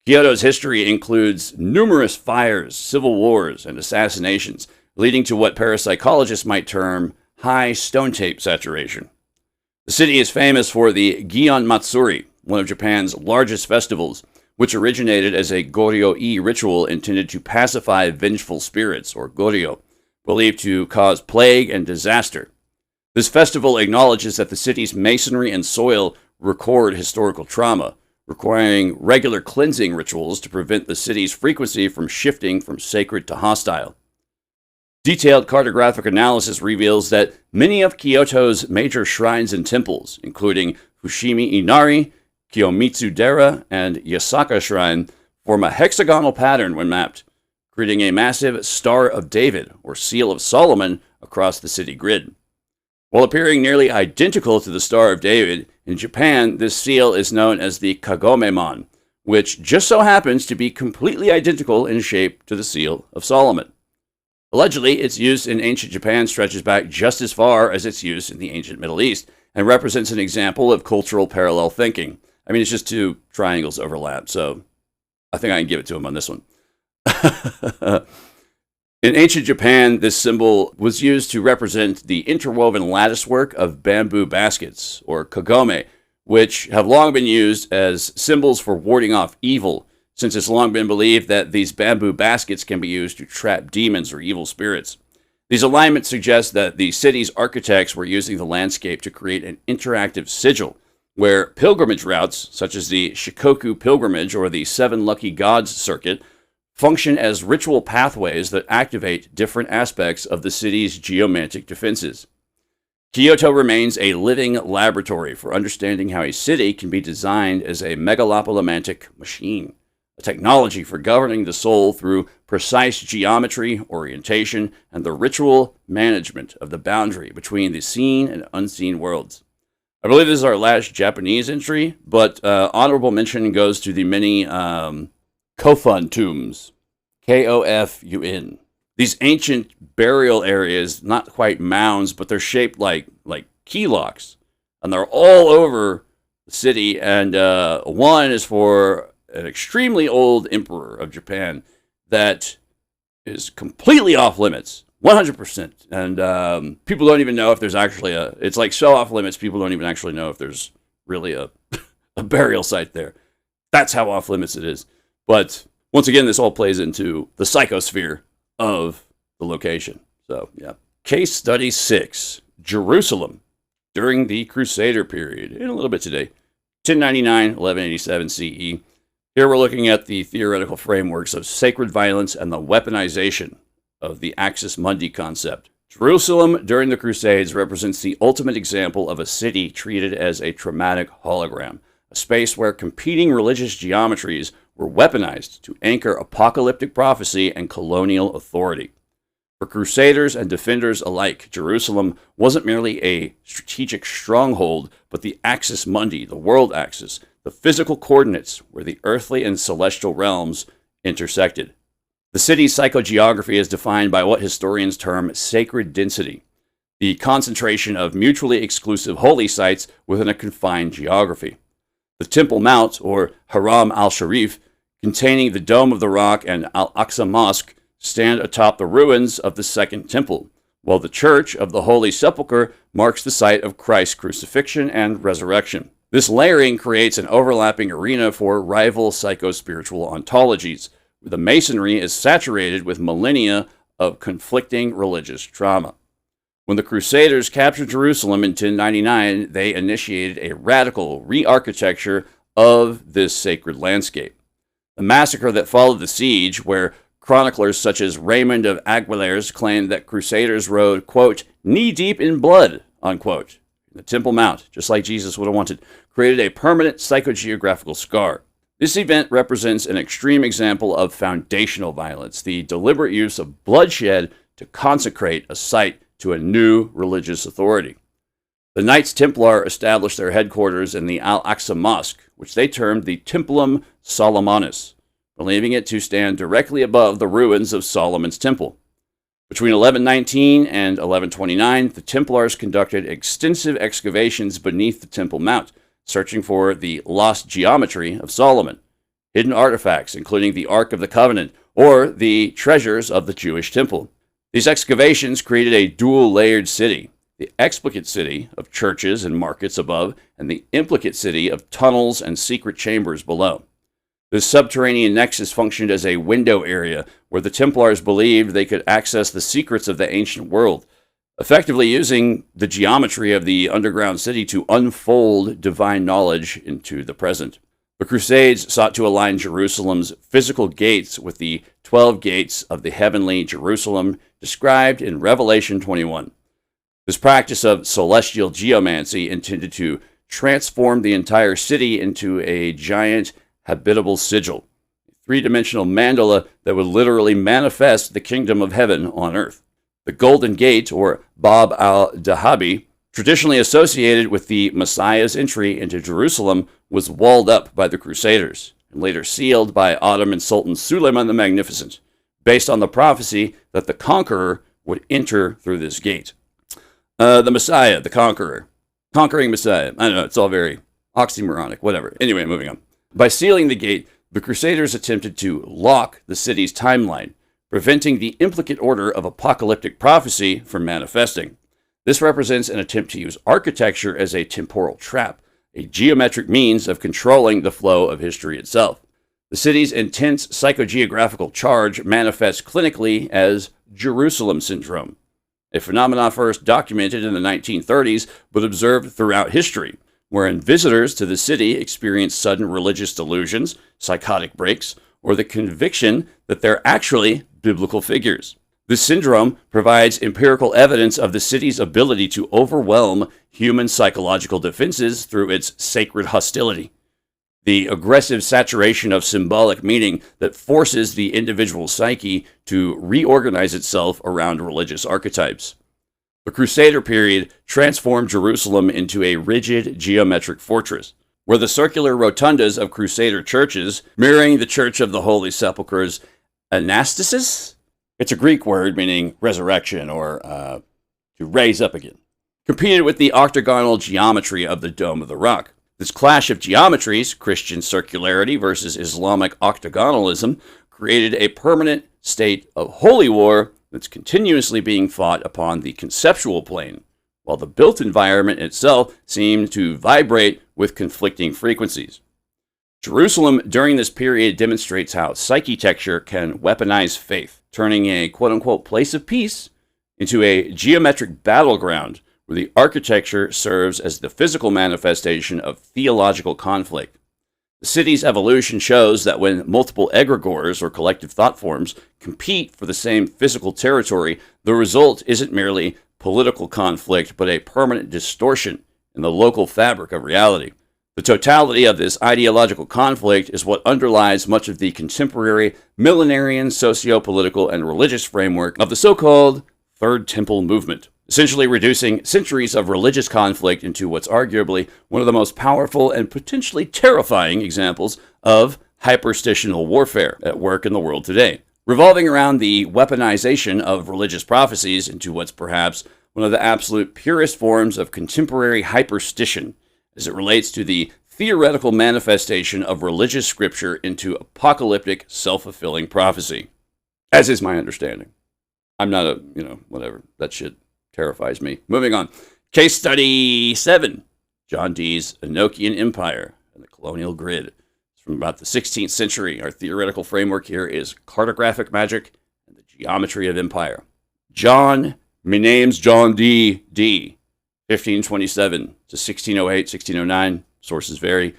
Kyoto's history includes numerous fires, civil wars, and assassinations, leading to what parapsychologists might term high stone tape saturation. The city is famous for the Gion Matsuri, one of Japan's largest festivals, which originated as a Goryo-e ritual intended to pacify vengeful spirits, or Goryo, believed to cause plague and disaster. This festival acknowledges that the city's masonry and soil record historical trauma, requiring regular cleansing rituals to prevent the city's frequency from shifting from sacred to hostile. Detailed cartographic analysis reveals that many of Kyoto's major shrines and temples, including Fushimi Inari, Kiyomitsu-dera, and Yasaka Shrine, form a hexagonal pattern when mapped, creating a massive Star of David, or Seal of Solomon, across the city grid. While appearing nearly identical to the Star of David, in Japan, this seal is known as the Kagome-mon, which just so happens to be completely identical in shape to the Seal of Solomon. Allegedly, its use in ancient Japan stretches back just as far as its use in the ancient Middle East, and represents an example of cultural parallel thinking. I mean, it's just two triangles overlap, so I think I can give it to him on this one. In ancient Japan, this symbol was used to represent the interwoven latticework of bamboo baskets, or kagome, which have long been used as symbols for warding off evil, since it's long been believed that these bamboo baskets can be used to trap demons or evil spirits. These alignments suggest that the city's architects were using the landscape to create an interactive sigil, where pilgrimage routes, such as the Shikoku pilgrimage or the Seven Lucky Gods circuit, function as ritual pathways that activate different aspects of the city's geomantic defenses. Kyoto remains a living laboratory for understanding how a city can be designed as a megalopolimantic machine, a technology for governing the soul through precise geometry, orientation, and the ritual management of the boundary between the seen and unseen worlds. I believe this is our last Japanese entry, but honorable mention goes to the many Kofun tombs, Kofun. These ancient burial areas, not quite mounds, but they're shaped like key locks, and they're all over the city. And one is for an extremely old emperor of Japan that is completely off limits, 100%. And people don't even know if there's actually it's like so off limits, people don't even actually know if there's really a burial site there. That's how off limits it is. But once again, this all plays into the psychosphere of the location. So, yeah. Case Study 6, Jerusalem, during the Crusader period, and a little bit today, 1099, 1187 CE. Here we're looking at the theoretical frameworks of sacred violence and the weaponization of the axis mundi concept. Jerusalem during the Crusades represents the ultimate example of a city treated as a traumatic hologram, a space where competing religious geometries were weaponized to anchor apocalyptic prophecy and colonial authority. For crusaders and defenders alike, Jerusalem wasn't merely a strategic stronghold, but the axis mundi, the world axis, the physical coordinates where the earthly and celestial realms intersected. The city's psychogeography is defined by what historians term sacred density, the concentration of mutually exclusive holy sites within a confined geography. The Temple Mount, or Haram al-Sharif, containing the Dome of the Rock and Al-Aqsa Mosque, stand atop the ruins of the Second Temple, while the Church of the Holy Sepulchre marks the site of Christ's crucifixion and resurrection. This layering creates an overlapping arena for rival psycho-spiritual ontologies, where the masonry is saturated with millennia of conflicting religious trauma. When the Crusaders captured Jerusalem in 1099, they initiated a radical re-architecture of this sacred landscape. The massacre that followed the siege, where chroniclers such as Raymond of Aguilers claimed that crusaders rode, quote, knee-deep in blood, unquote, in the Temple Mount, just like Jesus would have wanted, created a permanent psychogeographical scar. This event represents an extreme example of foundational violence, the deliberate use of bloodshed to consecrate a site to a new religious authority. The Knights Templar established their headquarters in the Al-Aqsa Mosque, which they termed the Templum Solomonus, believing it to stand directly above the ruins of Solomon's Temple. Between 1119 and 1129, the Templars conducted extensive excavations beneath the Temple Mount, searching for the lost geometry of Solomon, hidden artifacts including the Ark of the Covenant or the treasures of the Jewish temple. These excavations created a dual-layered city, the explicate city of churches and markets above, and the implicate city of tunnels and secret chambers below. This subterranean nexus functioned as a window area where the Templars believed they could access the secrets of the ancient world, effectively using the geometry of the underground city to unfold divine knowledge into the present. The Crusades sought to align Jerusalem's physical gates with the 12 gates of the heavenly Jerusalem described in Revelation 21. This practice of celestial geomancy intended to transform the entire city into a giant habitable sigil, a three-dimensional mandala that would literally manifest the kingdom of heaven on earth. The Golden Gate, or Bab al-Dahabi, traditionally associated with the Messiah's entry into Jerusalem, was walled up by the Crusaders, and later sealed by Ottoman Sultan Suleiman the Magnificent, based on the prophecy that the conqueror would enter through this gate. The Messiah, the conqueror. Conquering Messiah. I don't know, it's all very oxymoronic, whatever. Anyway, moving on. By sealing the gate, the Crusaders attempted to lock the city's timeline, preventing the implicate order of apocalyptic prophecy from manifesting. This represents an attempt to use architecture as a temporal trap, a geometric means of controlling the flow of history itself. The city's intense psychogeographical charge manifests clinically as Jerusalem syndrome, a phenomenon first documented in the 1930s but observed throughout history, wherein visitors to the city experience sudden religious delusions, psychotic breaks, or the conviction that they're actually biblical figures. This syndrome provides empirical evidence of the city's ability to overwhelm human psychological defenses through its sacred hostility, the aggressive saturation of symbolic meaning that forces the individual psyche to reorganize itself around religious archetypes. The Crusader period transformed Jerusalem into a rigid geometric fortress, where the circular rotundas of Crusader churches, mirroring the Church of the Holy Sepulchre's anastasis, it's a Greek word meaning resurrection or to raise up again, competed with the octagonal geometry of the Dome of the Rock. This clash of geometries, Christian circularity versus Islamic octagonalism, created a permanent state of holy war that's continuously being fought upon the conceptual plane, while the built environment itself seemed to vibrate with conflicting frequencies. Jerusalem during this period demonstrates how Psychetecture can weaponize faith, turning a quote-unquote place of peace into a geometric battleground where the architecture serves as the physical manifestation of theological conflict. The city's evolution shows that when multiple egregores, or collective thought forms, compete for the same physical territory, the result isn't merely political conflict, but a permanent distortion in the local fabric of reality. The totality of this ideological conflict is what underlies much of the contemporary millenarian socio-political and religious framework of the so-called Third Temple movement, essentially reducing centuries of religious conflict into what's arguably one of the most powerful and potentially terrifying examples of hyperstitional warfare at work in the world today, revolving around the weaponization of religious prophecies into what's perhaps one of the absolute purest forms of contemporary hyperstition as it relates to the theoretical manifestation of religious scripture into apocalyptic self-fulfilling prophecy, as is my understanding. I'm not whatever. That shit terrifies me. Moving on. Case study 7. John Dee's Enochian Empire and the Colonial Grid. It's from about the 16th century. Our theoretical framework here is cartographic magic and the geometry of empire. My name's John D. 1527 to 1608, 1609. Sources vary.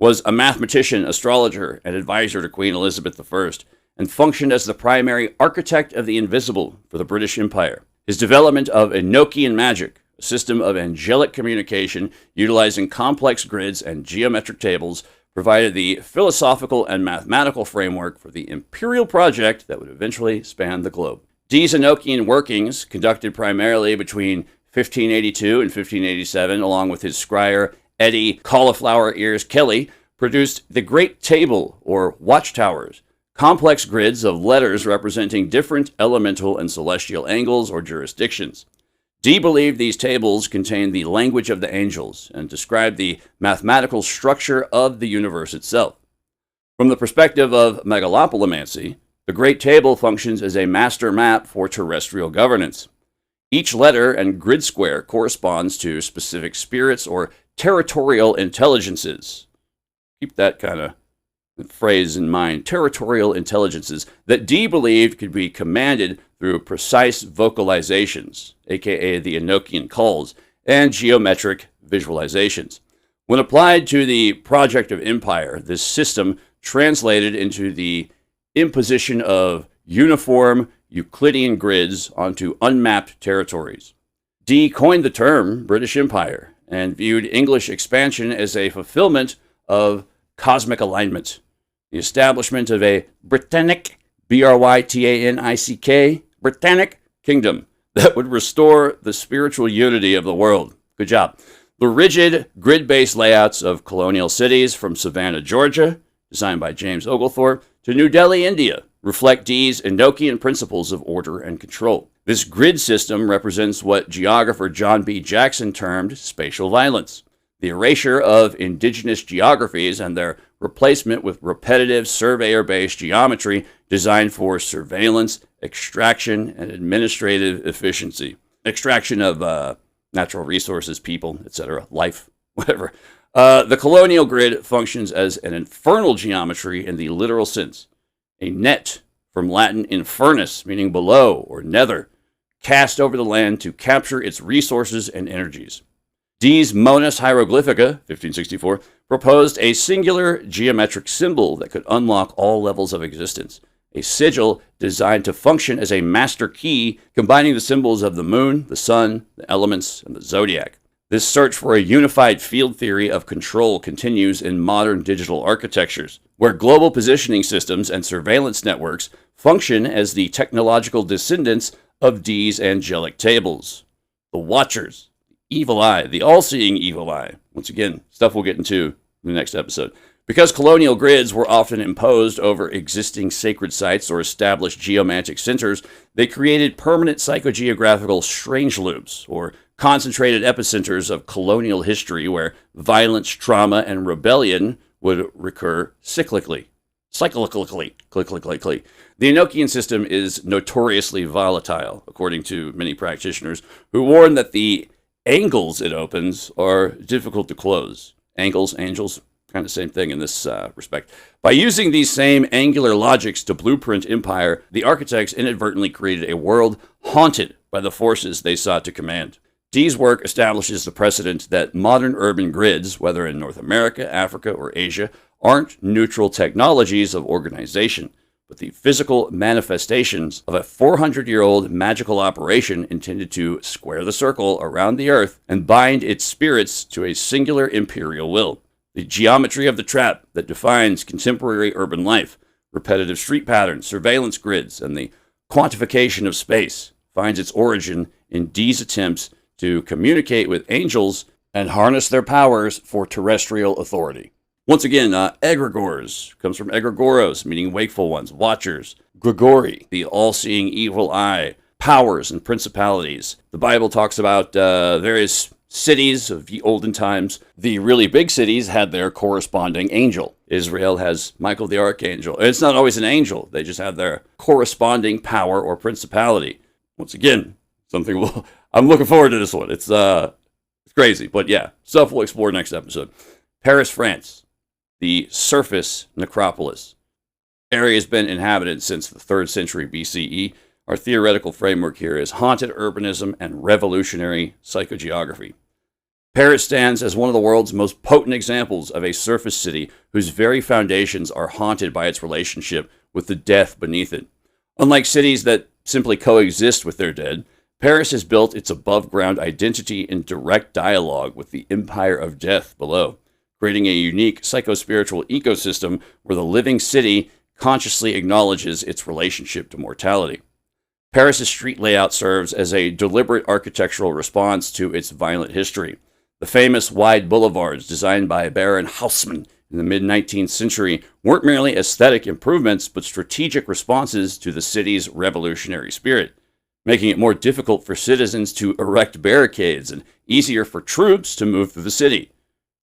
was a mathematician, astrologer, and advisor to Queen Elizabeth I, and functioned as the primary architect of the invisible for the British Empire. His development of Enochian magic, a system of angelic communication utilizing complex grids and geometric tables, provided the philosophical and mathematical framework for the imperial project that would eventually span the globe. Dee's Enochian workings, conducted primarily between 1582 and 1587, along with his scryer Eddie Cauliflower Ears Kelly, produced the Great Table, or Watchtowers, complex grids of letters representing different elemental and celestial angles or jurisdictions. Dee believed these tables contained the language of the angels and described the mathematical structure of the universe itself. From the perspective of megalopolimancy, the Great Table functions as a master map for terrestrial governance. Each letter and grid square corresponds to specific spirits or territorial intelligences. Keep that kind of phrase in mind. Territorial intelligences that Dee believed could be commanded through precise vocalizations, aka the Enochian calls, and geometric visualizations. When applied to the project of empire, this system translated into the imposition of uniform Euclidean grids onto unmapped territories. Dee coined the term British Empire and viewed English expansion as a fulfillment of cosmic alignment, the establishment of a Britannic, Brytanick, Britannic kingdom that would restore the spiritual unity of the world. Good job. The rigid, grid-based layouts of colonial cities from Savannah, Georgia, designed by James Oglethorpe, to New Delhi, India, reflect Dee's Enochian principles of order and control. This grid system represents what geographer John B. Jackson termed spatial violence, the erasure of indigenous geographies and their replacement with repetitive surveyor-based geometry designed for surveillance, extraction, and administrative efficiency. Extraction of natural resources, people, etc., life, whatever. The colonial grid functions as an infernal geometry in the literal sense. A net, from Latin infernus, meaning below or nether, cast over the land to capture its resources and energies. Dee's Monus Hieroglyphica, 1564, proposed a singular geometric symbol that could unlock all levels of existence. A sigil designed to function as a master key, combining the symbols of the moon, the sun, the elements, and the zodiac. This search for a unified field theory of control continues in modern digital architectures, where global positioning systems and surveillance networks function as the technological descendants of Dee's angelic tables. The Watchers, the Evil Eye, the all-seeing Evil Eye. Once again, stuff we'll get into in the next episode. Because colonial grids were often imposed over existing sacred sites or established geomantic centers, they created permanent psychogeographical strange loops, or concentrated epicenters of colonial history where violence, trauma, and rebellion would recur cyclically. The Enochian system is notoriously volatile, according to many practitioners, who warn that the angles it opens are difficult to close. Angles, angels, kind of same thing in this respect. By using these same angular logics to blueprint empire, the architects inadvertently created a world haunted by the forces they sought to command. Dee's work establishes the precedent that modern urban grids, whether in North America, Africa, or Asia, aren't neutral technologies of organization, but the physical manifestations of a 400-year-old magical operation intended to square the circle around the earth and bind its spirits to a singular imperial will. The geometry of the trap that defines contemporary urban life, repetitive street patterns, surveillance grids, and the quantification of space finds its origin in Dee's attempts to communicate with angels and harness their powers for terrestrial authority. Once again, Egregores comes from Egregoros, meaning wakeful ones, watchers. Grigori, the all-seeing evil eye, powers and principalities. The Bible talks about various cities of the olden times. The really big cities had their corresponding angel. Israel has Michael the Archangel. It's not always an angel. They just have their corresponding power or principality. Once again, something I'm looking forward to this one. It's crazy, but yeah, stuff we'll explore next episode. Paris, France, the surface necropolis. Area has been inhabited since the 3rd century BCE. Our theoretical framework here is haunted urbanism and revolutionary psychogeography. Paris stands as one of the world's most potent examples of a surface city whose very foundations are haunted by its relationship with the death beneath it. Unlike cities that simply coexist with their dead, Paris has built its above-ground identity in direct dialogue with the empire of death below, creating a unique psychospiritual ecosystem where the living city consciously acknowledges its relationship to mortality. Paris's street layout serves as a deliberate architectural response to its violent history. The famous wide boulevards designed by Baron Haussmann in the mid-19th century weren't merely aesthetic improvements, but strategic responses to the city's revolutionary spirit, making it more difficult for citizens to erect barricades and easier for troops to move through the city.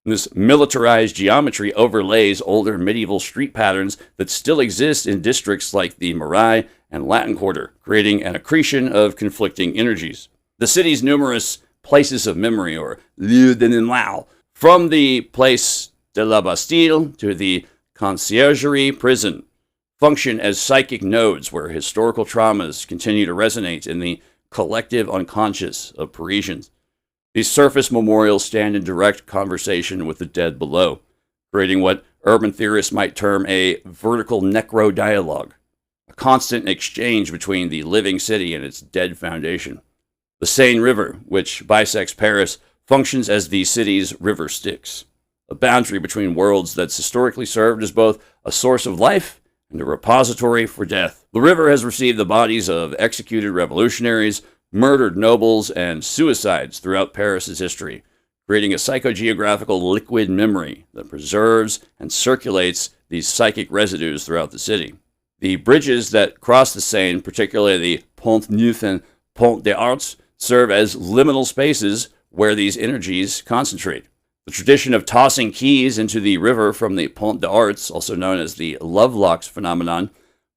This militarized geometry overlays older medieval street patterns that still exist in districts like the Marais and Latin Quarter, creating an accretion of conflicting energies. The city's numerous places of memory, or lieux de mémoire, from the Place de la Bastille to the Conciergerie prison, function as psychic nodes where historical traumas continue to resonate in the collective unconscious of Parisians. These surface memorials stand in direct conversation with the dead below, creating what urban theorists might term a vertical necro-dialogue, a constant exchange between the living city and its dead foundation. The Seine River, which bisects Paris, functions as the city's river Styx, a boundary between worlds that's historically served as both a source of life and a repository for death. The river has received the bodies of executed revolutionaries, murdered nobles, and suicides throughout Paris's history, creating a psychogeographical liquid memory that preserves and circulates these psychic residues throughout the city. The bridges that cross the Seine, particularly the Pont Neuf and Pont des Arts, serve as liminal spaces where these energies concentrate. The tradition of tossing keys into the river from the Pont des Arts, also known as the Lovelocks phenomenon,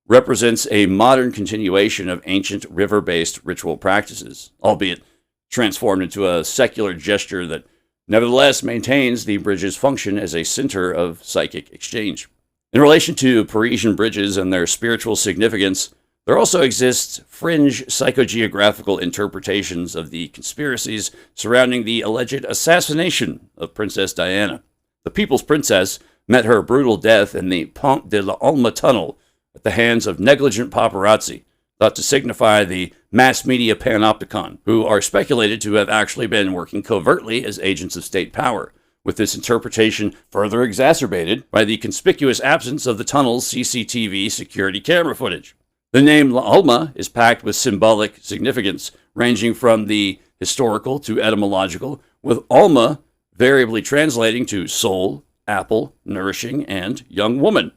represents a modern continuation of ancient river-based ritual practices, albeit transformed into a secular gesture that nevertheless maintains the bridge's function as a center of psychic exchange. In relation to Parisian bridges and their spiritual significance, there also exists fringe psychogeographical interpretations of the conspiracies surrounding the alleged assassination of Princess Diana. The People's Princess met her brutal death in the Pont de l'Alma tunnel at the hands of negligent paparazzi, thought to signify the mass media Panopticon, who are speculated to have actually been working covertly as agents of state power, with this interpretation further exacerbated by the conspicuous absence of the tunnel's CCTV security camera footage. The name La Alma is packed with symbolic significance, ranging from the historical to etymological, with Alma variably translating to soul, apple, nourishing, and young woman.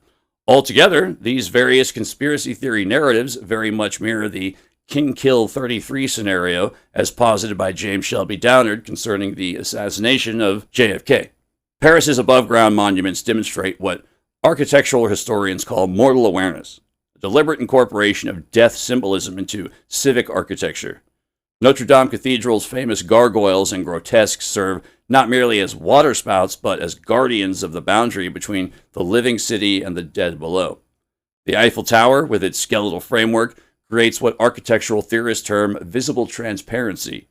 Altogether, these various conspiracy theory narratives very much mirror the King Kill 33 scenario as posited by James Shelby Downard concerning the assassination of JFK. Paris's above-ground monuments demonstrate what architectural historians call mortal awareness, a deliberate incorporation of death symbolism into civic architecture. Notre Dame Cathedral's famous gargoyles and grotesques serve not merely as waterspouts, but as guardians of the boundary between the living city and the dead below. The Eiffel Tower, with its skeletal framework, creates what architectural theorists term visible transparency,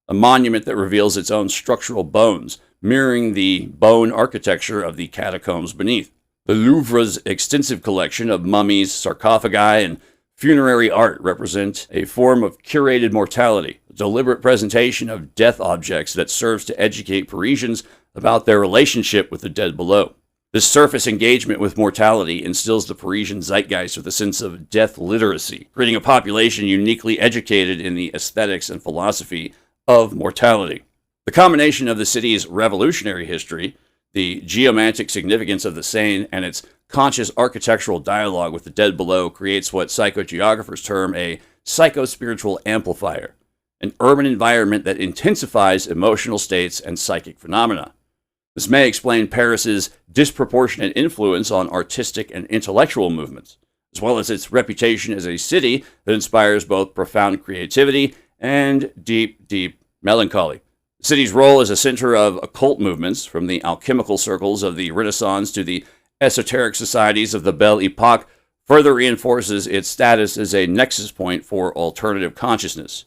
a monument that reveals its own structural bones, mirroring the bone architecture of the catacombs beneath. The Louvre's extensive collection of mummies, sarcophagi, and funerary art represent a form of curated mortality, a deliberate presentation of death objects that serves to educate Parisians about their relationship with the dead below. This surface engagement with mortality instills the Parisian zeitgeist with a sense of death literacy, creating a population uniquely educated in the aesthetics and philosophy of mortality. The combination of the city's revolutionary history, the geomantic significance of the Seine, and its conscious architectural dialogue with the dead below creates what psychogeographers term a psychospiritual amplifier, an urban environment that intensifies emotional states and psychic phenomena. This may explain Paris's disproportionate influence on artistic and intellectual movements, as well as its reputation as a city that inspires both profound creativity and deep, deep melancholy. The city's role as a center of occult movements, from the alchemical circles of the Renaissance to the esoteric societies of the Belle Epoque, further reinforces its status as a nexus point for alternative consciousness.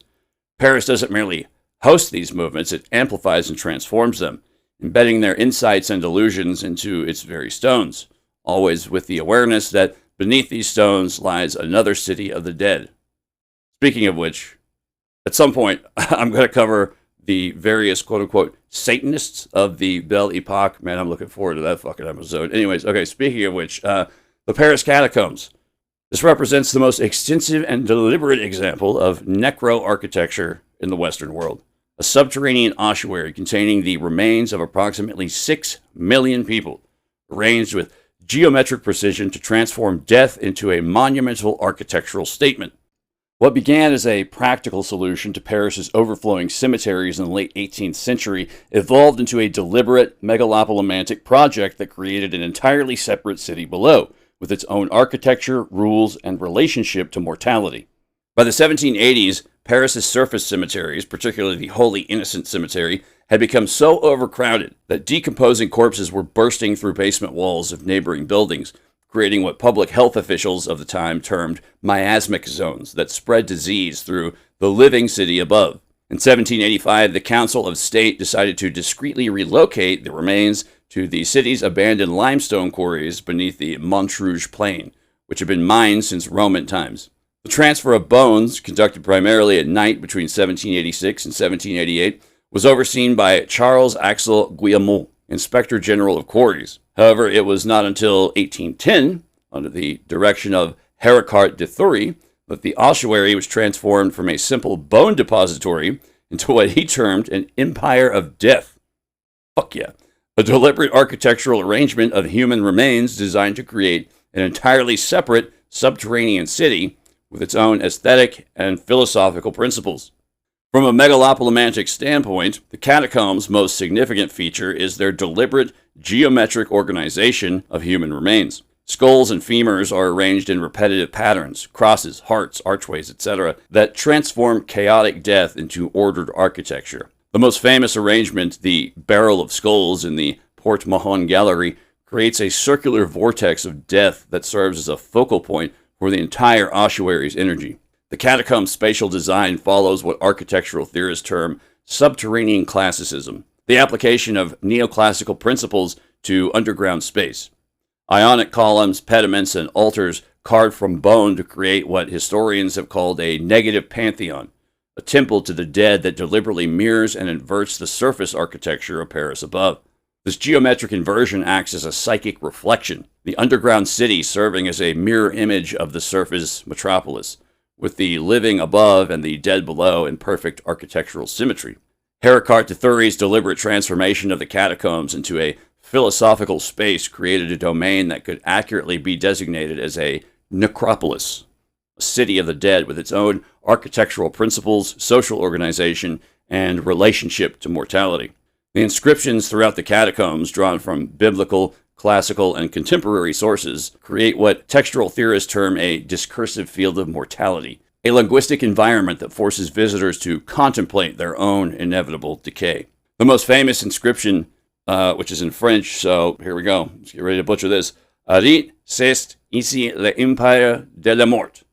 Paris doesn't merely hosts these movements, it amplifies and transforms them, embedding their insights and delusions into its very stones, always with the awareness that beneath these stones lies another city of the dead. Speaking of which, at some point, I'm going to cover the various quote-unquote Satanists of the Belle Epoque. Man, I'm looking forward to that fucking episode. Anyways, okay, speaking of which, the Paris Catacombs. This represents the most extensive and deliberate example of necro-architecture in the Western world. A subterranean ossuary containing the remains of approximately 6 million people, arranged with geometric precision to transform death into a monumental architectural statement. What began as a practical solution to Paris's overflowing cemeteries in the late 18th century evolved into a deliberate megalopolimantic project that created an entirely separate city below, with its own architecture, rules, and relationship to mortality. By the 1780s, Paris's surface cemeteries, particularly the Holy Innocent Cemetery, had become so overcrowded that decomposing corpses were bursting through basement walls of neighboring buildings, creating what public health officials of the time termed miasmic zones that spread disease through the living city above. In 1785, the Council of State decided to discreetly relocate the remains to the city's abandoned limestone quarries beneath the Montrouge Plain, which had been mined since Roman times. The transfer of bones, conducted primarily at night between 1786 and 1788, was overseen by Charles Axel Guillemot, Inspector General of Quarries. However, it was not until 1810, under the direction of Heracart de Thury, that the ossuary was transformed from a simple bone depository into what he termed an empire of death. Fuck yeah. A deliberate architectural arrangement of human remains designed to create an entirely separate subterranean city with its own aesthetic and philosophical principles. From a megalopolimantic standpoint, the catacombs' most significant feature is their deliberate geometric organization of human remains. Skulls and femurs are arranged in repetitive patterns, crosses, hearts, archways, etc., that transform chaotic death into ordered architecture. The most famous arrangement, the Barrel of Skulls in the Port Mahon Gallery, creates a circular vortex of death that serves as a focal point for the entire ossuary's energy. The catacomb spatial design follows what architectural theorists term subterranean classicism, the application of neoclassical principles to underground space. Ionic columns, pediments, and altars carved from bone to create what historians have called a negative pantheon, a temple to the dead that deliberately mirrors and inverts the surface architecture of Paris above. This geometric inversion acts as a psychic reflection, the underground city serving as a mirror image of the surface metropolis, with the living above and the dead below in perfect architectural symmetry. Heracart de Thury's deliberate transformation of the catacombs into a philosophical space created a domain that could accurately be designated as a necropolis, a city of the dead with its own architectural principles, social organization, and relationship to mortality. The inscriptions throughout the catacombs, drawn from biblical, classical, and contemporary sources, create what textual theorists term a discursive field of mortality, a linguistic environment that forces visitors to contemplate their own inevitable decay. The most famous inscription, which is in French, so here we go. Let's get ready to butcher this. Rites, c'est ici l'empire de la mort.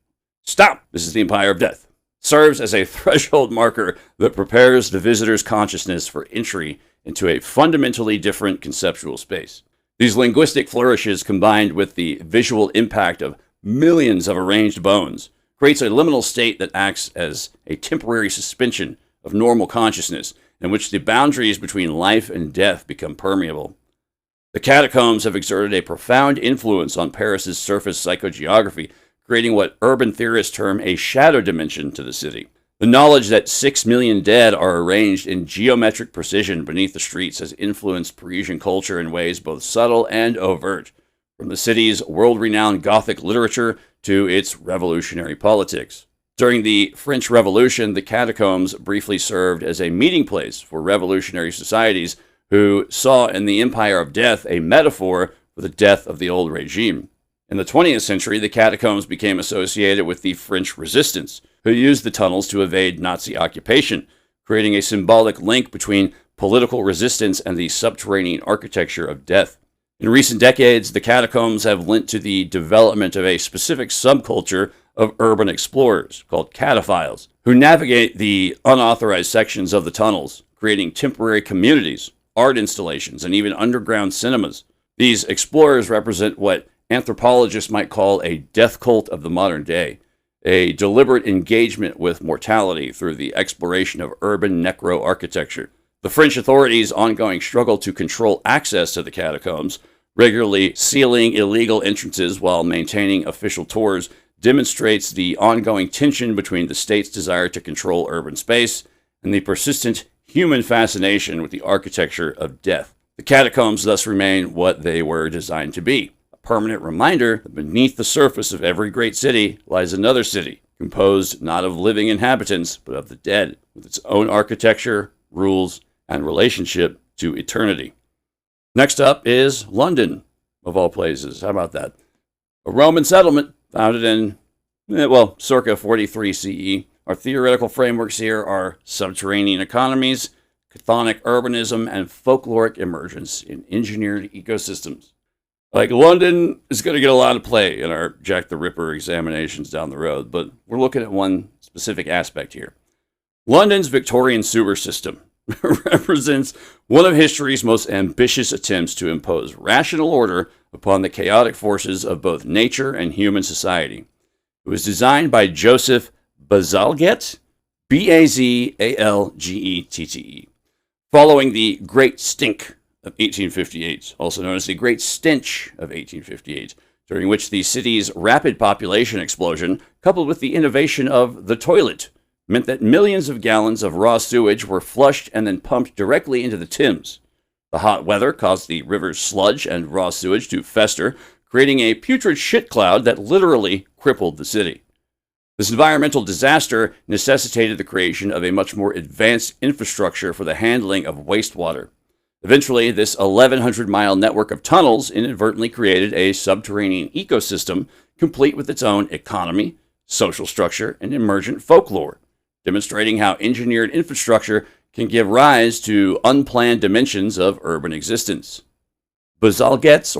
Stop! This is the empire of death. Serves as a threshold marker that prepares the visitor's consciousness for entry into a fundamentally different conceptual space. These linguistic flourishes, combined with the visual impact of millions of arranged bones, creates a liminal state that acts as a temporary suspension of normal consciousness, in which the boundaries between life and death become permeable. The catacombs have exerted a profound influence on Paris's surface psychogeography, creating what urban theorists term a shadow dimension to the city. The knowledge that 6 million dead are arranged in geometric precision beneath the streets has influenced Parisian culture in ways both subtle and overt, from the city's world-renowned Gothic literature to its revolutionary politics. During the French Revolution, the catacombs briefly served as a meeting place for revolutionary societies who saw in the Empire of Death a metaphor for the death of the old regime. In the 20th century, the catacombs became associated with the French resistance, who used the tunnels to evade Nazi occupation, creating a symbolic link between political resistance and the subterranean architecture of death. In recent decades, the catacombs have lent to the development of a specific subculture of urban explorers called cataphiles, who navigate the unauthorized sections of the tunnels, creating temporary communities, art installations, and even underground cinemas. These explorers represent what anthropologists might call a death cult of the modern day, a deliberate engagement with mortality through the exploration of urban necro-architecture. The French authorities' ongoing struggle to control access to the catacombs, regularly sealing illegal entrances while maintaining official tours, demonstrates the ongoing tension between the state's desire to control urban space and the persistent human fascination with the architecture of death. The catacombs thus remain what they were designed to be, a permanent reminder that beneath the surface of every great city lies another city, composed not of living inhabitants, but of the dead, with its own architecture, rules, and relationship to eternity. Next up is London, of all places. How about that? A Roman settlement founded in, circa 43 CE. Our theoretical frameworks here are subterranean economies, chthonic urbanism, and folkloric emergence in engineered ecosystems. Like, London is going to get a lot of play in our Jack the Ripper examinations down the road, but we're looking at one specific aspect here. London's Victorian sewer system represents one of history's most ambitious attempts to impose rational order upon the chaotic forces of both nature and human society. It was designed by Joseph Bazalgette, Bazalgette, following the Great Stink of 1858, also known as the Great Stench of 1858, during which the city's rapid population explosion, coupled with the innovation of the toilet, meant that millions of gallons of raw sewage were flushed and then pumped directly into the Thames. The hot weather caused the river's sludge and raw sewage to fester, creating a putrid shit cloud that literally crippled the city. This environmental disaster necessitated the creation of a much more advanced infrastructure for the handling of wastewater. Eventually, this 1,100-mile network of tunnels inadvertently created a subterranean ecosystem complete with its own economy, social structure, and emergent folklore, demonstrating how engineered infrastructure can give rise to unplanned dimensions of urban existence. Bazalgette's,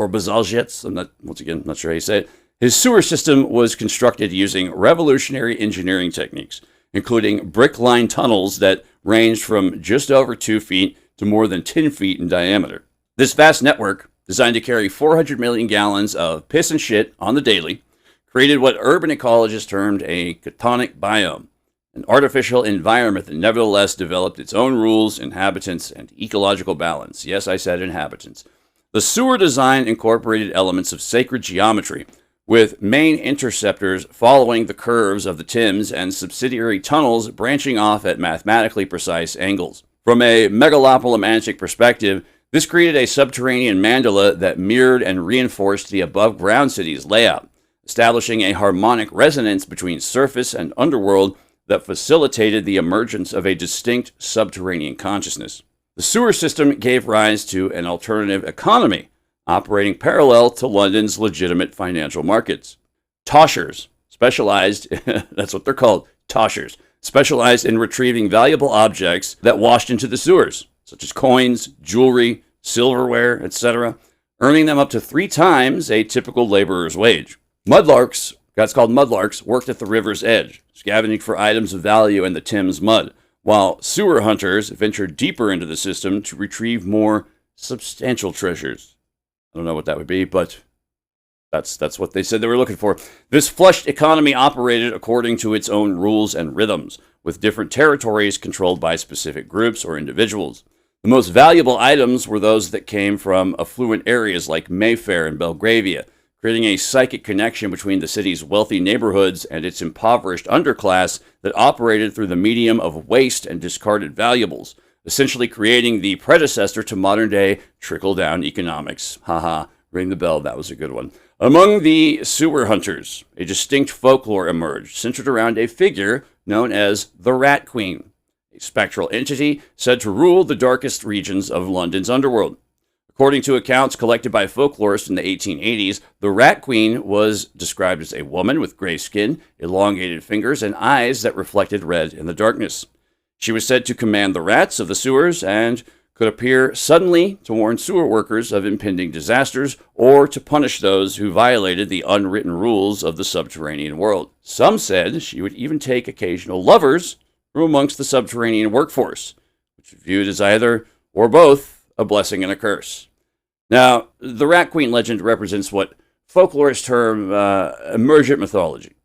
I'm not sure how you say it, his sewer system was constructed using revolutionary engineering techniques, including brick-lined tunnels that ranged from just over 2 feet to more than 10 feet in diameter. This vast network, designed to carry 400 million gallons of piss and shit on the daily, created what urban ecologists termed a chthonic biome, an artificial environment that nevertheless developed its own rules, inhabitants, and ecological balance. Yes, I said inhabitants. The sewer design incorporated elements of sacred geometry, with main interceptors following the curves of the Thames and subsidiary tunnels branching off at mathematically precise angles. From a megalopolimantic perspective, this created a subterranean mandala that mirrored and reinforced the above-ground city's layout, establishing a harmonic resonance between surface and underworld that facilitated the emergence of a distinct subterranean consciousness. The sewer system gave rise to an alternative economy, operating parallel to London's legitimate financial markets. Toshers specialized, that's what they're called, toshers, specialized in retrieving valuable objects that washed into the sewers, such as coins, jewelry, silverware, etc., earning them up to 3 times a typical laborer's wage. Mudlarks, that's called mudlarks, worked at the river's edge, scavenging for items of value in the Thames mud, while sewer hunters ventured deeper into the system to retrieve more substantial treasures. I don't know what that would be, but that's what they said they were looking for. This flushed economy operated according to its own rules and rhythms, with different territories controlled by specific groups or individuals. The most valuable items were those that came from affluent areas like Mayfair and Belgravia, creating a psychic connection between the city's wealthy neighborhoods and its impoverished underclass that operated through the medium of waste and discarded valuables, essentially creating the predecessor to modern-day trickle-down economics. Haha, ring the bell, that was a good one. Among the sewer hunters, a distinct folklore emerged, centered around a figure known as the Rat Queen, a spectral entity said to rule the darkest regions of London's underworld. According to accounts collected by folklorists in the 1880s, the Rat Queen was described as a woman with gray skin, elongated fingers, and eyes that reflected red in the darkness. She was said to command the rats of the sewers and could appear suddenly to warn sewer workers of impending disasters or to punish those who violated the unwritten rules of the subterranean world. Some said she would even take occasional lovers from amongst the subterranean workforce, which is viewed as either or both a blessing and a curse. Now, the Rat Queen legend represents what folklorists term emergent mythology,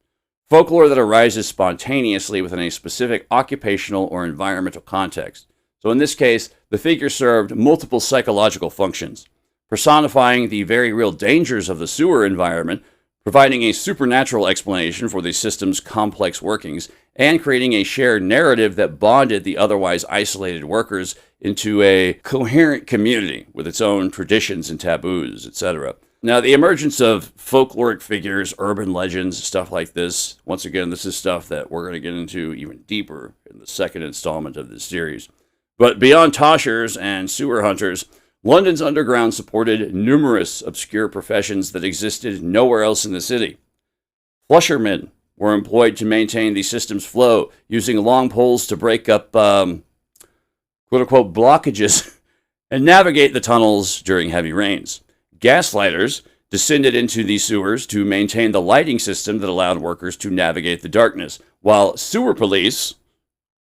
folklore that arises spontaneously within a specific occupational or environmental context. So in this case, the figure served multiple psychological functions, personifying the very real dangers of the sewer environment, providing a supernatural explanation for the system's complex workings, and creating a shared narrative that bonded the otherwise isolated workers into a coherent community with its own traditions and taboos, etc. Now, the emergence of folkloric figures, urban legends, stuff like this, once again, this is stuff that we're going to get into even deeper in the second installment of this series. But beyond toshers and sewer hunters, London's underground supported numerous obscure professions that existed nowhere else in the city. Flushermen were employed to maintain the system's flow, using long poles to break up quote-unquote blockages and navigate the tunnels during heavy rains. Gaslighters descended into the sewers to maintain the lighting system that allowed workers to navigate the darkness, while sewer police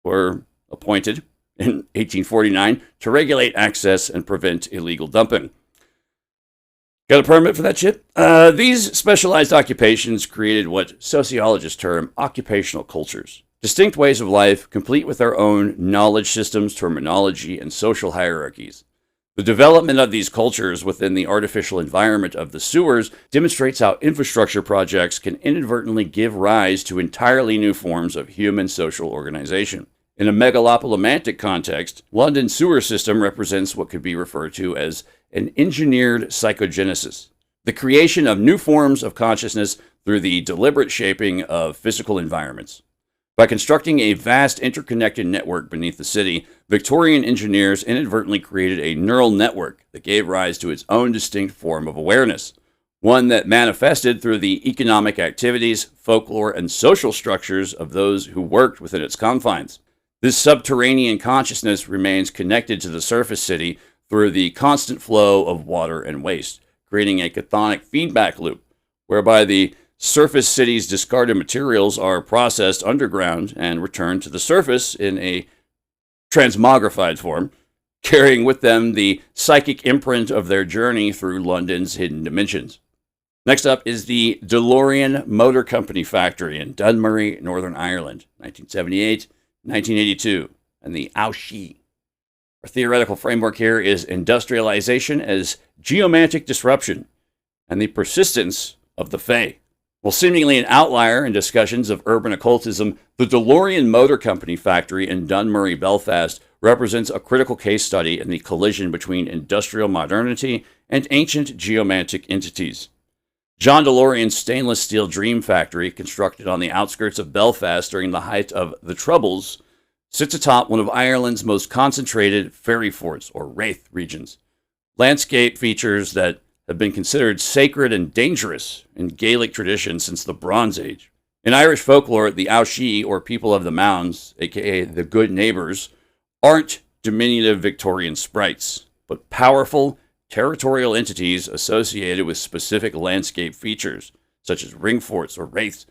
were appointed in 1849 to regulate access and prevent illegal dumping. Got a permit for that shit? These specialized occupations created what sociologists term occupational cultures. Distinct ways of life, complete with their own knowledge systems, terminology, and social hierarchies. The development of these cultures within the artificial environment of the sewers demonstrates how infrastructure projects can inadvertently give rise to entirely new forms of human social organization. In a megalopolimantic context, London's sewer system represents what could be referred to as an engineered psychogenesis, the creation of new forms of consciousness through the deliberate shaping of physical environments. By constructing a vast interconnected network beneath the city, Victorian engineers inadvertently created a neural network that gave rise to its own distinct form of awareness, one that manifested through the economic activities, folklore, and social structures of those who worked within its confines. This subterranean consciousness remains connected to the surface city through the constant flow of water and waste, creating a chthonic feedback loop, whereby the surface city's discarded materials are processed underground and returned to the surface in a transmogrified form, carrying with them the psychic imprint of their journey through London's hidden dimensions. Next up is the DeLorean Motor Company factory in Dunmurry, Northern Ireland, 1978. 1982, and the Aushi. Our theoretical framework here is industrialization as geomantic disruption and the persistence of the Fae. While seemingly an outlier in discussions of urban occultism, the DeLorean Motor Company factory in Dunmurry, Belfast, represents a critical case study in the collision between industrial modernity and ancient geomantic entities. John DeLorean's stainless steel dream factory, constructed on the outskirts of Belfast during the height of the Troubles, sits atop one of Ireland's most concentrated fairy forts, or wraith regions. Landscape features that have been considered sacred and dangerous in Gaelic tradition since the Bronze Age. In Irish folklore, the Aushi, or people of the mounds, aka the good neighbors, aren't diminutive Victorian sprites, but powerful, territorial entities associated with specific landscape features, such as ring forts or wraiths,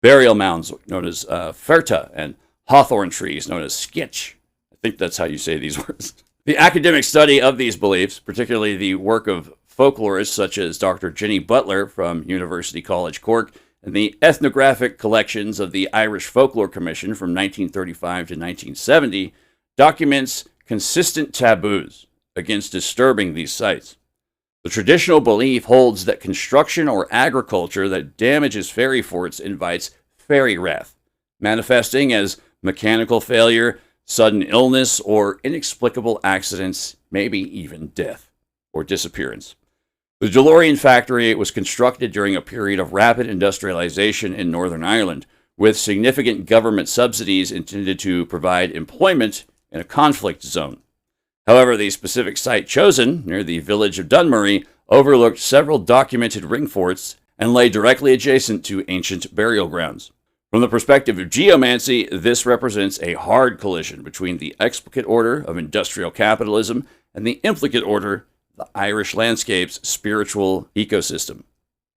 burial mounds known as ferta, and hawthorn trees known as skitch. I think that's how you say these words. The academic study of these beliefs, particularly the work of folklorists such as Dr. Jenny Butler from University College Cork, and the ethnographic collections of the Irish Folklore Commission from 1935 to 1970, documents consistent taboos against disturbing these sites. The traditional belief holds that construction or agriculture that damages fairy forts invites fairy wrath, manifesting as mechanical failure, sudden illness, or inexplicable accidents, maybe even death or disappearance. The DeLorean factory was constructed during a period of rapid industrialization in Northern Ireland, with significant government subsidies intended to provide employment in a conflict zone. However, the specific site chosen, near the village of Dunmurry, overlooked several documented ring forts and lay directly adjacent to ancient burial grounds. From the perspective of geomancy, this represents a hard collision between the explicate order of industrial capitalism and the implicate order, the Irish landscape's spiritual ecosystem.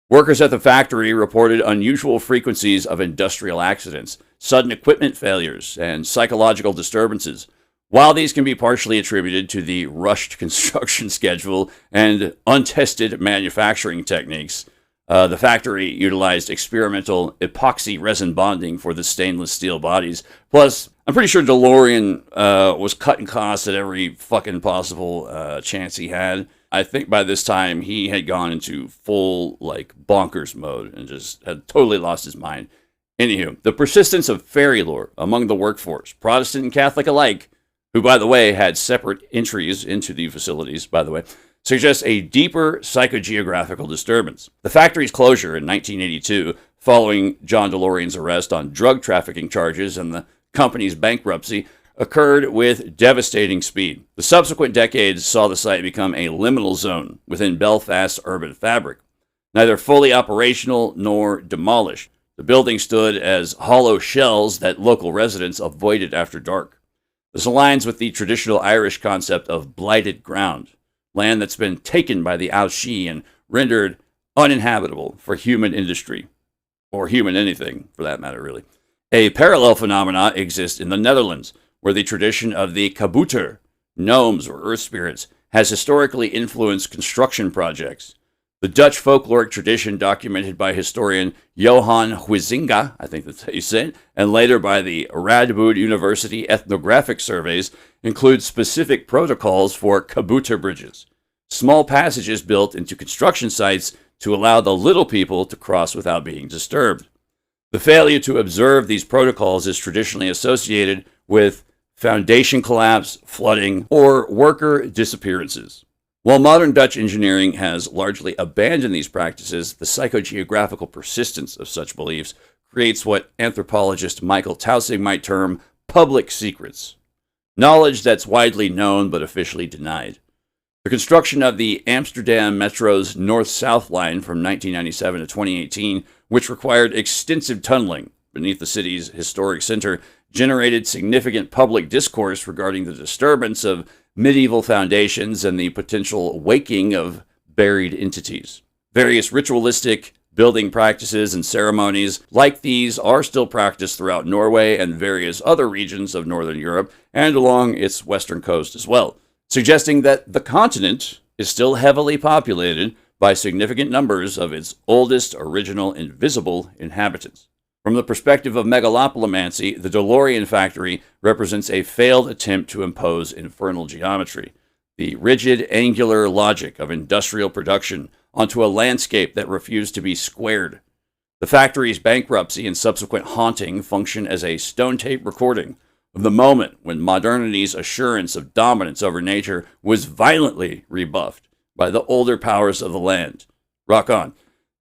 Workers at the factory reported unusual frequencies of industrial accidents, sudden equipment failures, and psychological disturbances. While these can be partially attributed to the rushed construction schedule and untested manufacturing techniques, the factory utilized experimental epoxy resin bonding for the stainless steel bodies. Plus, I'm pretty sure DeLorean was cutting costs at every fucking possible chance he had. I think by this time he had gone into full, bonkers mode and just had totally lost his mind. Anywho, the persistence of fairy lore among the workforce, Protestant and Catholic alike, who, by the way, had separate entries into the facilities, suggests a deeper psychogeographical disturbance. The factory's closure in 1982, following John DeLorean's arrest on drug trafficking charges and the company's bankruptcy, occurred with devastating speed. The subsequent decades saw the site become a liminal zone within Belfast's urban fabric, neither fully operational nor demolished. The building stood as hollow shells that local residents avoided after dark. This aligns with the traditional Irish concept of blighted ground, land that's been taken by the Aushi and rendered uninhabitable for human industry, or human anything for that matter, really. A parallel phenomena exists in the Netherlands, where the tradition of the kabouter, gnomes or earth spirits, has historically influenced construction projects. The Dutch folkloric tradition documented by historian Johan Huizinga, I think that's how you say it, and later by the Radboud University ethnographic surveys, includes specific protocols for kabouter bridges, small passages built into construction sites to allow the little people to cross without being disturbed. The failure to observe these protocols is traditionally associated with foundation collapse, flooding, or worker disappearances. While modern Dutch engineering has largely abandoned these practices, the psychogeographical persistence of such beliefs creates what anthropologist Michael Tausig might term public secrets, knowledge that's widely known but officially denied. The construction of the Amsterdam Metro's north-south line from 1997 to 2018, which required extensive tunneling beneath the city's historic center, generated significant public discourse regarding the disturbance of medieval foundations and the potential waking of buried entities. Various ritualistic building practices and ceremonies like these are still practiced throughout Norway and various other regions of Northern Europe and along its western coast as well, suggesting that the continent is still heavily populated by significant numbers of its oldest original invisible inhabitants. From the perspective of megalopolimancy, the DeLorean factory represents a failed attempt to impose infernal geometry, the rigid angular logic of industrial production onto a landscape that refused to be squared. The factory's bankruptcy and subsequent haunting function as a stone tape recording of the moment when modernity's assurance of dominance over nature was violently rebuffed by the older powers of the land. Rock on.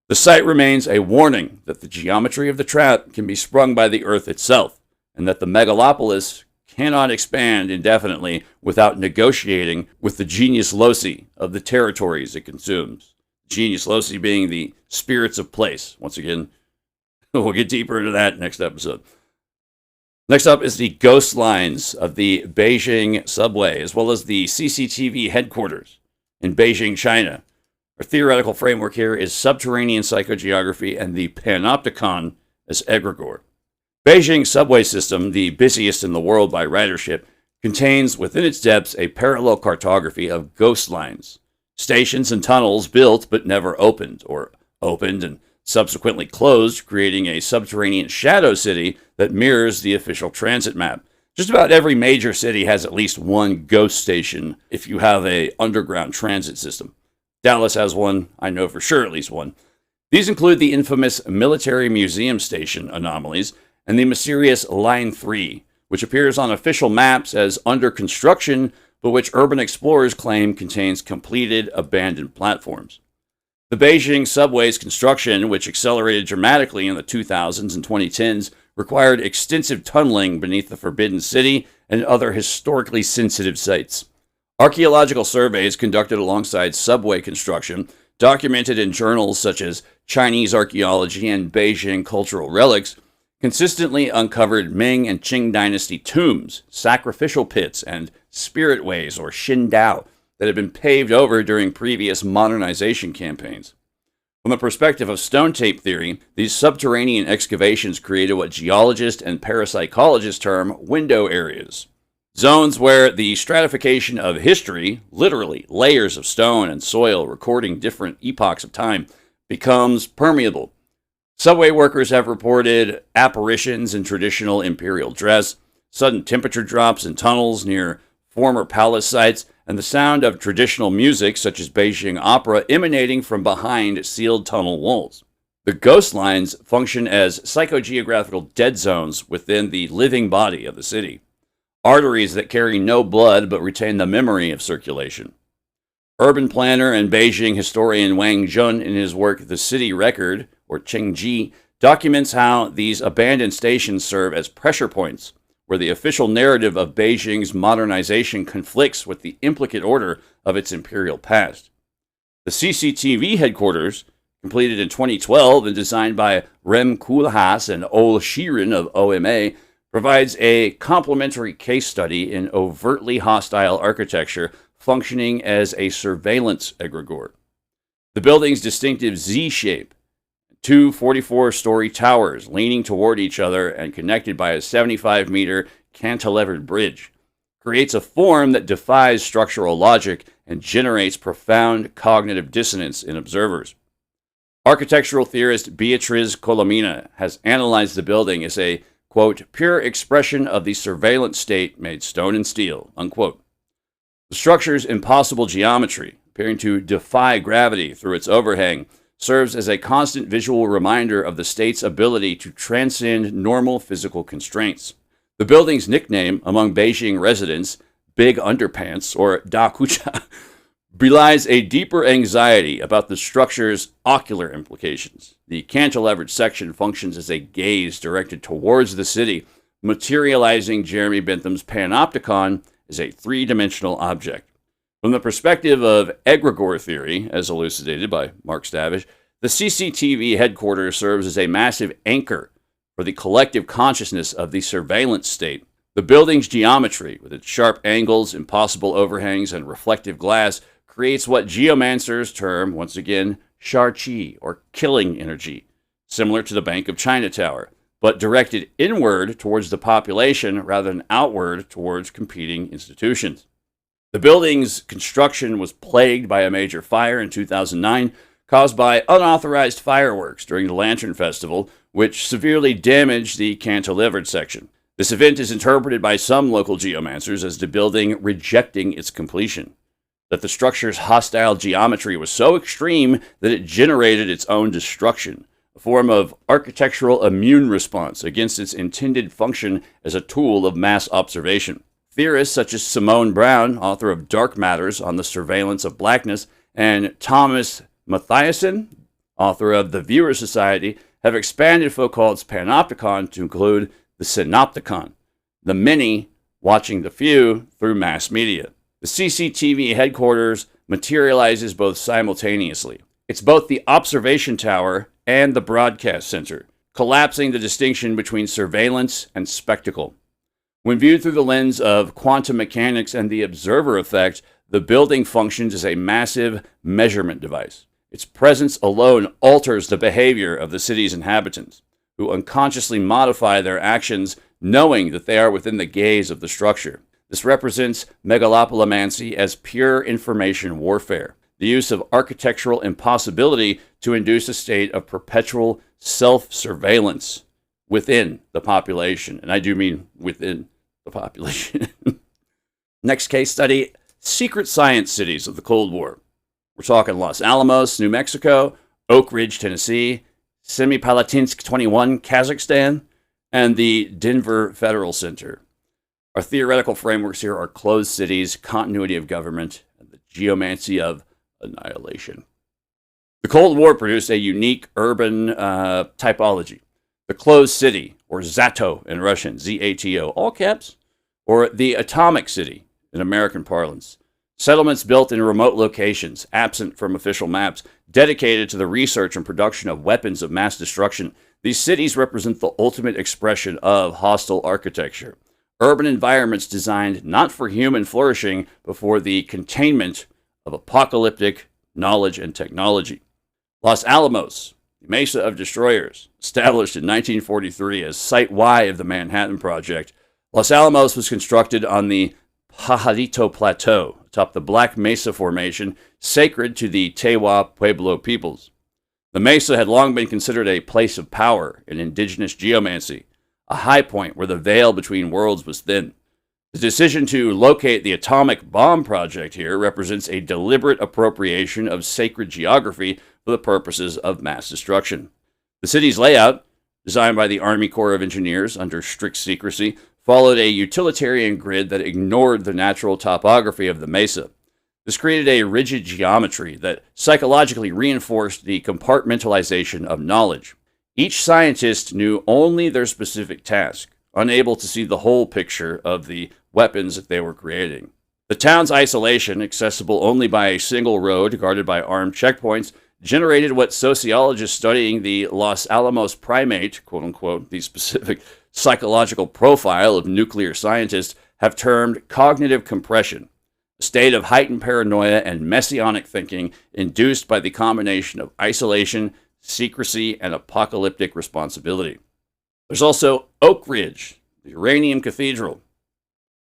The site remains a warning that the geometry of the trap can be sprung by the earth itself, and that the megalopolis cannot expand indefinitely without negotiating with the genius loci of the territories it consumes. Genius loci being the spirits of place. Once again, we'll get deeper into that next episode. Next up is the ghost lines of the Beijing subway, as well as the CCTV headquarters in Beijing, China. Our theoretical framework here is subterranean psychogeography and the Panopticon as egregore. Beijing's subway system, the busiest in the world by ridership, contains within its depths a parallel cartography of ghost lines, stations and tunnels built but never opened, or opened and subsequently closed, creating a subterranean shadow city that mirrors the official transit map. Just about every major city has at least one ghost station if you have an underground transit system. Dallas has one, I know for sure at least one. These include the infamous Military Museum Station anomalies and the mysterious Line 3, which appears on official maps as under construction, but which urban explorers claim contains completed abandoned platforms. The Beijing subway's construction, which accelerated dramatically in the 2000s and 2010s, required extensive tunneling beneath the Forbidden City and other historically sensitive sites. Archaeological surveys conducted alongside subway construction, documented in journals such as Chinese Archaeology and Beijing Cultural Relics, consistently uncovered Ming and Qing dynasty tombs, sacrificial pits, and spirit ways, or Xindao, that had been paved over during previous modernization campaigns. From the perspective of stone tape theory, these subterranean excavations created what geologists and parapsychologists term window areas. Zones where the stratification of history, literally layers of stone and soil recording different epochs of time, becomes permeable. Subway workers have reported apparitions in traditional imperial dress, sudden temperature drops in tunnels near former palace sites, and the sound of traditional music such as Beijing opera emanating from behind sealed tunnel walls. The ghost lines function as psychogeographical dead zones within the living body of the city, arteries that carry no blood but retain the memory of circulation. Urban planner and Beijing historian Wang Jun, in his work The City Record, or Chengji, documents how these abandoned stations serve as pressure points, where the official narrative of Beijing's modernization conflicts with the implicate order of its imperial past. The CCTV headquarters, completed in 2012 and designed by Rem Koolhaas and Ol Shirin of OMA, provides a complementary case study in overtly hostile architecture functioning as a surveillance egregore. The building's distinctive Z-shape, two 44-story towers leaning toward each other and connected by a 75-meter cantilevered bridge, creates a form that defies structural logic and generates profound cognitive dissonance in observers. Architectural theorist Beatriz Colomina has analyzed the building as a, quote, pure expression of the surveillance state made stone and steel, unquote. The structure's impossible geometry, appearing to defy gravity through its overhang, serves as a constant visual reminder of the state's ability to transcend normal physical constraints. The building's nickname among Beijing residents, Big Underpants, or Da Kucha, belies a deeper anxiety about the structure's ocular implications. The cantilevered section functions as a gaze directed towards the city, materializing Jeremy Bentham's Panopticon as a three-dimensional object. From the perspective of egregore theory, as elucidated by Mark Stavish, the CCTV headquarters serves as a massive anchor for the collective consciousness of the surveillance state. The building's geometry, with its sharp angles, impossible overhangs, and reflective glass, creates what geomancers term, once again, shar-chi, or killing energy, similar to the Bank of China Tower, but directed inward towards the population rather than outward towards competing institutions. The building's construction was plagued by a major fire in 2009, caused by unauthorized fireworks during the Lantern Festival, which severely damaged the cantilevered section. This event is interpreted by some local geomancers as the building rejecting its completion, that the structure's hostile geometry was so extreme that it generated its own destruction, a form of architectural immune response against its intended function as a tool of mass observation. Theorists such as Simone Brown, author of Dark Matters on the Surveillance of Blackness, and Thomas Mathiasen, author of The Viewer Society, have expanded Foucault's Panopticon to include the synopticon, the many watching the few through mass media. The CCTV headquarters materializes both simultaneously. It's both the observation tower and the broadcast center, collapsing the distinction between surveillance and spectacle. When viewed through the lens of quantum mechanics and the observer effect, the building functions as a massive measurement device. Its presence alone alters the behavior of the city's inhabitants, who unconsciously modify their actions knowing that they are within the gaze of the structure. This represents megalopolimancy as pure information warfare, the use of architectural impossibility to induce a state of perpetual self-surveillance within the population. And I do mean within the population. Next case study, secret science cities of the Cold War. We're talking Los Alamos, New Mexico, Oak Ridge, Tennessee, Semipalatinsk 21, Kazakhstan, and the Denver Federal Center. Our theoretical frameworks here are closed cities, continuity of government, and the geomancy of annihilation. The Cold War produced a unique urban typology. The closed city, or Zato in Russian, Z-A-T-O, all caps, or the atomic city in American parlance. Settlements built in remote locations, absent from official maps, dedicated to the research and production of weapons of mass destruction. These cities represent the ultimate expression of hostile architecture. Urban environments designed not for human flourishing, but for the containment of apocalyptic knowledge and technology. Los Alamos, the Mesa of Destroyers, established in 1943 as Site Y of the Manhattan Project, Los Alamos was constructed on the Pajarito Plateau, atop the Black Mesa Formation, sacred to the Tewa Pueblo peoples. The mesa had long been considered a place of power in indigenous geomancy, a high point where the veil between worlds was thin. The decision to locate the atomic bomb project here represents a deliberate appropriation of sacred geography for the purposes of mass destruction. The city's layout, designed by the Army Corps of Engineers under strict secrecy, followed a utilitarian grid that ignored the natural topography of the mesa. This created a rigid geometry that psychologically reinforced the compartmentalization of knowledge. Each scientist knew only their specific task, unable to see the whole picture of the weapons that they were creating. The town's isolation, accessible only by a single road guarded by armed checkpoints, generated what sociologists studying the Los Alamos primate, quote-unquote, the specific psychological profile of nuclear scientists, have termed cognitive compression, a state of heightened paranoia and messianic thinking induced by the combination of isolation, secrecy, and apocalyptic responsibility. There's also Oak Ridge, the uranium cathedral.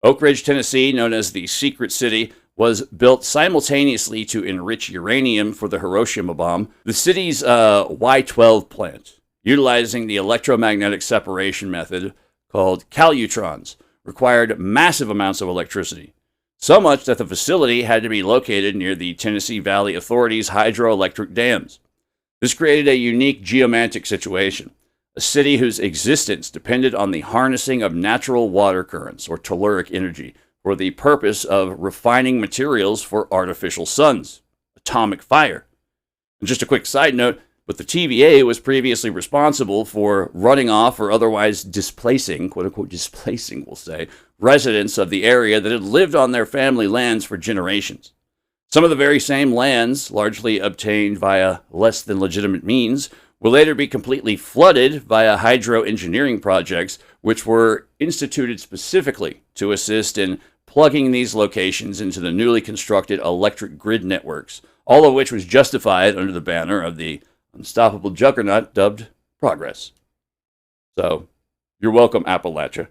Oak Ridge, Tennessee, known as the Secret City, was built simultaneously to enrich uranium for the Hiroshima bomb. The city's Y-12 plant, utilizing the electromagnetic separation method called calutrons, required massive amounts of electricity. So much that the facility had to be located near the Tennessee Valley Authority's hydroelectric dams. This created a unique geomantic situation, a city whose existence depended on the harnessing of natural water currents, or telluric energy, for the purpose of refining materials for artificial suns, atomic fire. And just a quick side note, but the TVA was previously responsible for running off or otherwise displacing, quote-unquote displacing, we'll say, residents of the area that had lived on their family lands for generations. Some of the very same lands, largely obtained via less than legitimate means, will later be completely flooded via hydroengineering projects, which were instituted specifically to assist in plugging these locations into the newly constructed electric grid networks, all of which was justified under the banner of the unstoppable juggernaut dubbed Progress. So, you're welcome, Appalachia.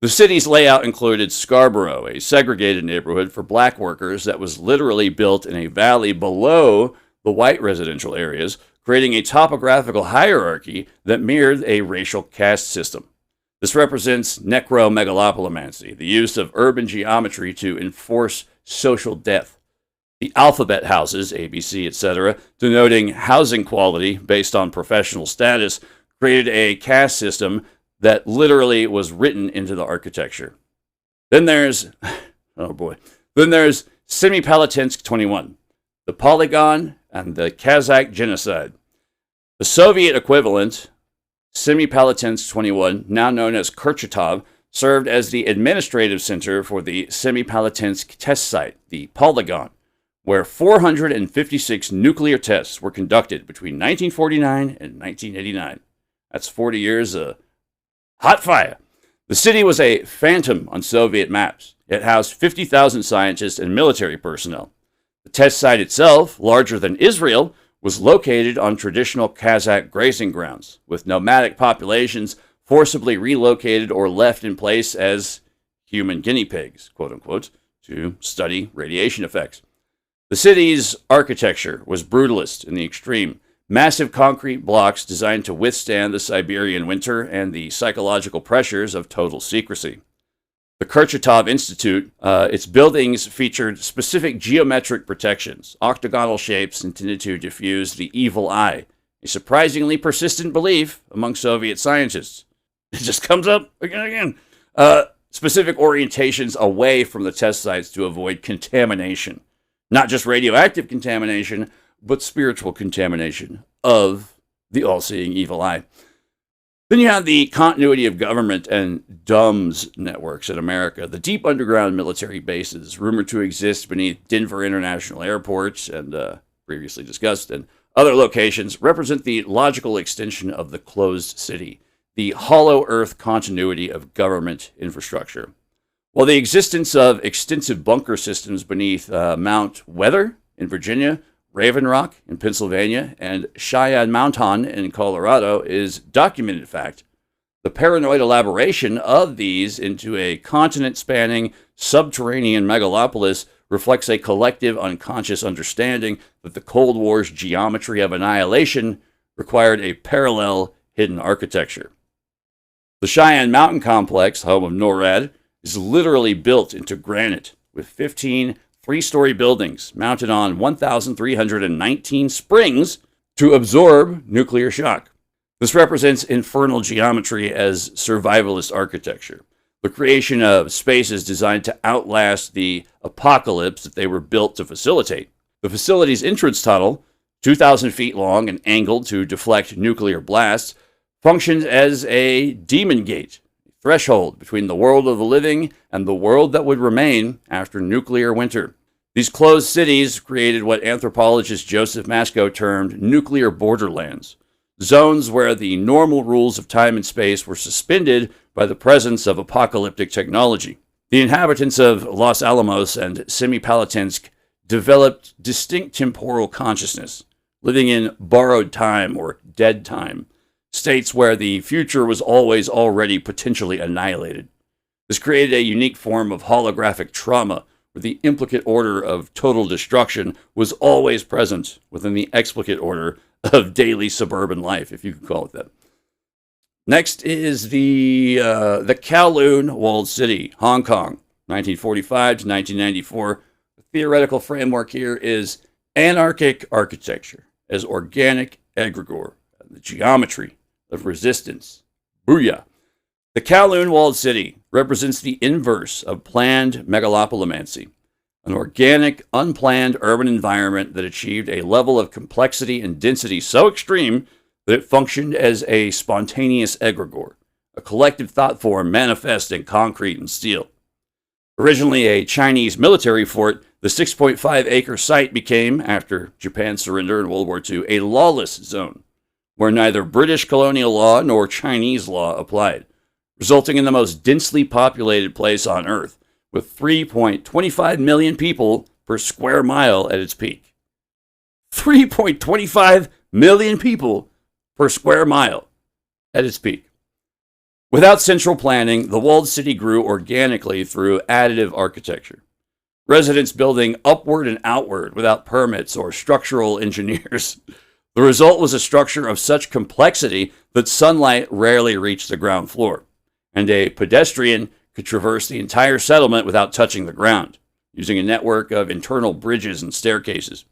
The city's layout included Scarborough, a segregated neighborhood for black workers that was literally built in a valley below the white residential areas, creating a topographical hierarchy that mirrored a racial caste system. This represents necro-megalopolimancy, the use of urban geometry to enforce social death. The alphabet houses, ABC, etc., denoting housing quality based on professional status, created a caste system that literally was written into the architecture. Then there's, Semipalatinsk 21, the Polygon, and the Kazakh genocide. The Soviet equivalent, Semipalatinsk 21, now known as Kurchatov, served as the administrative center for the Semipalatinsk test site, the Polygon, where 456 nuclear tests were conducted between 1949 and 1989. That's 40 years of hot fire. The city was a phantom on Soviet maps. It housed 50,000 scientists and military personnel. The test site itself, larger than Israel, was located on traditional Kazakh grazing grounds, with nomadic populations forcibly relocated or left in place as human guinea pigs, quote-unquote, to study radiation effects. The city's architecture was brutalist in the extreme. Massive concrete blocks designed to withstand the Siberian winter and the psychological pressures of total secrecy. The Kurchatov Institute, its buildings featured specific geometric protections, octagonal shapes intended to diffuse the evil eye, a surprisingly persistent belief among Soviet scientists. It just comes up again and again. Specific orientations away from the test sites to avoid contamination. Not just radioactive contamination, but spiritual contamination of the all-seeing evil eye. Then you have the continuity of government and DUMS networks in America, the deep underground military bases rumored to exist beneath Denver International Airport and previously discussed, and Other locations represent the logical extension of the closed city, the hollow earth continuity of government infrastructure. While the existence of extensive bunker systems beneath Mount Weather in Virginia, Raven Rock in Pennsylvania, and Cheyenne Mountain in Colorado is documented fact, the paranoid elaboration of these into a continent-spanning subterranean megalopolis reflects a collective unconscious understanding that the Cold War's geometry of annihilation required a parallel hidden architecture. The Cheyenne Mountain Complex, home of NORAD, is literally built into granite, with 15 three-story buildings mounted on 1,319 springs to absorb nuclear shock. This represents infernal geometry as survivalist architecture, the creation of spaces designed to outlast the apocalypse that they were built to facilitate. The facility's entrance tunnel, 2,000 feet long and angled to deflect nuclear blasts, functions as a demon gate, threshold between the world of the living and the world that would remain after nuclear winter. These closed cities created what anthropologist Joseph Masco termed nuclear borderlands, zones where the normal rules of time and space were suspended by the presence of apocalyptic technology. The inhabitants of Los Alamos and Semipalatinsk developed distinct temporal consciousness, living in borrowed time or dead time, states where the future was always already potentially annihilated. This created a unique form of holographic trauma, where the implicate order of total destruction was always present within the explicate order of daily suburban life, if you could call it that. Next is the Kowloon Walled City, Hong Kong, 1945 to 1994. The theoretical framework here is anarchic architecture as organic egregore, the geometry of resistance. Booyah! The Kowloon Walled City represents the inverse of planned megalopolimancy, an organic, unplanned urban environment that achieved a level of complexity and density so extreme that it functioned as a spontaneous egregore, a collective thought form manifest in concrete and steel. Originally a Chinese military fort, the 6.5-acre site became, after Japan's surrender in World War II, a lawless zone, where neither British colonial law nor Chinese law applied, resulting in the most densely populated place on Earth, with 3.25 million people per square mile at its peak. 3.25 million people per square mile at its peak. Without central planning, the walled city grew organically through additive architecture. Residents building upward and outward without permits or structural engineers. The result was a structure of such complexity that sunlight rarely reached the ground floor, and a pedestrian could traverse the entire settlement without touching the ground, using a network of internal bridges and staircases.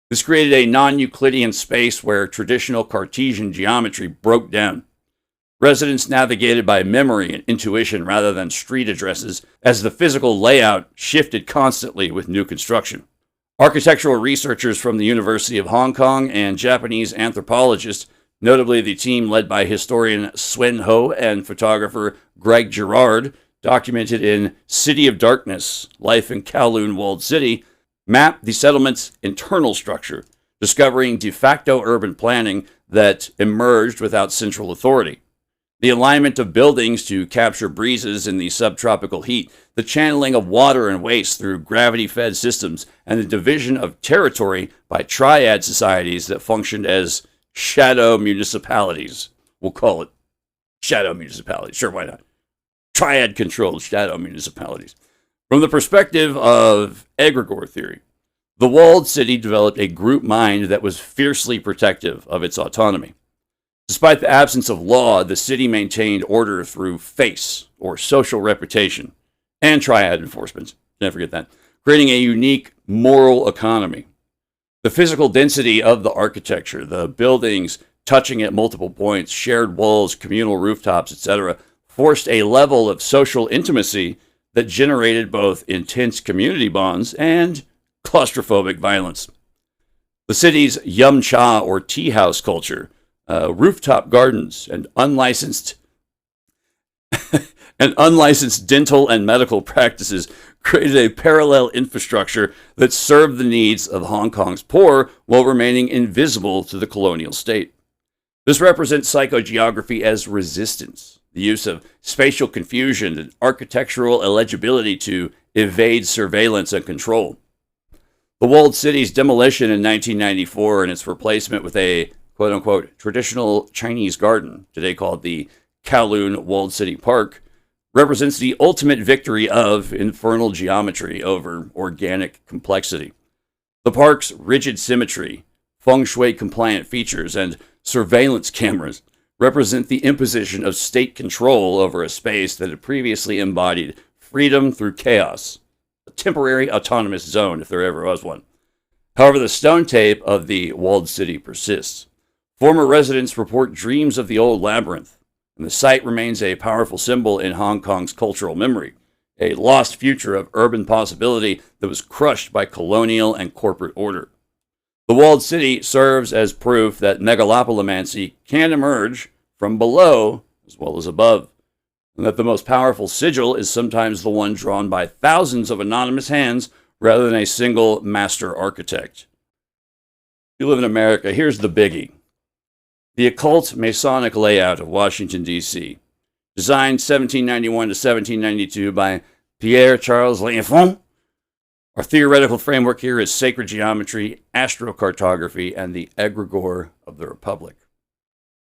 This created a non-Euclidean space where traditional Cartesian geometry broke down. Residents navigated by memory and intuition rather than street addresses, as the physical layout shifted constantly with new construction. Architectural researchers from the University of Hong Kong and Japanese anthropologists, notably the team led by historian Swen Ho and photographer Greg Girard, documented in City of Darkness, Life in Kowloon Walled City, mapped the settlement's internal structure, discovering de facto urban planning that emerged without central authority. The alignment of buildings to capture breezes in the subtropical heat, the channeling of water and waste through gravity-fed systems, and the division of territory by triad societies that functioned as shadow municipalities. We'll call it shadow municipalities. Sure, why not? Triad-controlled shadow municipalities. From the perspective of egregore theory, the walled city developed a group mind that was fiercely protective of its autonomy. Despite the absence of law, the city maintained order through face, or social reputation, and triad enforcement. Can't forget that. Creating a unique moral economy. The physical density of the architecture, the buildings touching at multiple points, shared walls, communal rooftops, etc., forced a level of social intimacy that generated both intense community bonds and claustrophobic violence. The city's yum cha, or tea house culture, rooftop gardens, and unlicensed and unlicensed dental and medical practices created a parallel infrastructure that served the needs of Hong Kong's poor while remaining invisible to the colonial state. This represents psychogeography as resistance, the use of spatial confusion and architectural illegibility to evade surveillance and control. The walled city's demolition in 1994 and its replacement with a quote-unquote traditional Chinese garden, today called the Kowloon Walled City Park, represents the ultimate victory of infernal geometry over organic complexity. The park's rigid symmetry, feng shui-compliant features, and surveillance cameras represent the imposition of state control over a space that had previously embodied freedom through chaos, a temporary autonomous zone if there ever was one. However, the stone tape of the walled city persists. Former residents report dreams of the old labyrinth, and the site remains a powerful symbol in Hong Kong's cultural memory, a lost future of urban possibility that was crushed by colonial and corporate order. The walled city serves as proof that megalopolimancy can emerge from below as well as above, and that the most powerful sigil is sometimes the one drawn by thousands of anonymous hands rather than a single master architect. If you live in America, here's the biggie. The occult Masonic layout of Washington, D.C., designed 1791 to 1792 by Pierre Charles L'Enfant. Our theoretical framework here is sacred geometry, astrocartography, and the egregore of the Republic.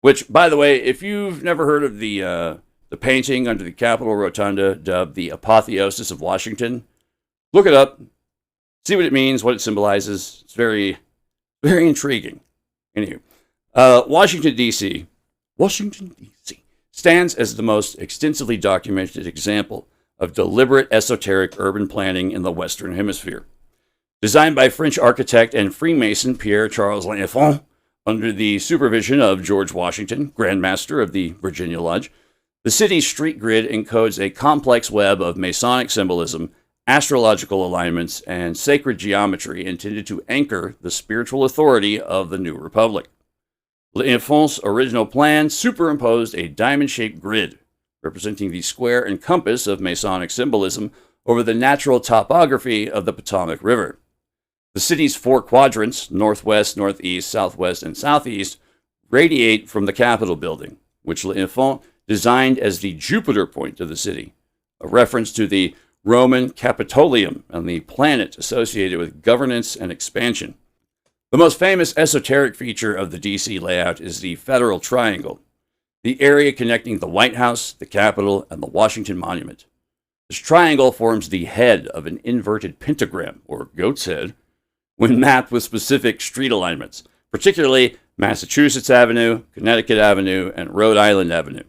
Which, by the way, if you've never heard of the painting under the Capitol Rotunda dubbed the Apotheosis of Washington, look it up, see what it means, what it symbolizes. It's very, very intriguing. Anywho, Washington, D.C. stands as the most extensively documented example of deliberate esoteric urban planning in the Western Hemisphere. Designed by French architect and Freemason Pierre Charles L'Enfant under the supervision of George Washington, Grand Master of the Virginia Lodge, the city's street grid encodes a complex web of Masonic symbolism, astrological alignments, and sacred geometry intended to anchor the spiritual authority of the new republic. L'Enfant's original plan superimposed a diamond-shaped grid representing the square and compass of Masonic symbolism over the natural topography of the Potomac River. The city's four quadrants, northwest, northeast, southwest, and southeast, radiate from the Capitol building, which L'Enfant designed as the Jupiter point of the city, a reference to the Roman Capitolium and the planet associated with governance and expansion. The most famous esoteric feature of the DC layout is the Federal Triangle, the area connecting the White House, the Capitol, and the Washington Monument. This triangle forms the head of an inverted pentagram, or goat's head, when mapped with specific street alignments, particularly Massachusetts Avenue, Connecticut Avenue, and Rhode Island Avenue.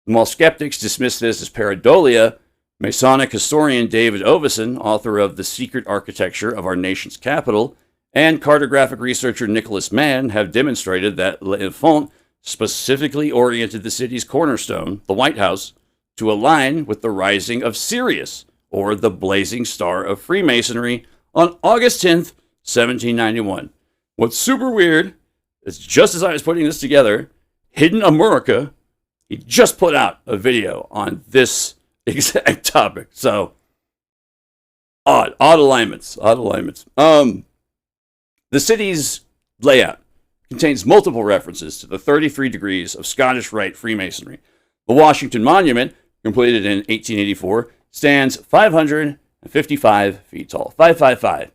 And while skeptics dismiss this as pareidolia, Masonic historian David Oveson, author of The Secret Architecture of Our Nation's Capital, and cartographic researcher Nicholas Mann have demonstrated that L'Enfant specifically oriented the city's cornerstone, the White House, to align with the rising of Sirius, or the blazing star of Freemasonry, on August 10th, 1791. What's super weird is just as I was putting this together, Hidden America, he just put out a video on this exact topic. So, odd alignments. The city's layout contains multiple references to the 33 degrees of Scottish Rite Freemasonry. The Washington Monument, completed in 1884, stands 555 feet tall. 555.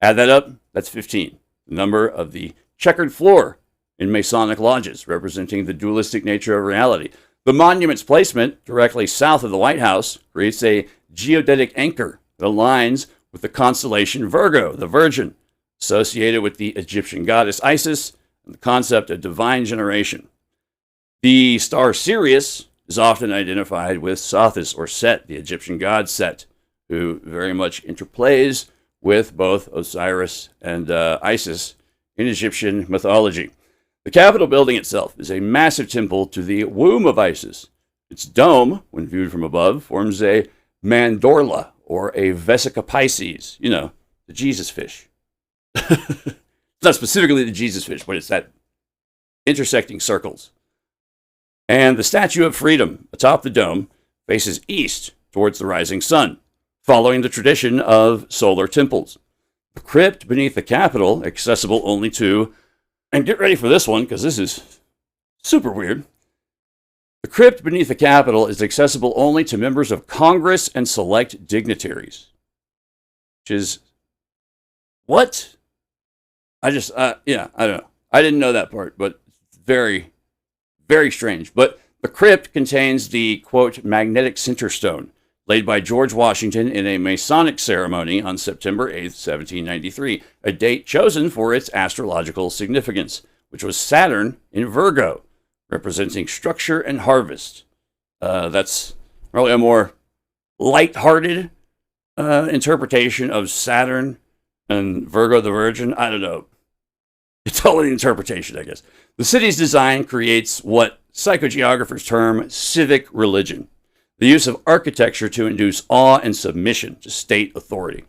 Add that up, that's 15. The number of the checkered floor in Masonic lodges, representing the dualistic nature of reality. The monument's placement, directly south of the White House, creates a geodetic anchor that aligns with the constellation Virgo, the Virgin, associated with the Egyptian goddess Isis and the concept of divine generation. The star Sirius is often identified with Sothis or Set, the Egyptian god Set, who very much interplays with both Osiris and Isis in Egyptian mythology. The Capitol building itself is a massive temple to the womb of Isis. Its dome, when viewed from above, forms a mandorla, or a vesica Pisces, the Jesus fish. It's not specifically the Jesus fish, but it's that intersecting circles. And the Statue of Freedom atop the dome faces east towards the rising sun, following the tradition of solar temples. The crypt beneath the Capitol, accessible only to, and get ready for this one because this is super weird. The crypt beneath the Capitol is accessible only to members of Congress and select dignitaries. Which is, what? I don't know. I didn't know that part, but very, very strange. But the crypt contains the, quote, magnetic center stone, laid by George Washington in a Masonic ceremony on September 8th, 1793, a date chosen for its astrological significance, which was Saturn in Virgo, representing structure and harvest. That's probably a more light-hearted interpretation of Saturn and Virgo the Virgin. I don't know. It's all an interpretation, I guess. The city's design creates what psychogeographers term civic religion, the use of architecture to induce awe and submission to state authority.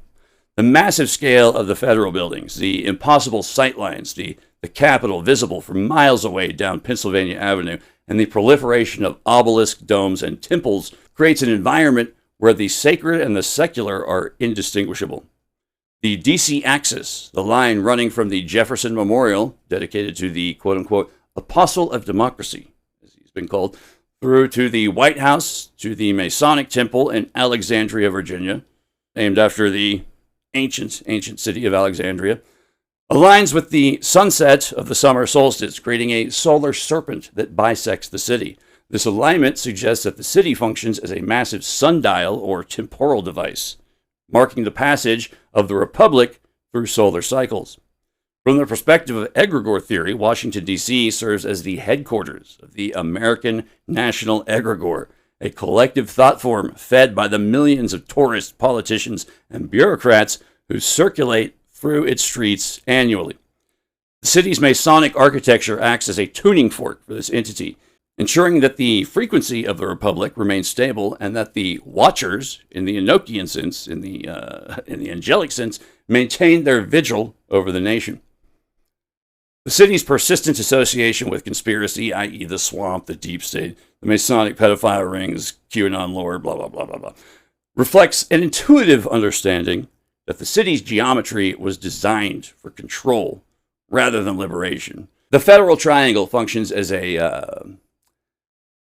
The massive scale of the federal buildings, the impossible sightlines, the Capitol visible from miles away down Pennsylvania Avenue, and the proliferation of obelisk domes and temples creates an environment where the sacred and the secular are indistinguishable. The DC axis, the line running from the Jefferson Memorial, dedicated to the quote-unquote apostle of democracy, as he's been called, through to the White House, to the Masonic Temple in Alexandria, Virginia, named after the ancient city of Alexandria, aligns with the sunset of the summer solstice, creating a solar serpent that bisects the city. This alignment suggests that the city functions as a massive sundial or temporal device, marking the passage of the Republic through solar cycles. From the perspective of egregore theory, Washington, D.C. serves as the headquarters of the American National Egregore, a collective thought form fed by the millions of tourists, politicians, and bureaucrats who circulate through its streets annually. The city's Masonic architecture acts as a tuning fork for this entity, ensuring that the frequency of the Republic remains stable and that the Watchers, in the Enochian sense, in the angelic sense, maintain their vigil over the nation. The city's persistent association with conspiracy, i.e. the swamp, the deep state, the Masonic pedophile rings, QAnon lore, blah, blah, blah, blah, blah, reflects an intuitive understanding that the city's geometry was designed for control rather than liberation. The Federal Triangle functions as a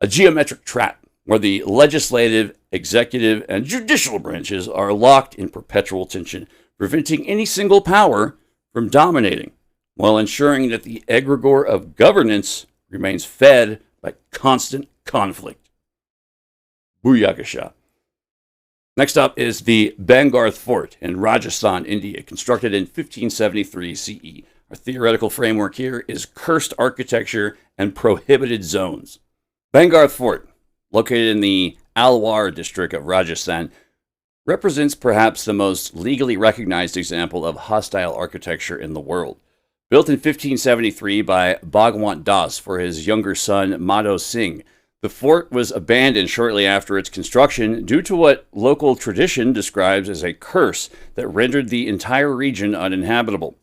geometric trap where the legislative, executive, and judicial branches are locked in perpetual tension, preventing any single power from dominating, while ensuring that the egregore of governance remains fed by constant conflict. Booyakasha. Next up is the Bangarh Fort in Rajasthan, India, constructed in 1573 CE. Our theoretical framework here is cursed architecture and prohibited zones. Bangarh Fort, located in the Alwar district of Rajasthan, represents perhaps the most legally recognized example of hostile architecture in the world. Built in 1573 by Bhagwant Das for his younger son Madho Singh, the fort was abandoned shortly after its construction due to what local tradition describes as a curse that rendered the entire region uninhabitable.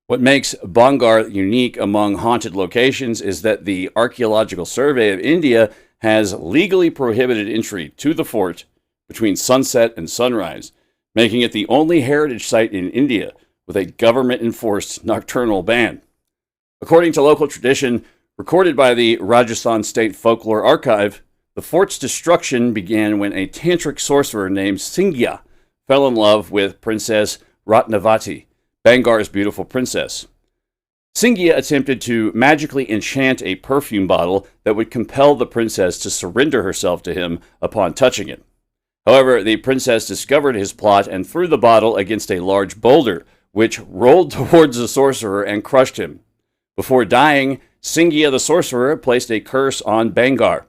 What makes Bangarh unique among haunted locations is that the Archaeological Survey of India has legally prohibited entry to the fort between sunset and sunrise, making it the only heritage site in India with a government-enforced nocturnal ban. According to local tradition, recorded by the Rajasthan State Folklore Archive, the fort's destruction began when a tantric sorcerer named Singya fell in love with Princess Ratnavati, Bangarh's beautiful princess. Singya attempted to magically enchant a perfume bottle that would compel the princess to surrender herself to him upon touching it. However, the princess discovered his plot and threw the bottle against a large boulder, which rolled towards the sorcerer and crushed him. Before dying, Singya the sorcerer placed a curse on Bangarh,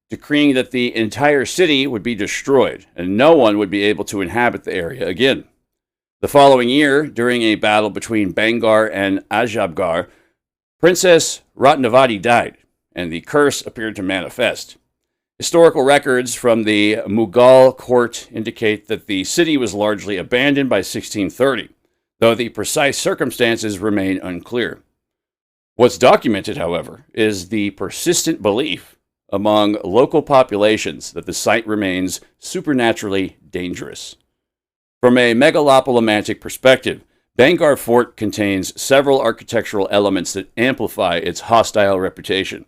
decreeing that the entire city would be destroyed and no one would be able to inhabit the area again. The following year, during a battle between Bangarh and Ajabgarh, Princess Ratnavati died, and the curse appeared to manifest. Historical records from the Mughal court indicate that the city was largely abandoned by 1630, though the precise circumstances remain unclear. What's documented, however, is the persistent belief among local populations that the site remains supernaturally dangerous. From a megalopolimantic perspective, Bangar Fort contains several architectural elements that amplify its hostile reputation.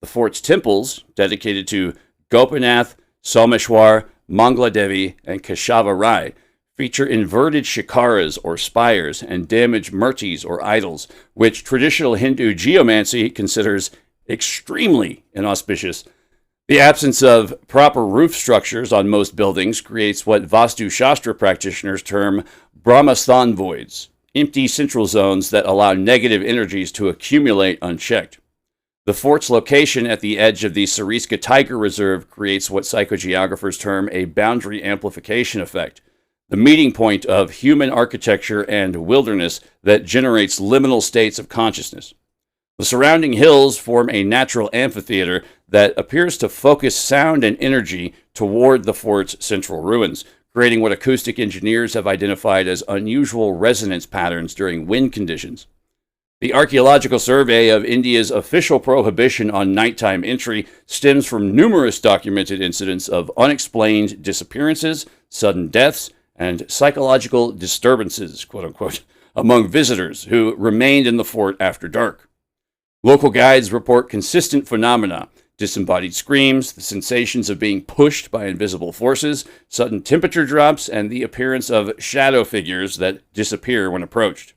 The fort's temples, dedicated to Gopinath, Someshwar, Mangladevi, and Keshava Rai, feature inverted shikaras or spires and damaged murtis or idols, which traditional Hindu geomancy considers extremely inauspicious. The absence of proper roof structures on most buildings creates what Vastu Shastra practitioners term Brahmasthan voids, empty central zones that allow negative energies to accumulate unchecked. The fort's location at the edge of the Sariska Tiger Reserve creates what psychogeographers term a boundary amplification effect, the meeting point of human architecture and wilderness that generates liminal states of consciousness. The surrounding hills form a natural amphitheater that appears to focus sound and energy toward the fort's central ruins, creating what acoustic engineers have identified as unusual resonance patterns during wind conditions. The Archaeological Survey of India's official prohibition on nighttime entry stems from numerous documented incidents of unexplained disappearances, sudden deaths, and psychological disturbances, quote-unquote, among visitors who remained in the fort after dark. Local guides report consistent phenomena: disembodied screams, the sensations of being pushed by invisible forces, sudden temperature drops, and the appearance of shadow figures that disappear when approached.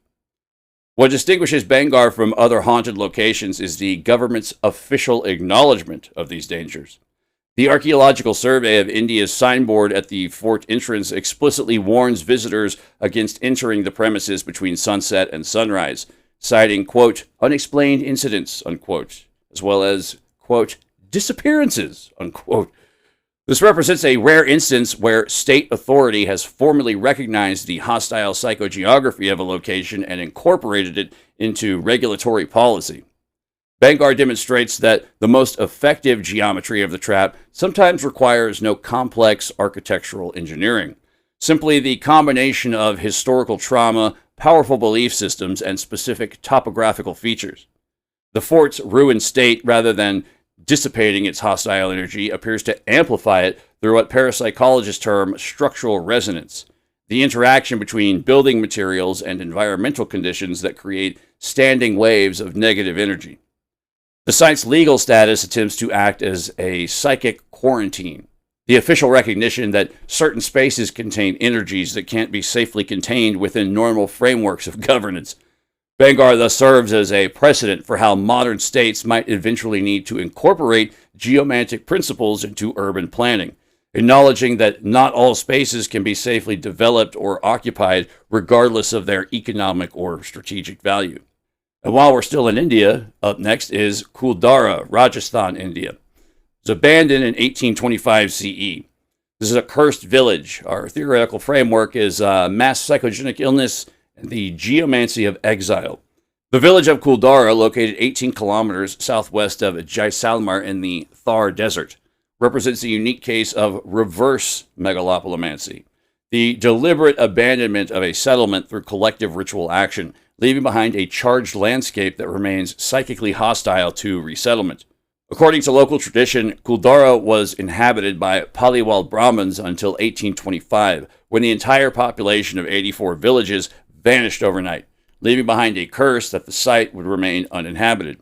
What distinguishes Bangar from other haunted locations is the government's official acknowledgement of these dangers. The Archaeological Survey of India's signboard at the fort entrance explicitly warns visitors against entering the premises between sunset and sunrise, citing, quote, unexplained incidents, unquote, as well as, quote, disappearances, unquote. This represents a rare instance where state authority has formally recognized the hostile psychogeography of a location and incorporated it into regulatory policy. Bangar demonstrates that the most effective geometry of the trap sometimes requires no complex architectural engineering, simply the combination of historical trauma, powerful belief systems, and specific topographical features. The fort's ruined state, rather than dissipating its hostile energy, appears to amplify it through what parapsychologists term structural resonance, the interaction between building materials and environmental conditions that create standing waves of negative energy. The site's legal status attempts to act as a psychic quarantine, the official recognition that certain spaces contain energies that can't be safely contained within normal frameworks of governance. Bangar thus serves as a precedent for how modern states might eventually need to incorporate geomantic principles into urban planning, acknowledging that not all spaces can be safely developed or occupied regardless of their economic or strategic value. And while we're still in India, up next is Kuldara, Rajasthan, India. It was abandoned in 1825 CE. This is a cursed village. Our theoretical framework is mass psychogenic illness and the geomancy of exile. The village of Kuldara, located 18 kilometers southwest of Jaisalmer in the Thar Desert, represents a unique case of reverse megalopolimancy, the deliberate abandonment of a settlement through collective ritual action, leaving behind a charged landscape that remains psychically hostile to resettlement. According to local tradition, Kuldara was inhabited by Paliwal Brahmins until 1825, when the entire population of 84 villages vanished overnight, leaving behind a curse that the site would remain uninhabited.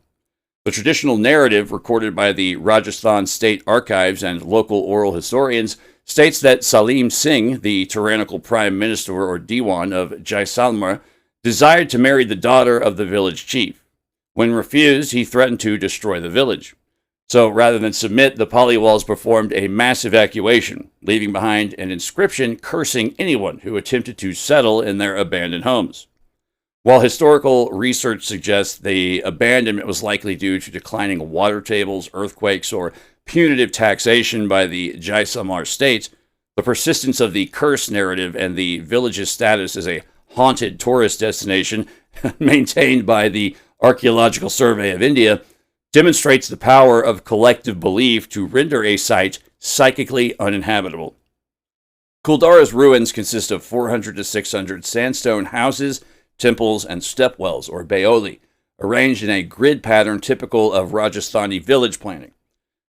The traditional narrative recorded by the Rajasthan State Archives and local oral historians states that Salim Singh, the tyrannical prime minister or Diwan of Jaisalmer, desired to marry the daughter of the village chief. When refused, he threatened to destroy the village. So rather than submit, the Paliwals performed a mass evacuation, leaving behind an inscription cursing anyone who attempted to settle in their abandoned homes. While historical research suggests the abandonment was likely due to declining water tables, earthquakes, or punitive taxation by the Jaisalmer state, the persistence of the curse narrative and the village's status as a haunted tourist destination maintained by the Archaeological Survey of India demonstrates the power of collective belief to render a site psychically uninhabitable. Kuldara's ruins consist of 400 to 600 sandstone houses, temples, and stepwells, or baoli, arranged in a grid pattern typical of Rajasthani village planning.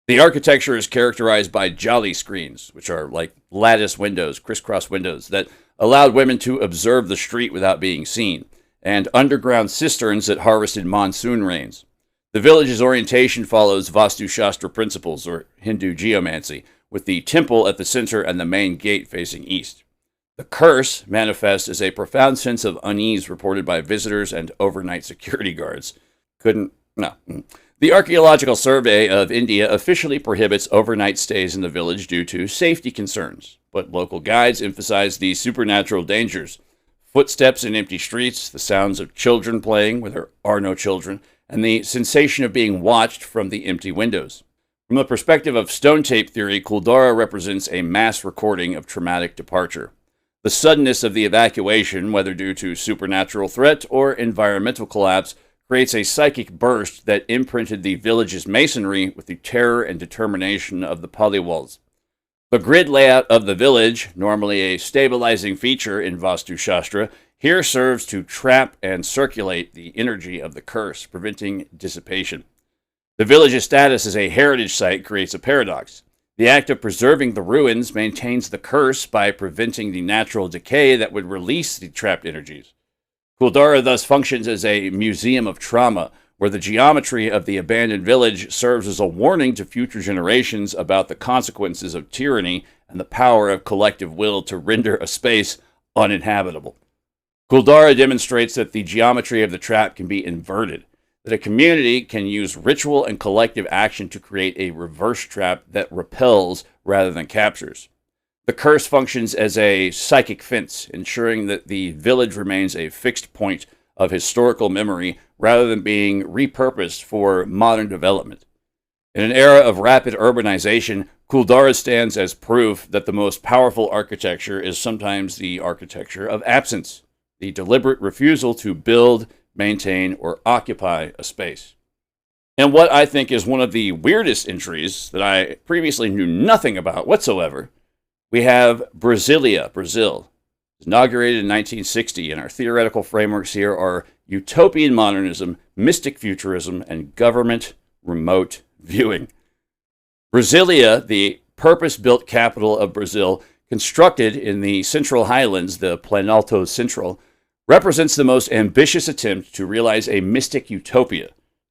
The architecture is characterized by jolly screens, which are like lattice windows, crisscross windows, that allowed women to observe the street without being seen, and underground cisterns that harvested monsoon rains. The village's orientation follows Vastu Shastra principles, or Hindu geomancy, with the temple at the center and the main gate facing east. The curse manifests as a profound sense of unease reported by visitors and overnight security guards. The Archaeological Survey of India officially prohibits overnight stays in the village due to safety concerns, but local guides emphasize the supernatural dangers. Footsteps in empty streets, the sounds of children playing where there are no children, and the sensation of being watched from the empty windows. From the perspective of stone tape theory, Kuldara represents a mass recording of traumatic departure. The suddenness of the evacuation, whether due to supernatural threat or environmental collapse, creates a psychic burst that imprinted the village's masonry with the terror and determination of the Paliwals. The grid layout of the village, normally a stabilizing feature in Vastu Shastra, here serves to trap and circulate the energy of the curse, preventing dissipation. The village's status as a heritage site creates a paradox. The act of preserving the ruins maintains the curse by preventing the natural decay that would release the trapped energies. Kuldara thus functions as a museum of trauma, where the geometry of the abandoned village serves as a warning to future generations about the consequences of tyranny and the power of collective will to render a space uninhabitable. Kuldara demonstrates that the geometry of the trap can be inverted, that a community can use ritual and collective action to create a reverse trap that repels rather than captures. The curse functions as a psychic fence, ensuring that the village remains a fixed point of historical memory rather than being repurposed for modern development. In an era of rapid urbanization, Kuldara stands as proof that the most powerful architecture is sometimes the architecture of absence, the deliberate refusal to build, maintain, or occupy a space. And what I think is one of the weirdest entries that I previously knew nothing about whatsoever, we have Brasilia, Brazil. Inaugurated in 1960, and our theoretical frameworks here are utopian modernism, mystic futurism, and government remote viewing. Brasilia, the purpose-built capital of Brazil, constructed in the Central Highlands, the Planalto Central, represents the most ambitious attempt to realize a mystic utopia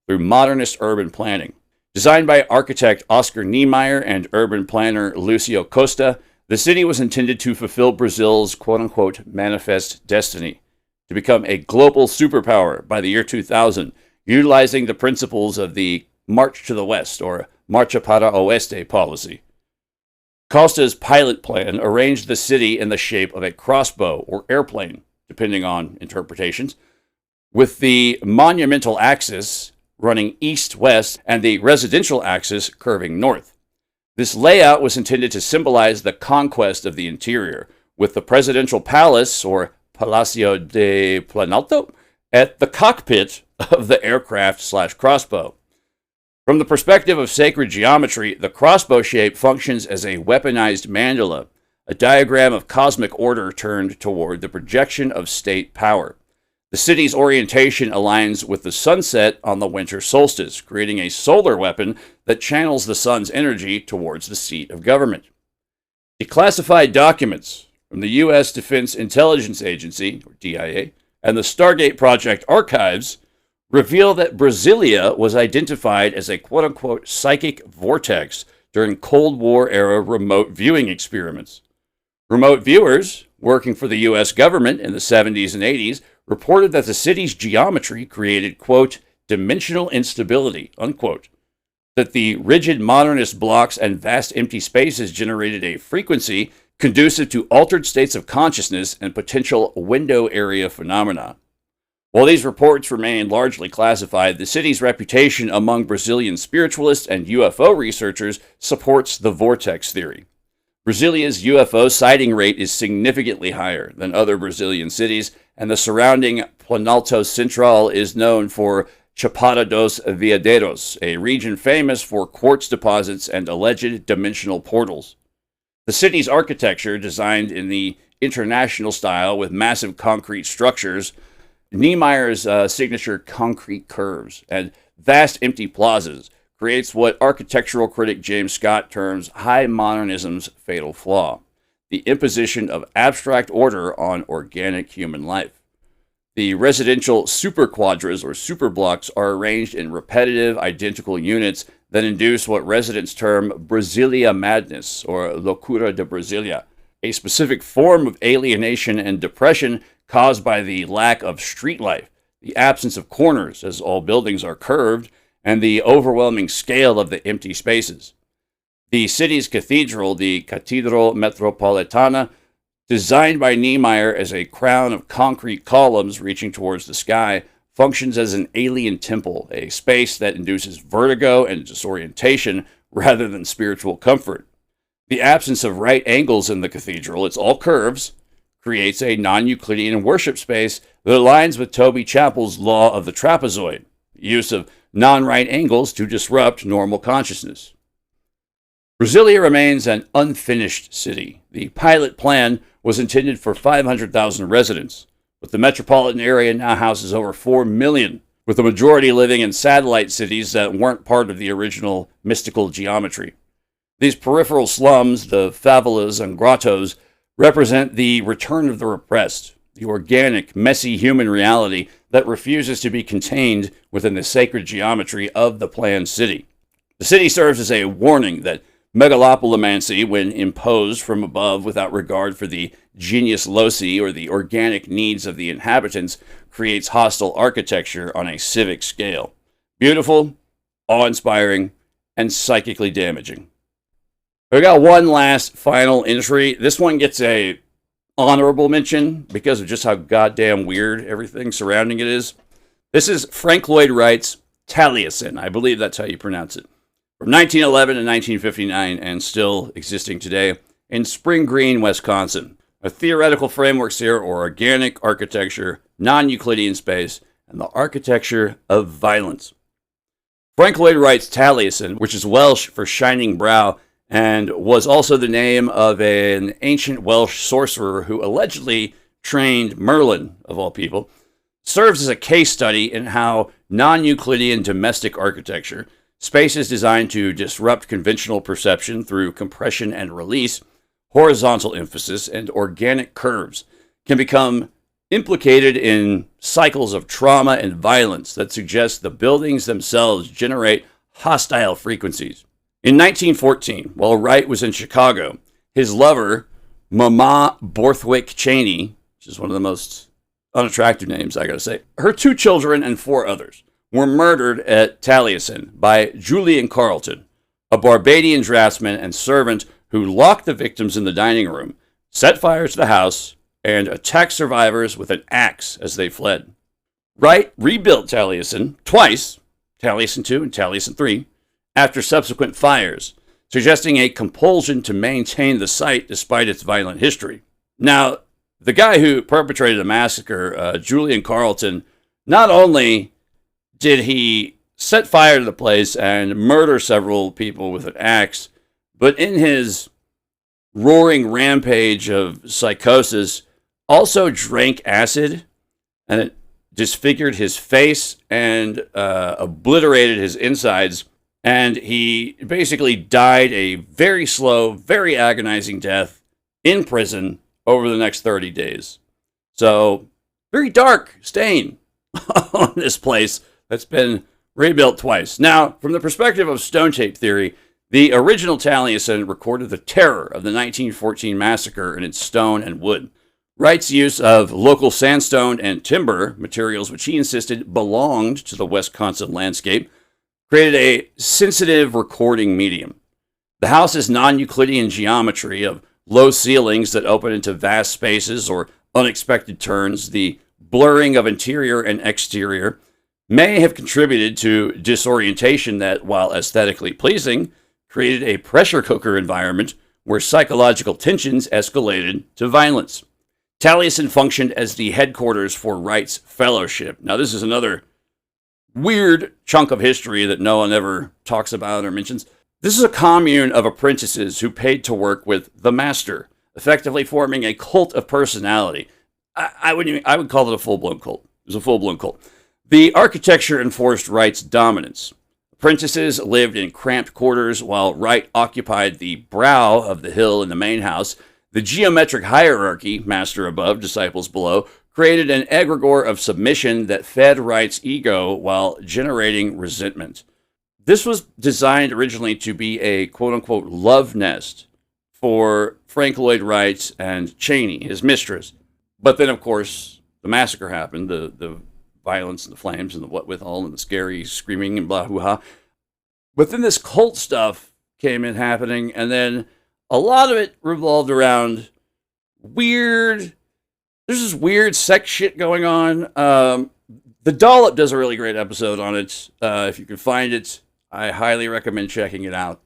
through modernist urban planning. Designed by architect Oscar Niemeyer and urban planner Lucio Costa, the city was intended to fulfill Brazil's quote-unquote manifest destiny, to become a global superpower by the year 2000, utilizing the principles of the March to the West, or Marcha para Oeste policy. Costa's pilot plan arranged the city in the shape of a crossbow or airplane, depending on interpretations, with the monumental axis running east-west and the residential axis curving north. This layout was intended to symbolize the conquest of the interior, with the presidential palace, or Palacio de Planalto, at the cockpit of the aircraft/crossbow. From the perspective of sacred geometry, the crossbow shape functions as a weaponized mandala, a diagram of cosmic order turned toward the projection of state power. The city's orientation aligns with the sunset on the winter solstice, creating a solar weapon that channels the sun's energy towards the seat of government. Declassified documents from the U.S. Defense Intelligence Agency, or DIA, and the Stargate Project archives reveal that Brasilia was identified as a quote-unquote psychic vortex during Cold War-era remote viewing experiments. Remote viewers, working for the U.S. government in the 70s and 80s, reported that the city's geometry created, quote, dimensional instability, unquote, that the rigid modernist blocks and vast empty spaces generated a frequency conducive to altered states of consciousness and potential window area phenomena. While these reports remain largely classified, the city's reputation among Brazilian spiritualists and UFO researchers supports the vortex theory. Brasilia's UFO sighting rate is significantly higher than other Brazilian cities, and the surrounding Planalto Central is known for Chapada dos Veadeiros, a region famous for quartz deposits and alleged dimensional portals. The city's architecture, designed in the international style with massive concrete structures, Niemeyer's signature concrete curves, and vast empty plazas, creates what architectural critic James Scott terms high modernism's fatal flaw: the imposition of abstract order on organic human life. The residential superquadras or superblocks are arranged in repetitive, identical units that induce what residents term Brasilia madness or loucura de Brasilia, a specific form of alienation and depression caused by the lack of street life, the absence of corners, as all buildings are curved, and the overwhelming scale of the empty spaces. The city's cathedral, the Catedral Metropolitana, designed by Niemeyer as a crown of concrete columns reaching towards the sky, functions as an alien temple, a space that induces vertigo and disorientation rather than spiritual comfort. The absence of right angles in the cathedral, it's all curves, creates a non-Euclidean worship space that aligns with Toby Chappell's law of the trapezoid, the use of non-right angles to disrupt normal consciousness. Brasilia remains an unfinished city. The pilot plan was intended for 500,000 residents, but the metropolitan area now houses over 4 million, with the majority living in satellite cities that weren't part of the original mystical geometry. These peripheral slums, the favelas and grottos, represent the return of the repressed, the organic, messy human reality that refuses to be contained within the sacred geometry of the planned city. The city serves as a warning that megalopolimancy, when imposed from above without regard for the genius loci or the organic needs of the inhabitants, creates hostile architecture on a civic scale. Beautiful, awe-inspiring, and psychically damaging. We got one last final entry. This one gets a honorable mention because of just how goddamn weird everything surrounding it is. This is Frank Lloyd Wright's Taliesin. I believe that's how you pronounce it. From 1911 to 1959 and still existing today in Spring Green, Wisconsin. A theoretical frameworks here are organic architecture, non-Euclidean space, and the architecture of violence. Frank Lloyd Wright's Taliesin, which is Welsh for shining brow, and was also the name of an ancient Welsh sorcerer who allegedly trained Merlin, of all people, serves as a case study in how non-Euclidean domestic architecture, spaces designed to disrupt conventional perception through compression and release, horizontal emphasis, and organic curves, can become implicated in cycles of trauma and violence that suggest the buildings themselves generate hostile frequencies. In 1914, while Wright was in Chicago, his lover, Mama Borthwick Cheney, which is one of the most unattractive names, I gotta say, her 2 children and 4 others were murdered at Taliesin by Julian Carleton, a Barbadian draftsman and servant who locked the victims in the dining room, set fire to the house, and attacked survivors with an axe as they fled. Wright rebuilt Taliesin twice, Taliesin II and Taliesin III, after subsequent fires, suggesting a compulsion to maintain the site despite its violent history. Now, the guy who perpetrated the massacre, Julian Carleton, not only did he set fire to the place and murder several people with an axe, but in his roaring rampage of psychosis, also drank acid, and it disfigured his face and obliterated his insides, and he basically died a very slow, very agonizing death in prison over the next 30 days. So, very dark stain on this place that's been rebuilt twice. Now, from the perspective of stone tape theory, the original Taliesin recorded the terror of the 1914 massacre in its stone and wood. Wright's use of local sandstone and timber, materials which he insisted belonged to the Wisconsin landscape, created a sensitive recording medium. The house's non-Euclidean geometry of low ceilings that open into vast spaces or unexpected turns, the blurring of interior and exterior, may have contributed to disorientation that, while aesthetically pleasing, created a pressure cooker environment where psychological tensions escalated to violence. Taliesin functioned as the headquarters for Wright's Fellowship. Now, this is another weird chunk of history that no one ever talks about or mentions. This is a commune of apprentices who paid to work with the master, effectively forming a cult of personality. I would call it a full-blown cult. It was a full-blown cult. The architecture enforced Wright's dominance. Apprentices lived in cramped quarters while Rite occupied the brow of the hill in the main house. The geometric hierarchy, master above, disciples below, created an egregore of submission that fed Rite's ego while generating resentment. This was designed originally to be a quote-unquote love nest for Frank Lloyd Wright and Cheney, his mistress. But then, of course, the massacre happened, the violence and the flames and the what with all and the scary screaming and blah hoo ha. But then this cult stuff came in happening, and then a lot of it revolved around there's this weird sex shit going on. The Dollop does a really great episode on it. If you can find it, I highly recommend checking it out.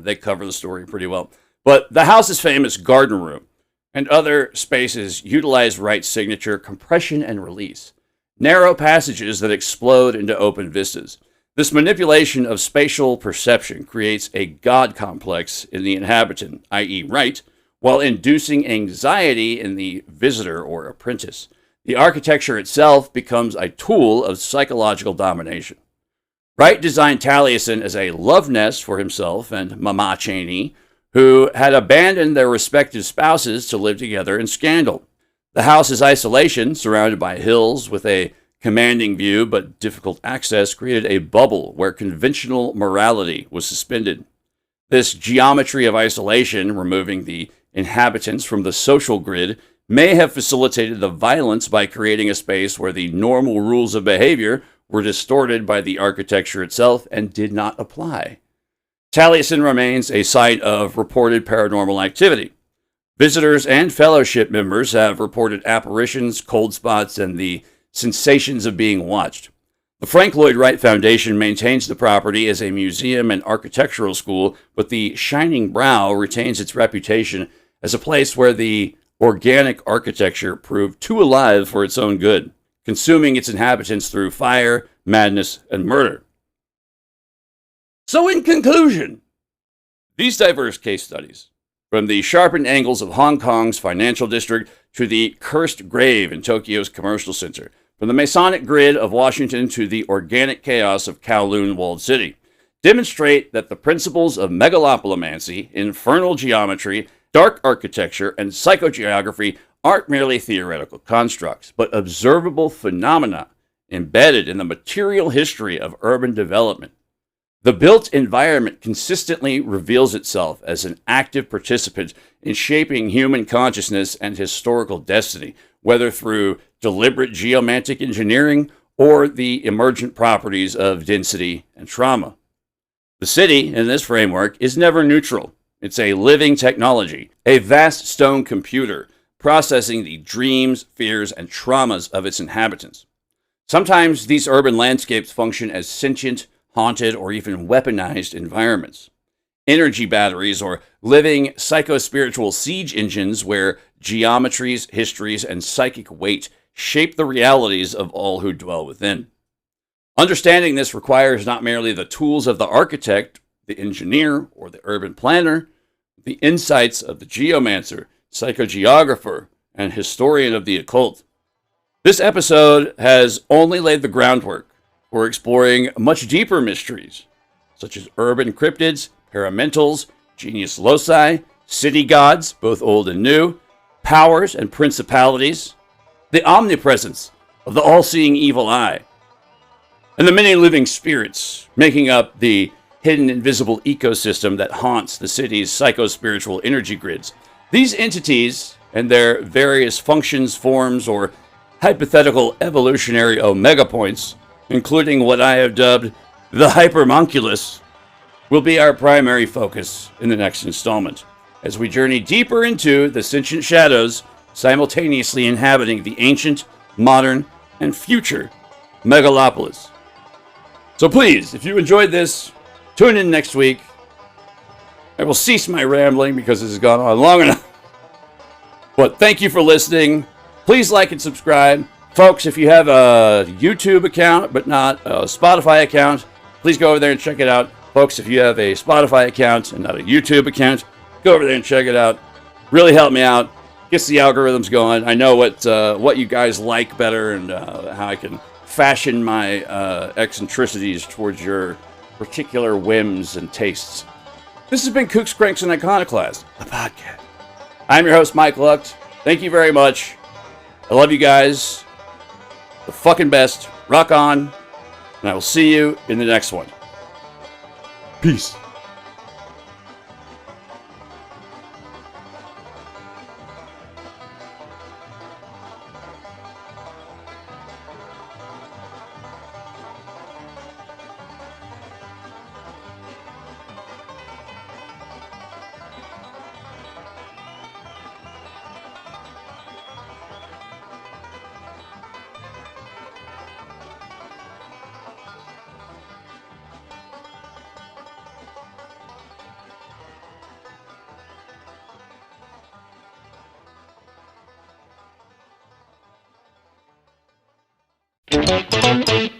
They cover the story pretty well. But the house's famous garden room and other spaces utilize Wright's signature compression and release. Narrow passages that explode into open vistas. This manipulation of spatial perception creates a god complex in the inhabitant, i.e. Wright, while inducing anxiety in the visitor or apprentice. The architecture itself becomes a tool of psychological domination. Wright designed Taliesin as a love nest for himself and Mama Cheney, who had abandoned their respective spouses to live together in scandal. The house's isolation, surrounded by hills with a commanding view but difficult access, created a bubble where conventional morality was suspended. This geometry of isolation, removing the inhabitants from the social grid, may have facilitated the violence by creating a space where the normal rules of behavior were distorted by the architecture itself and did not apply. Taliesin remains a site of reported paranormal activity. Visitors and fellowship members have reported apparitions, cold spots, and the sensations of being watched. The Frank Lloyd Wright Foundation maintains the property as a museum and architectural school, but the Shining Brow retains its reputation as a place where the organic architecture proved too alive for its own good, consuming its inhabitants through fire, madness, and murder. So in conclusion, these diverse case studies, from the sharpened angles of Hong Kong's financial district to the cursed grave in Tokyo's commercial center, from the Masonic grid of Washington to the organic chaos of Kowloon walled city, demonstrate that the principles of megalopolimancy, infernal geometry, dark architecture, and psychogeography aren't merely theoretical constructs, but observable phenomena embedded in the material history of urban development. The built environment consistently reveals itself as an active participant in shaping human consciousness and historical destiny, whether through deliberate geomantic engineering or the emergent properties of density and trauma. The city, in this framework, is never neutral. It's a living technology, a vast stone computer, processing the dreams, fears, and traumas of its inhabitants. Sometimes these urban landscapes function as sentient, haunted, or even weaponized environments. Energy batteries or living psychospiritual siege engines where geometries, histories, and psychic weight shape the realities of all who dwell within. Understanding this requires not merely the tools of the architect, the engineer, or the urban planner, but the insights of the geomancer, psychogeographer, and historian of the occult. This episode has only laid the groundwork for exploring much deeper mysteries, such as urban cryptids, paramentals, genius loci, city gods, both old and new, powers and principalities, the omnipresence of the all-seeing evil eye, and the many living spirits making up the hidden invisible ecosystem that haunts the city's psychospiritual energy grids. These entities and their various functions, forms, or hypothetical evolutionary omega points, including what I have dubbed the hypermonculus, will be our primary focus in the next installment, as we journey deeper into the sentient shadows simultaneously inhabiting the ancient, modern, and future megalopolis. So please, if you enjoyed this, tune in next week. I will cease my rambling because this has gone on long enough. But thank you for listening. Please like and subscribe. Folks, if you have a YouTube account but not a Spotify account, please go over there and check it out. Folks, if you have a Spotify account and not a YouTube account, go over there and check it out. Really help me out. Gets the algorithms going. I know what you guys like better and how I can fashion my eccentricities towards your particular whims and tastes. This has been Kooks, Cranks, and Iconoclast, the podcast. I'm your host, Mike Lucht. Thank you very much. I love you guys. The fucking best. Rock on. And I will see you in the next one. Peace. Thank you.